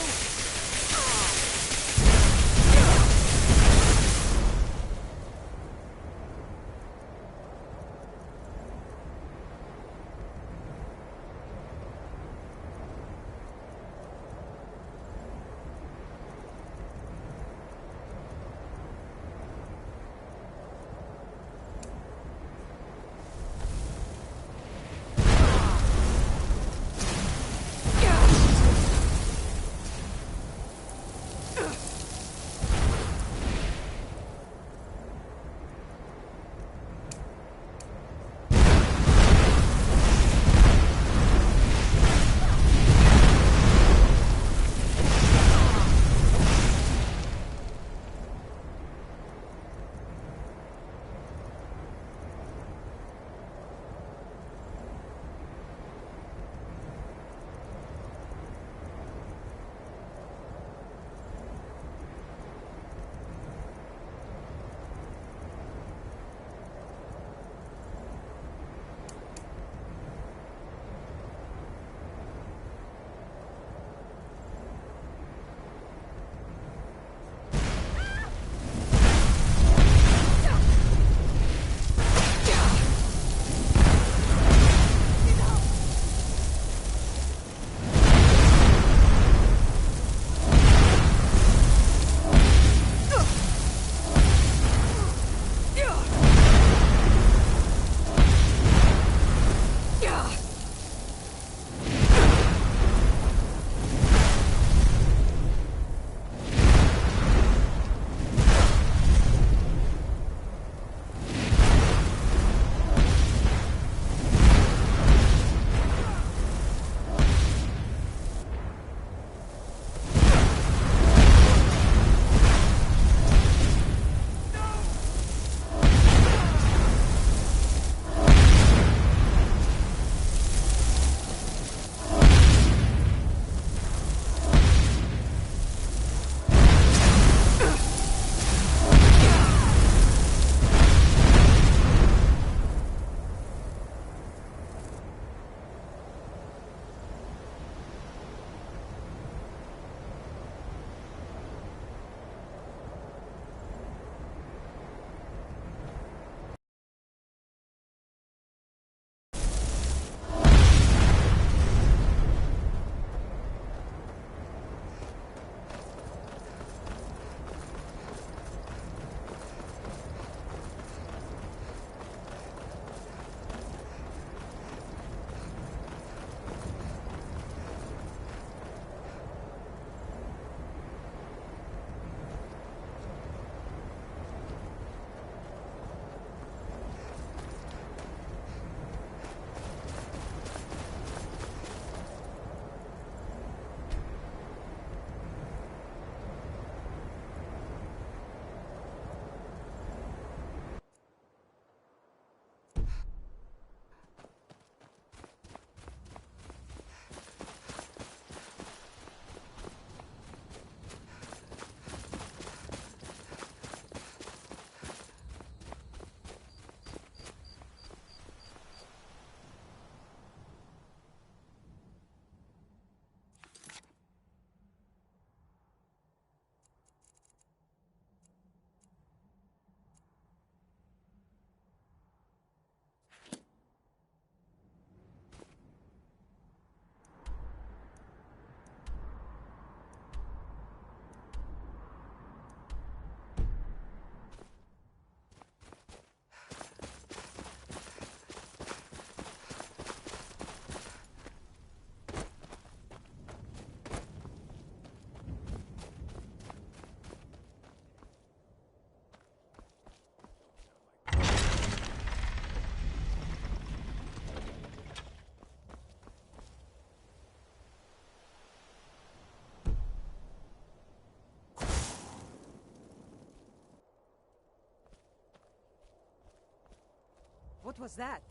What was that?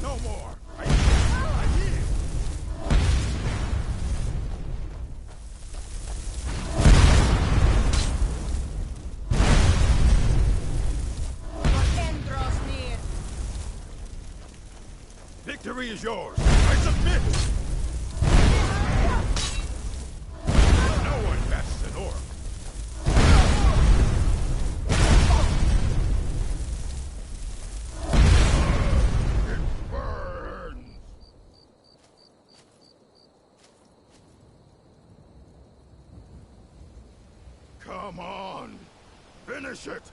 No more! I yield! is yours. I submit! No one bests an orc. It burns! Come on! Finish it!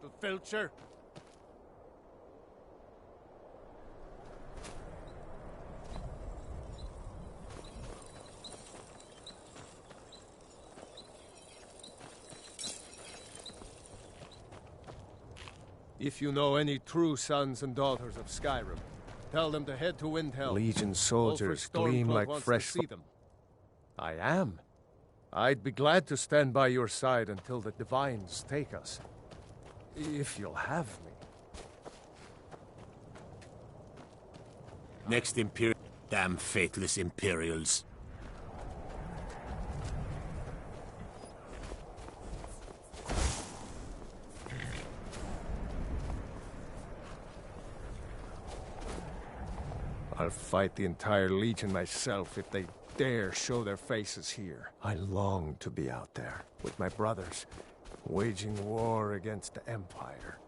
little filcher. If you know any true sons and daughters of Skyrim, tell them to head to Windhelm. Legion soldiers gleam like fresh... See them. I am. I'd be glad to stand by your side until the Divines take us. If you'll have me. Next Imperial... Damn faithless Imperials. I'll fight the entire Legion myself if they dare show their faces here. I long to be out there with my brothers, waging war against the Empire.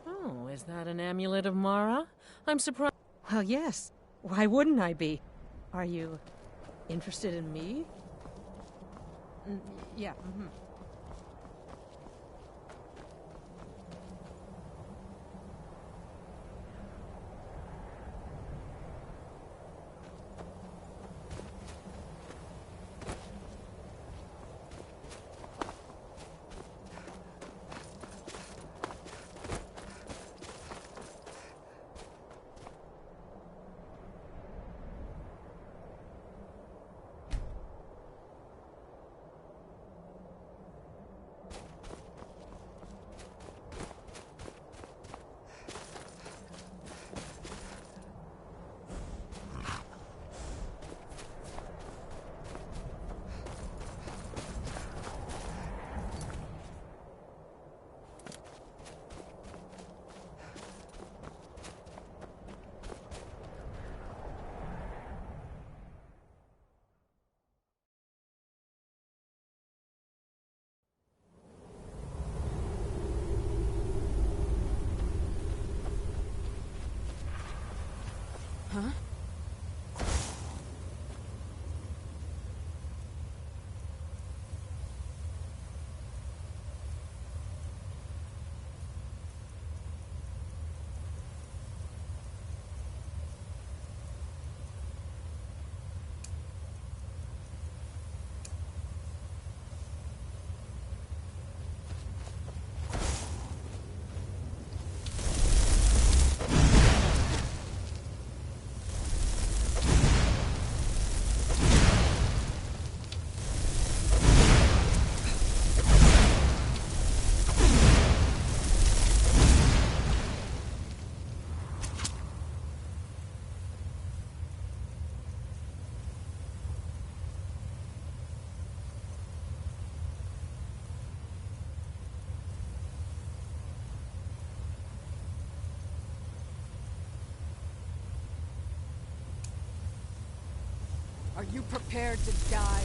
Oh, is that an amulet of Mara? I'm surprised. Well, yes. Why wouldn't I be? Are you interested in me? Yeah. Huh? Are you prepared to die?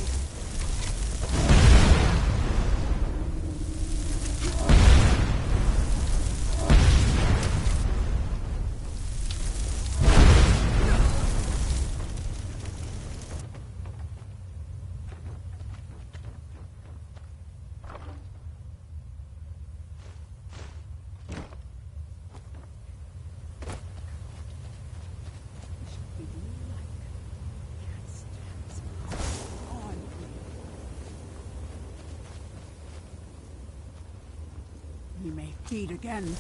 You may feed again.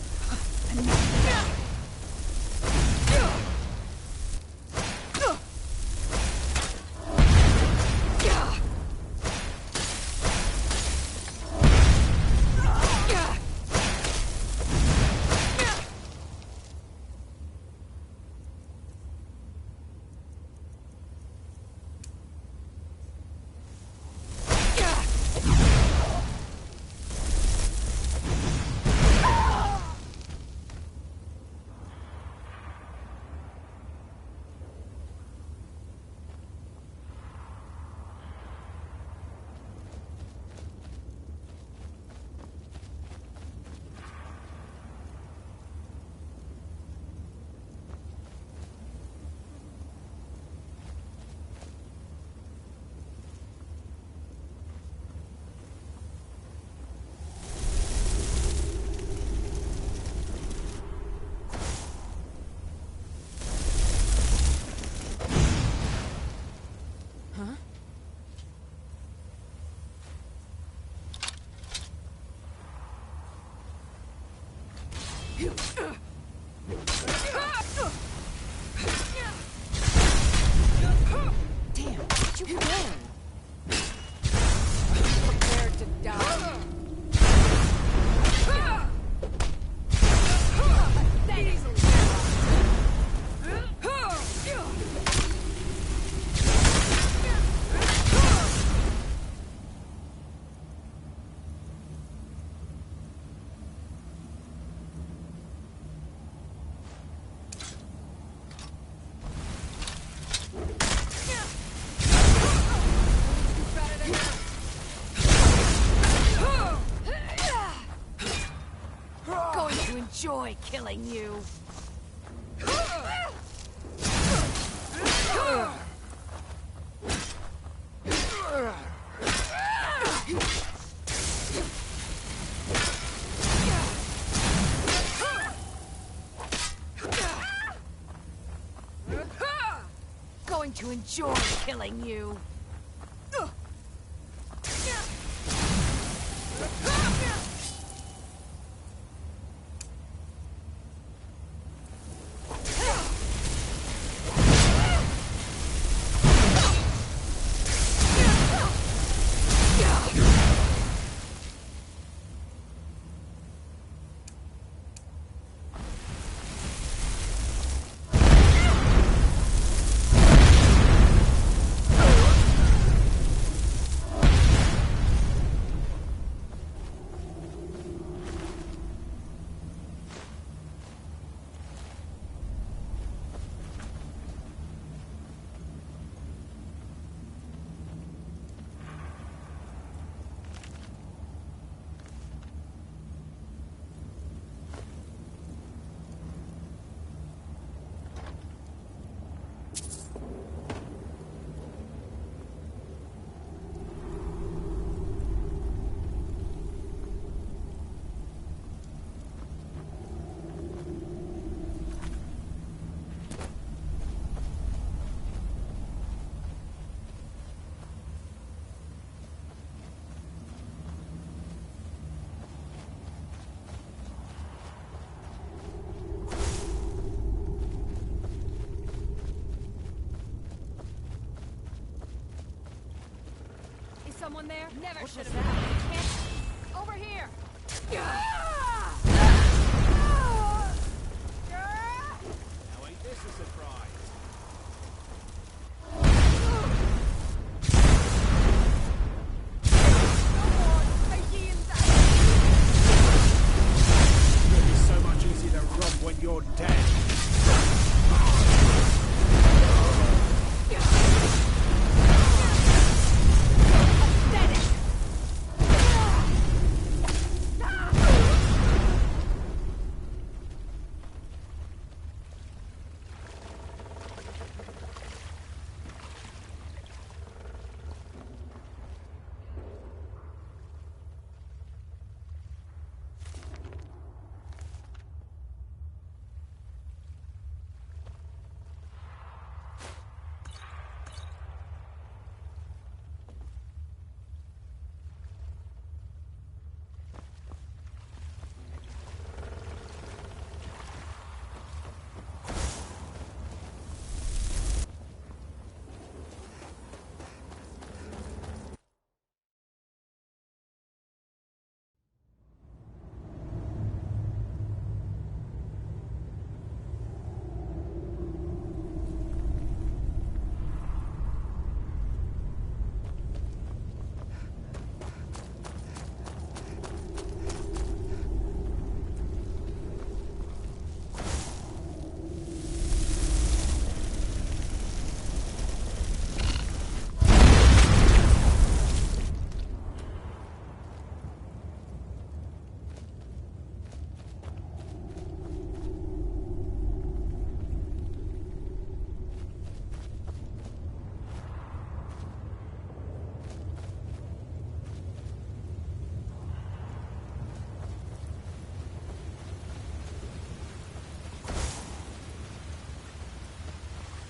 Damn, what you wearing? Prepare to die. Going to enjoy killing you. Going to enjoy killing you. Someone there? Never should have happened. Over here! Now ain't this a surprise? It'll be so much easier to rob when you're dead.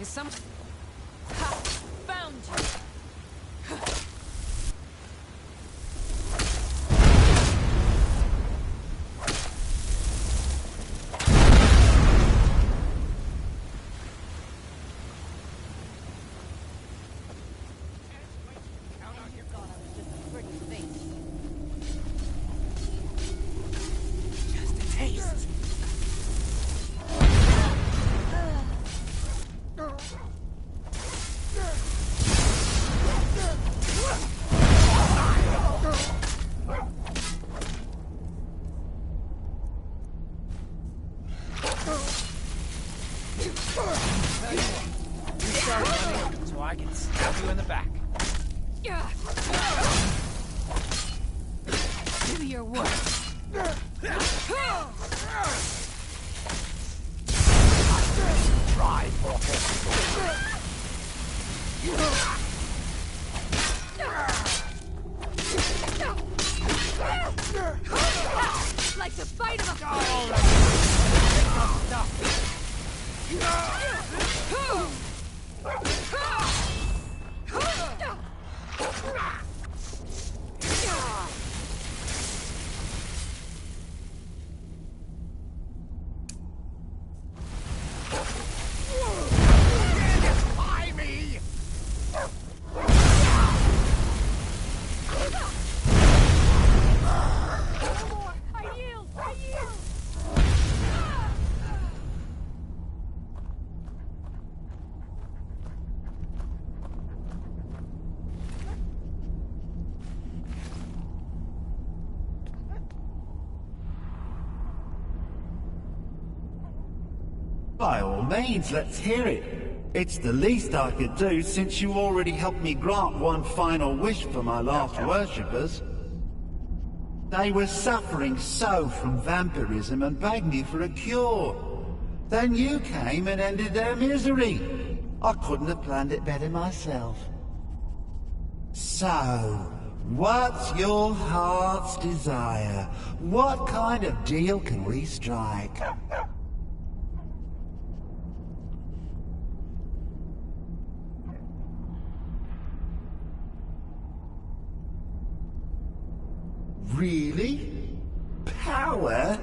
Is some... Ha! Found you! work. Try for Like the bite of a By me! I yield! I yield! By all means, let's hear it. It's the least I could do since you already helped me grant one final wish for my last worshippers. They were suffering so from vampirism and begged me for a cure. Then you came and ended their misery. I couldn't have planned it better myself. So, what's your heart's desire? What kind of deal can we strike? Really? Power?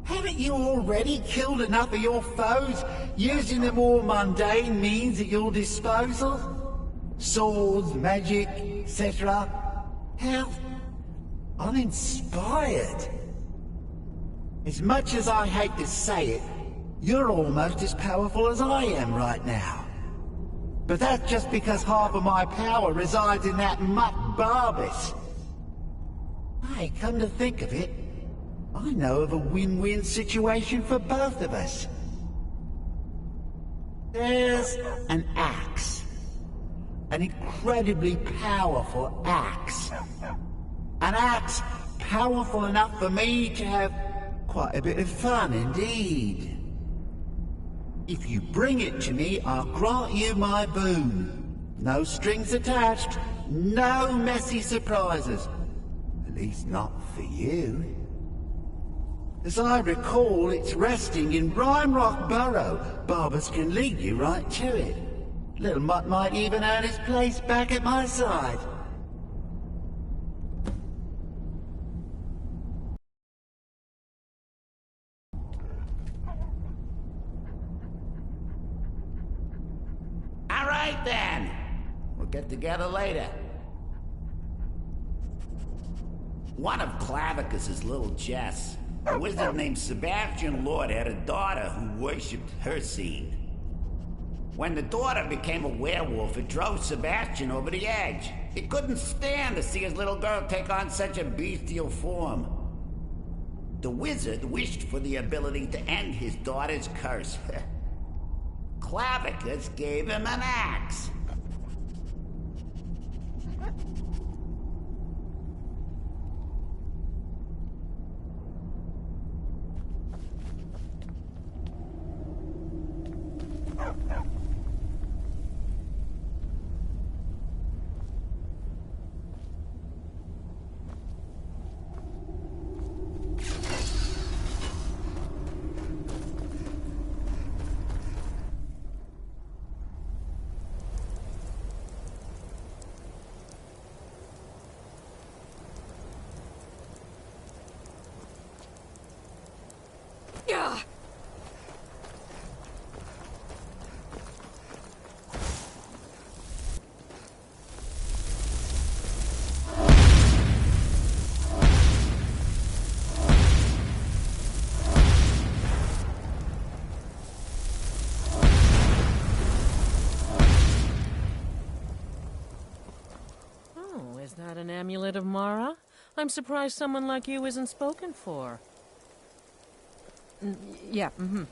Haven't you already killed enough of your foes using the more mundane means at your disposal? Swords, magic, etc. Hell, I'm inspired. As much as I hate to say it, you're almost as powerful as I am right now. But that's just because half of my power resides in that mutt Barbas. Hey, come to think of it, I know of a win-win situation for both of us. There's an axe. An incredibly powerful axe. An axe powerful enough for me to have quite a bit of fun indeed. If you bring it to me, I'll grant you my boon. No strings attached, no messy surprises. At least not for you. As I recall, it's resting in Rhymerock Burrow. Barbas can lead you right to it. Little Mutt might even earn his place back at my side. All right then. We'll get together later. One of Clavicus's little Jess, a wizard named Sebastian Lord, had a daughter who worshipped Hircine. When the daughter became a werewolf, it drove Sebastian over the edge. He couldn't stand to see his little girl take on such a bestial form. The wizard wished for the ability to end his daughter's curse. Clavicus gave him an axe. Is that an amulet of Mara? I'm surprised someone like you isn't spoken for. Yeah, mm-hmm.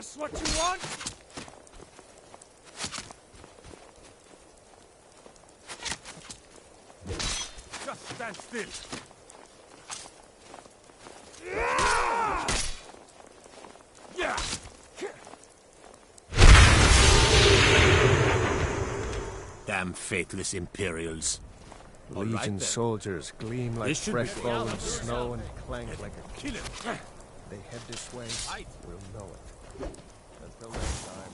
That's what you want? Just stand still. Yeah! Damn faithless Imperials. Legion soldiers gleam like This should fresh be fallen out. snow and clank like a Kill him. They head this way, we'll know it. Until next time.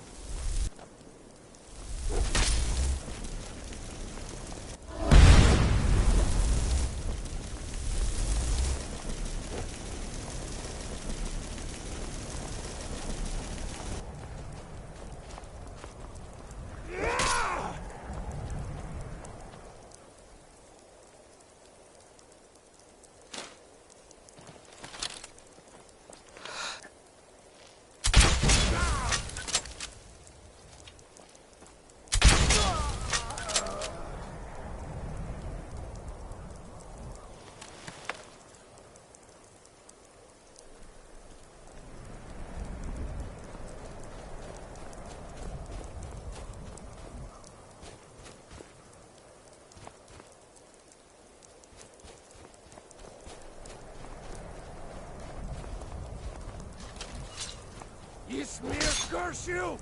Ysmir, curse you!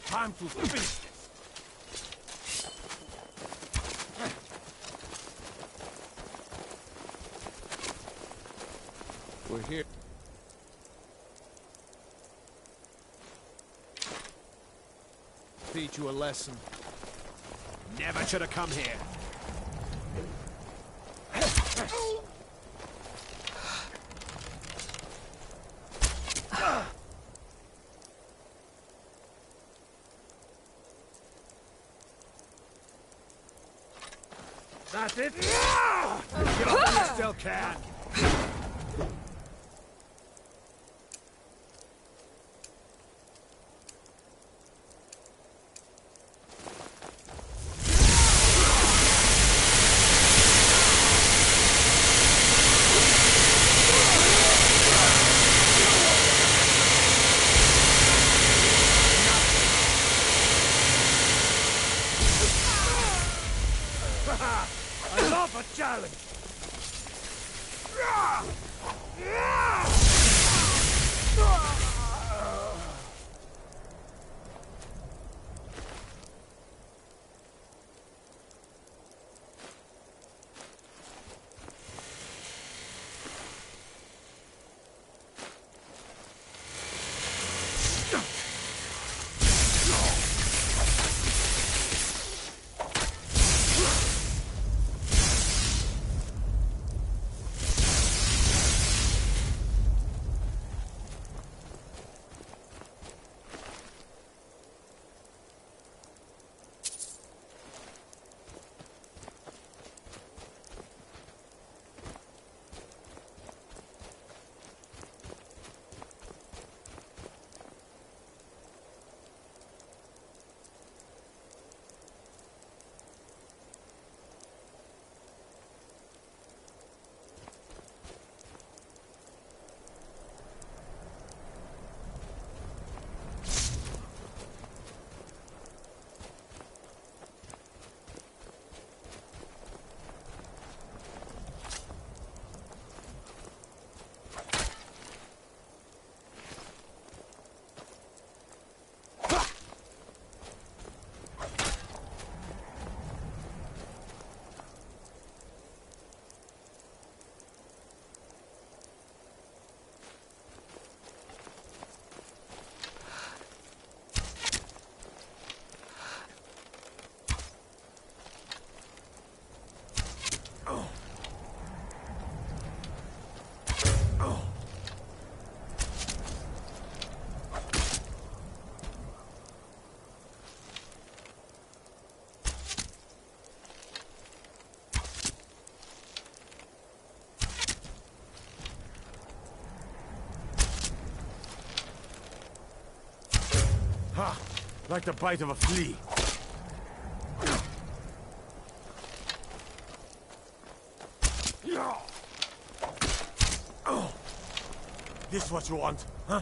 Time to finish this. We're here. Teach you a lesson. Never should have come here. That's it? Get up, you still can. I love a challenge. Ha! Like the bite of a flea. This what you want, huh?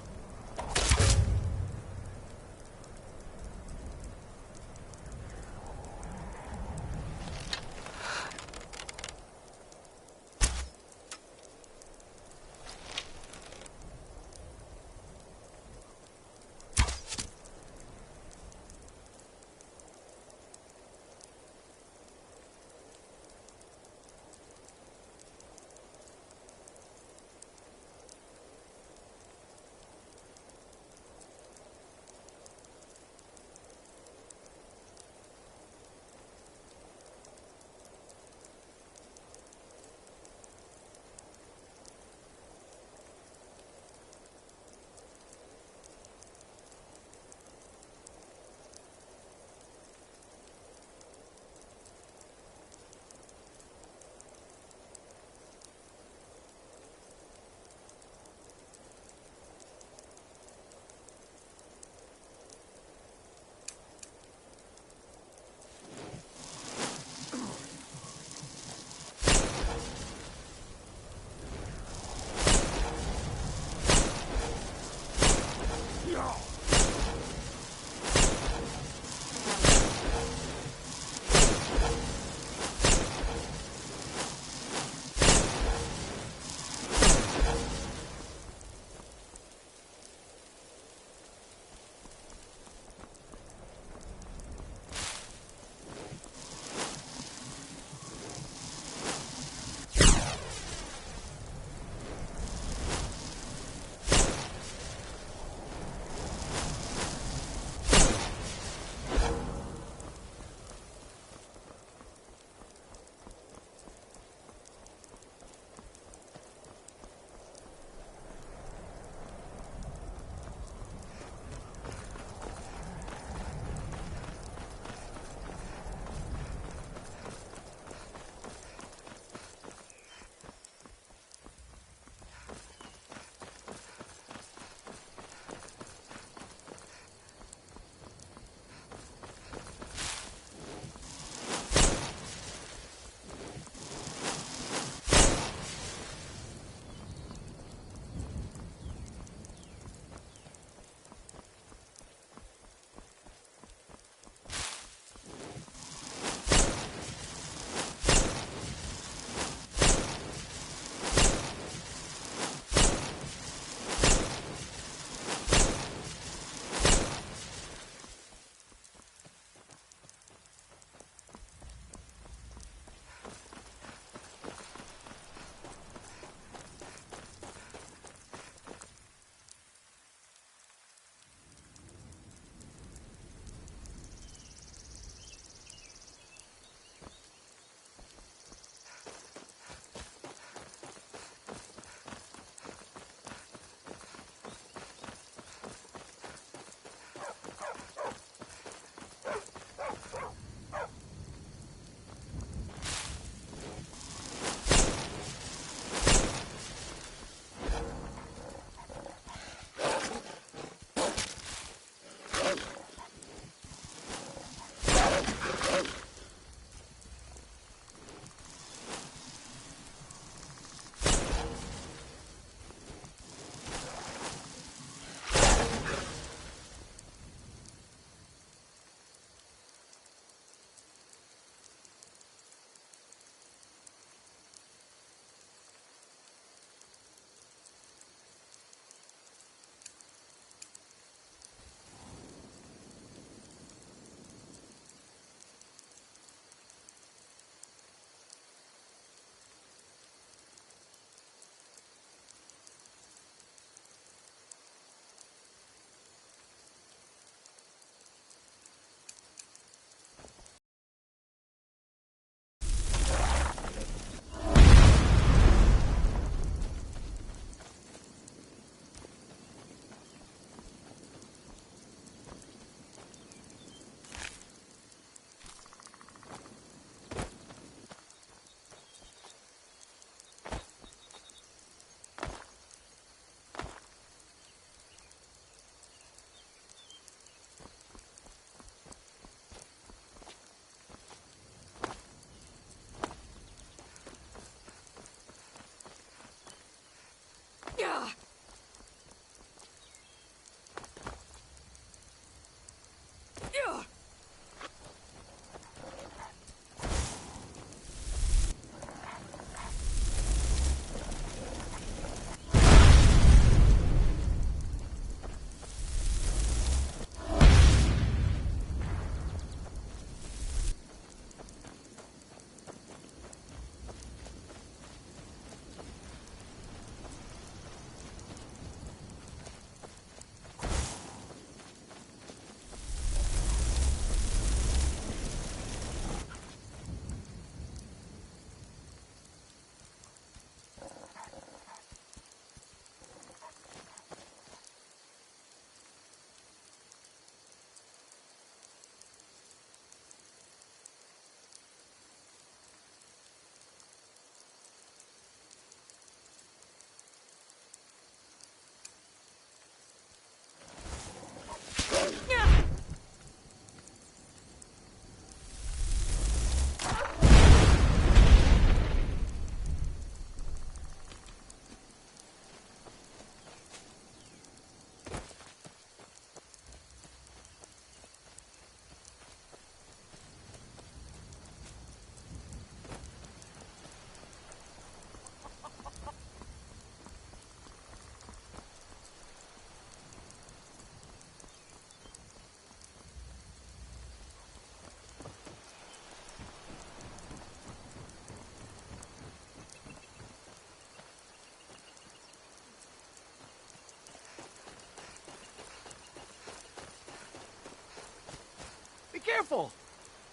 Careful!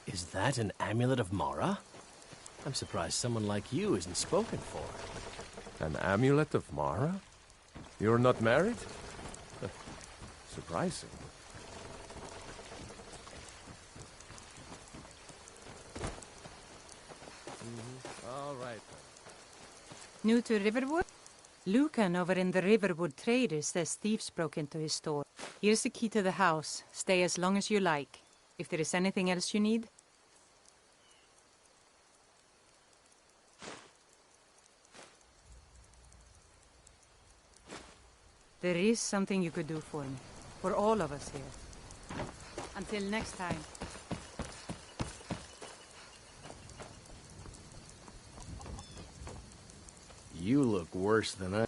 Is that an amulet of Mara? I'm surprised someone like you isn't spoken for. An amulet of Mara? You're not married? Surprising. All right. New to Riverwood? Lucan over in the Riverwood Traders says thieves broke into his store. Here's the key to the house. Stay as long as you like. If there is anything else you need... There is something you could do for me. For all of us here. Until next time. You look worse than I...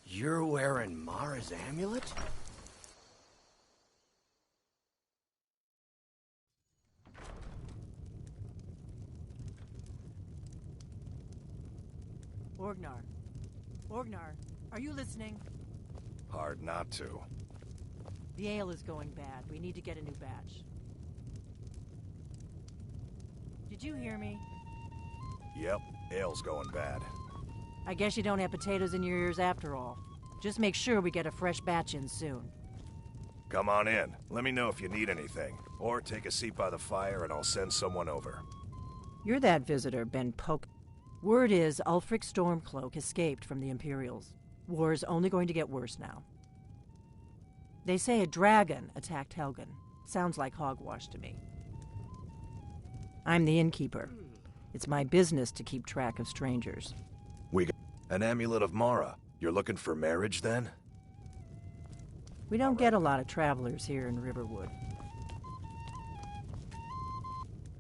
You're wearing Mara's amulet? Orgnar. Orgnar, are you listening? Hard not to. The ale is going bad. We need to get a new batch. Did you hear me? Yep, ale's going bad. I guess you don't have potatoes in your ears after all. Just make sure we get a fresh batch in soon. Come on in. Let me know if you need anything. Or take a seat by the fire and I'll send someone over. You're that visitor, Ben Poke. Word is Ulfric Stormcloak escaped from the Imperials. War's only going to get worse now. They say a dragon attacked Helgen. Sounds like hogwash to me. I'm the innkeeper. It's my business to keep track of strangers. We got an amulet of Mara. You're looking for marriage, then? We don't get a lot of travelers here in Riverwood.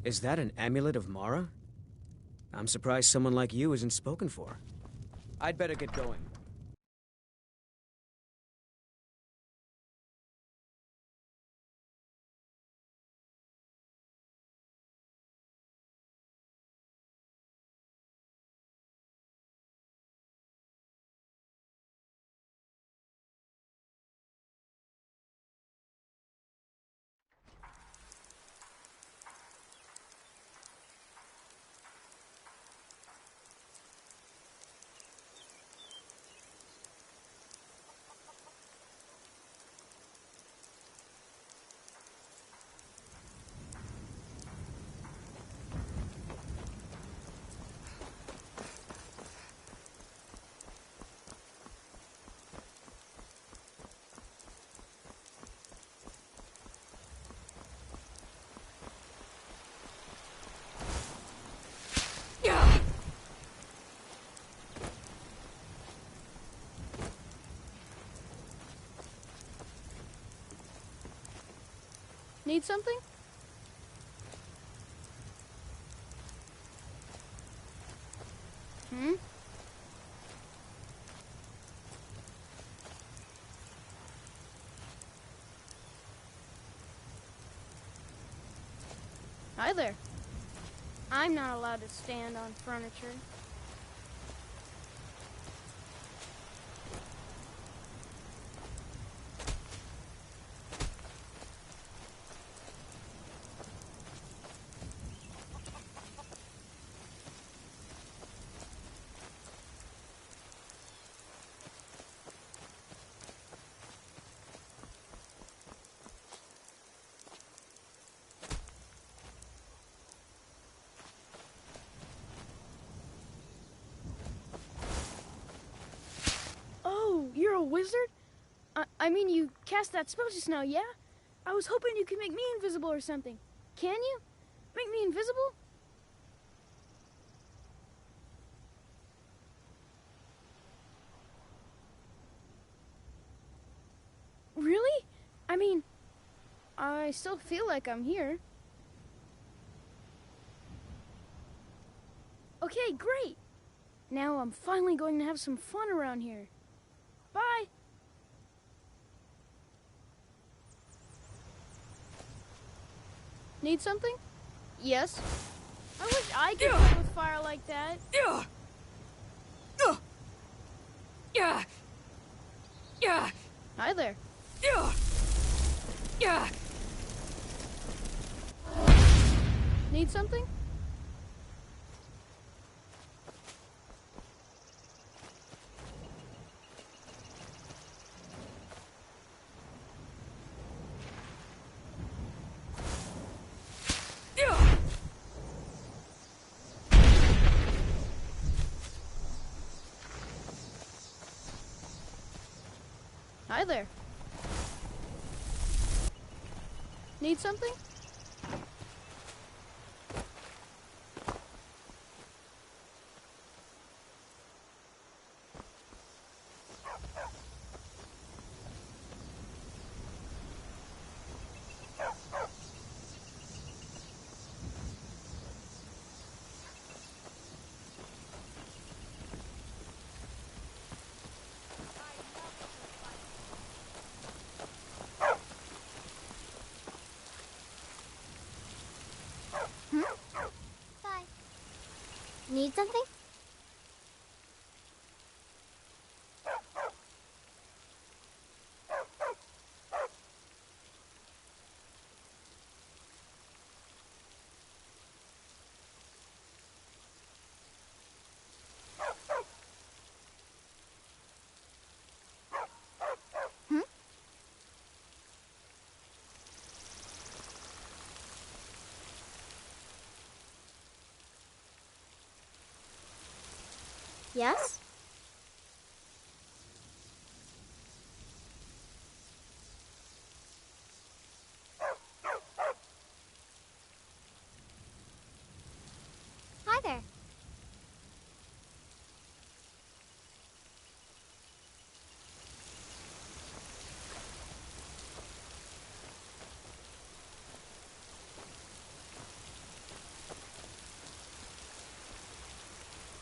Is that an amulet of Mara? I'm surprised someone like you isn't spoken for. I'd better get going. Need something? Hmm? Hi there. I'm not allowed to stand on furniture. You're a wizard? I mean, you cast that spell just now, yeah? I was hoping you could make me invisible or something. Can you? Make me invisible? Really? I mean, I still feel like I'm here. Okay, great. Now I'm finally going to have some fun around here. Bye. Need something? Yes. I wish I could play with fire like that. Hi there. Need something? Hi there. Need something? Bye. Need something? Yes? Hi there.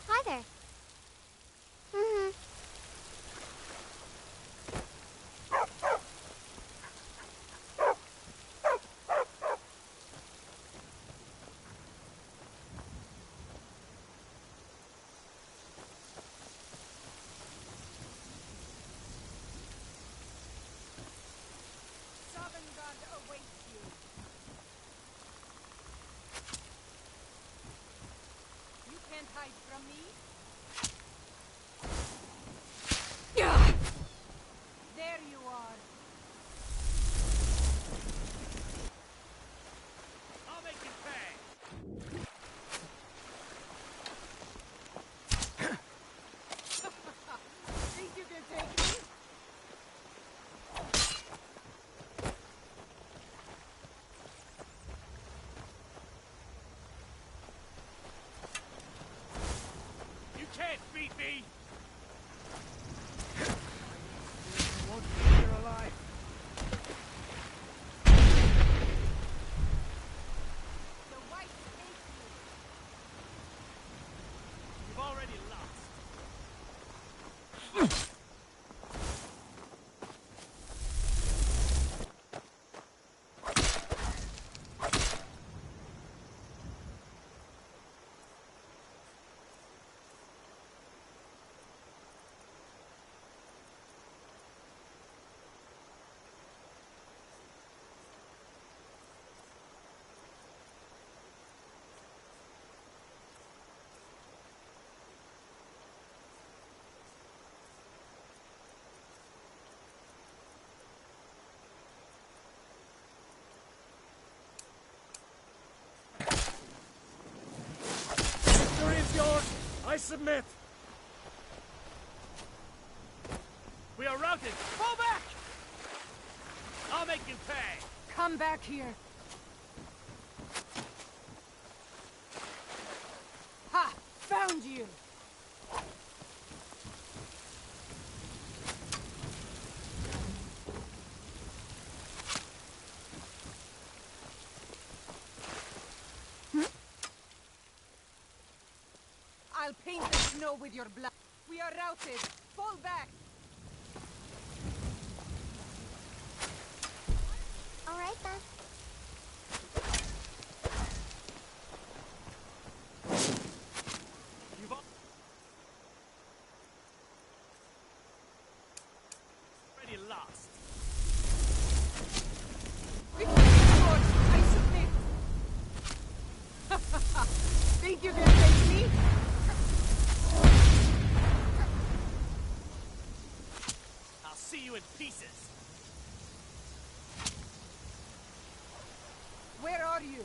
Hi there. Sovngarde awaits you. You can't hide from me. There you are. I'll make you pay. Think you can take me? You can't beat me! Won't keep you alive. The white hate you. You've already lost. Victory is yours! I submit! We are routed! Fall back! I'll make you pay! Come back here. Ha! Found you! I'll paint the snow with your blood. We are routed. Fall back. All right then. You've already lost. I submit. pieces! Where are you?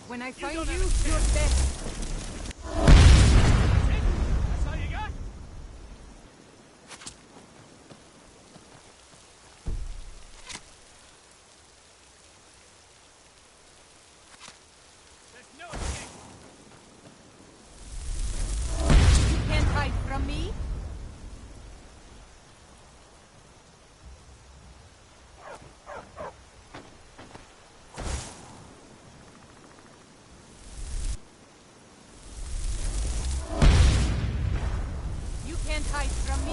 When I find you, you're dead. That's all you got? There's no escape! You can't hide from me. You can't hide from me.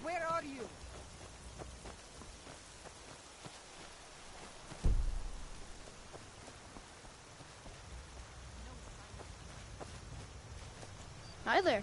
Where are you? Hi there.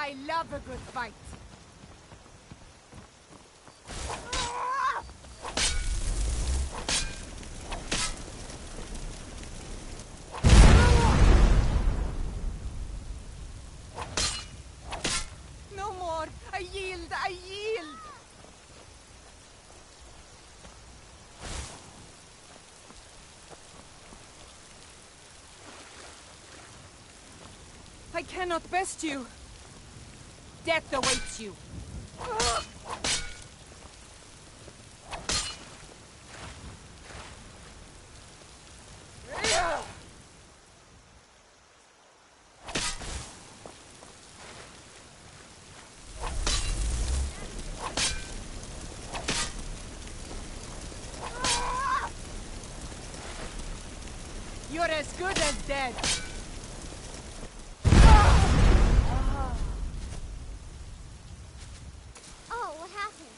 I love a good fight. No more. I yield. I yield. I cannot best you. Death awaits you. You're as good as dead. Oh, what happened?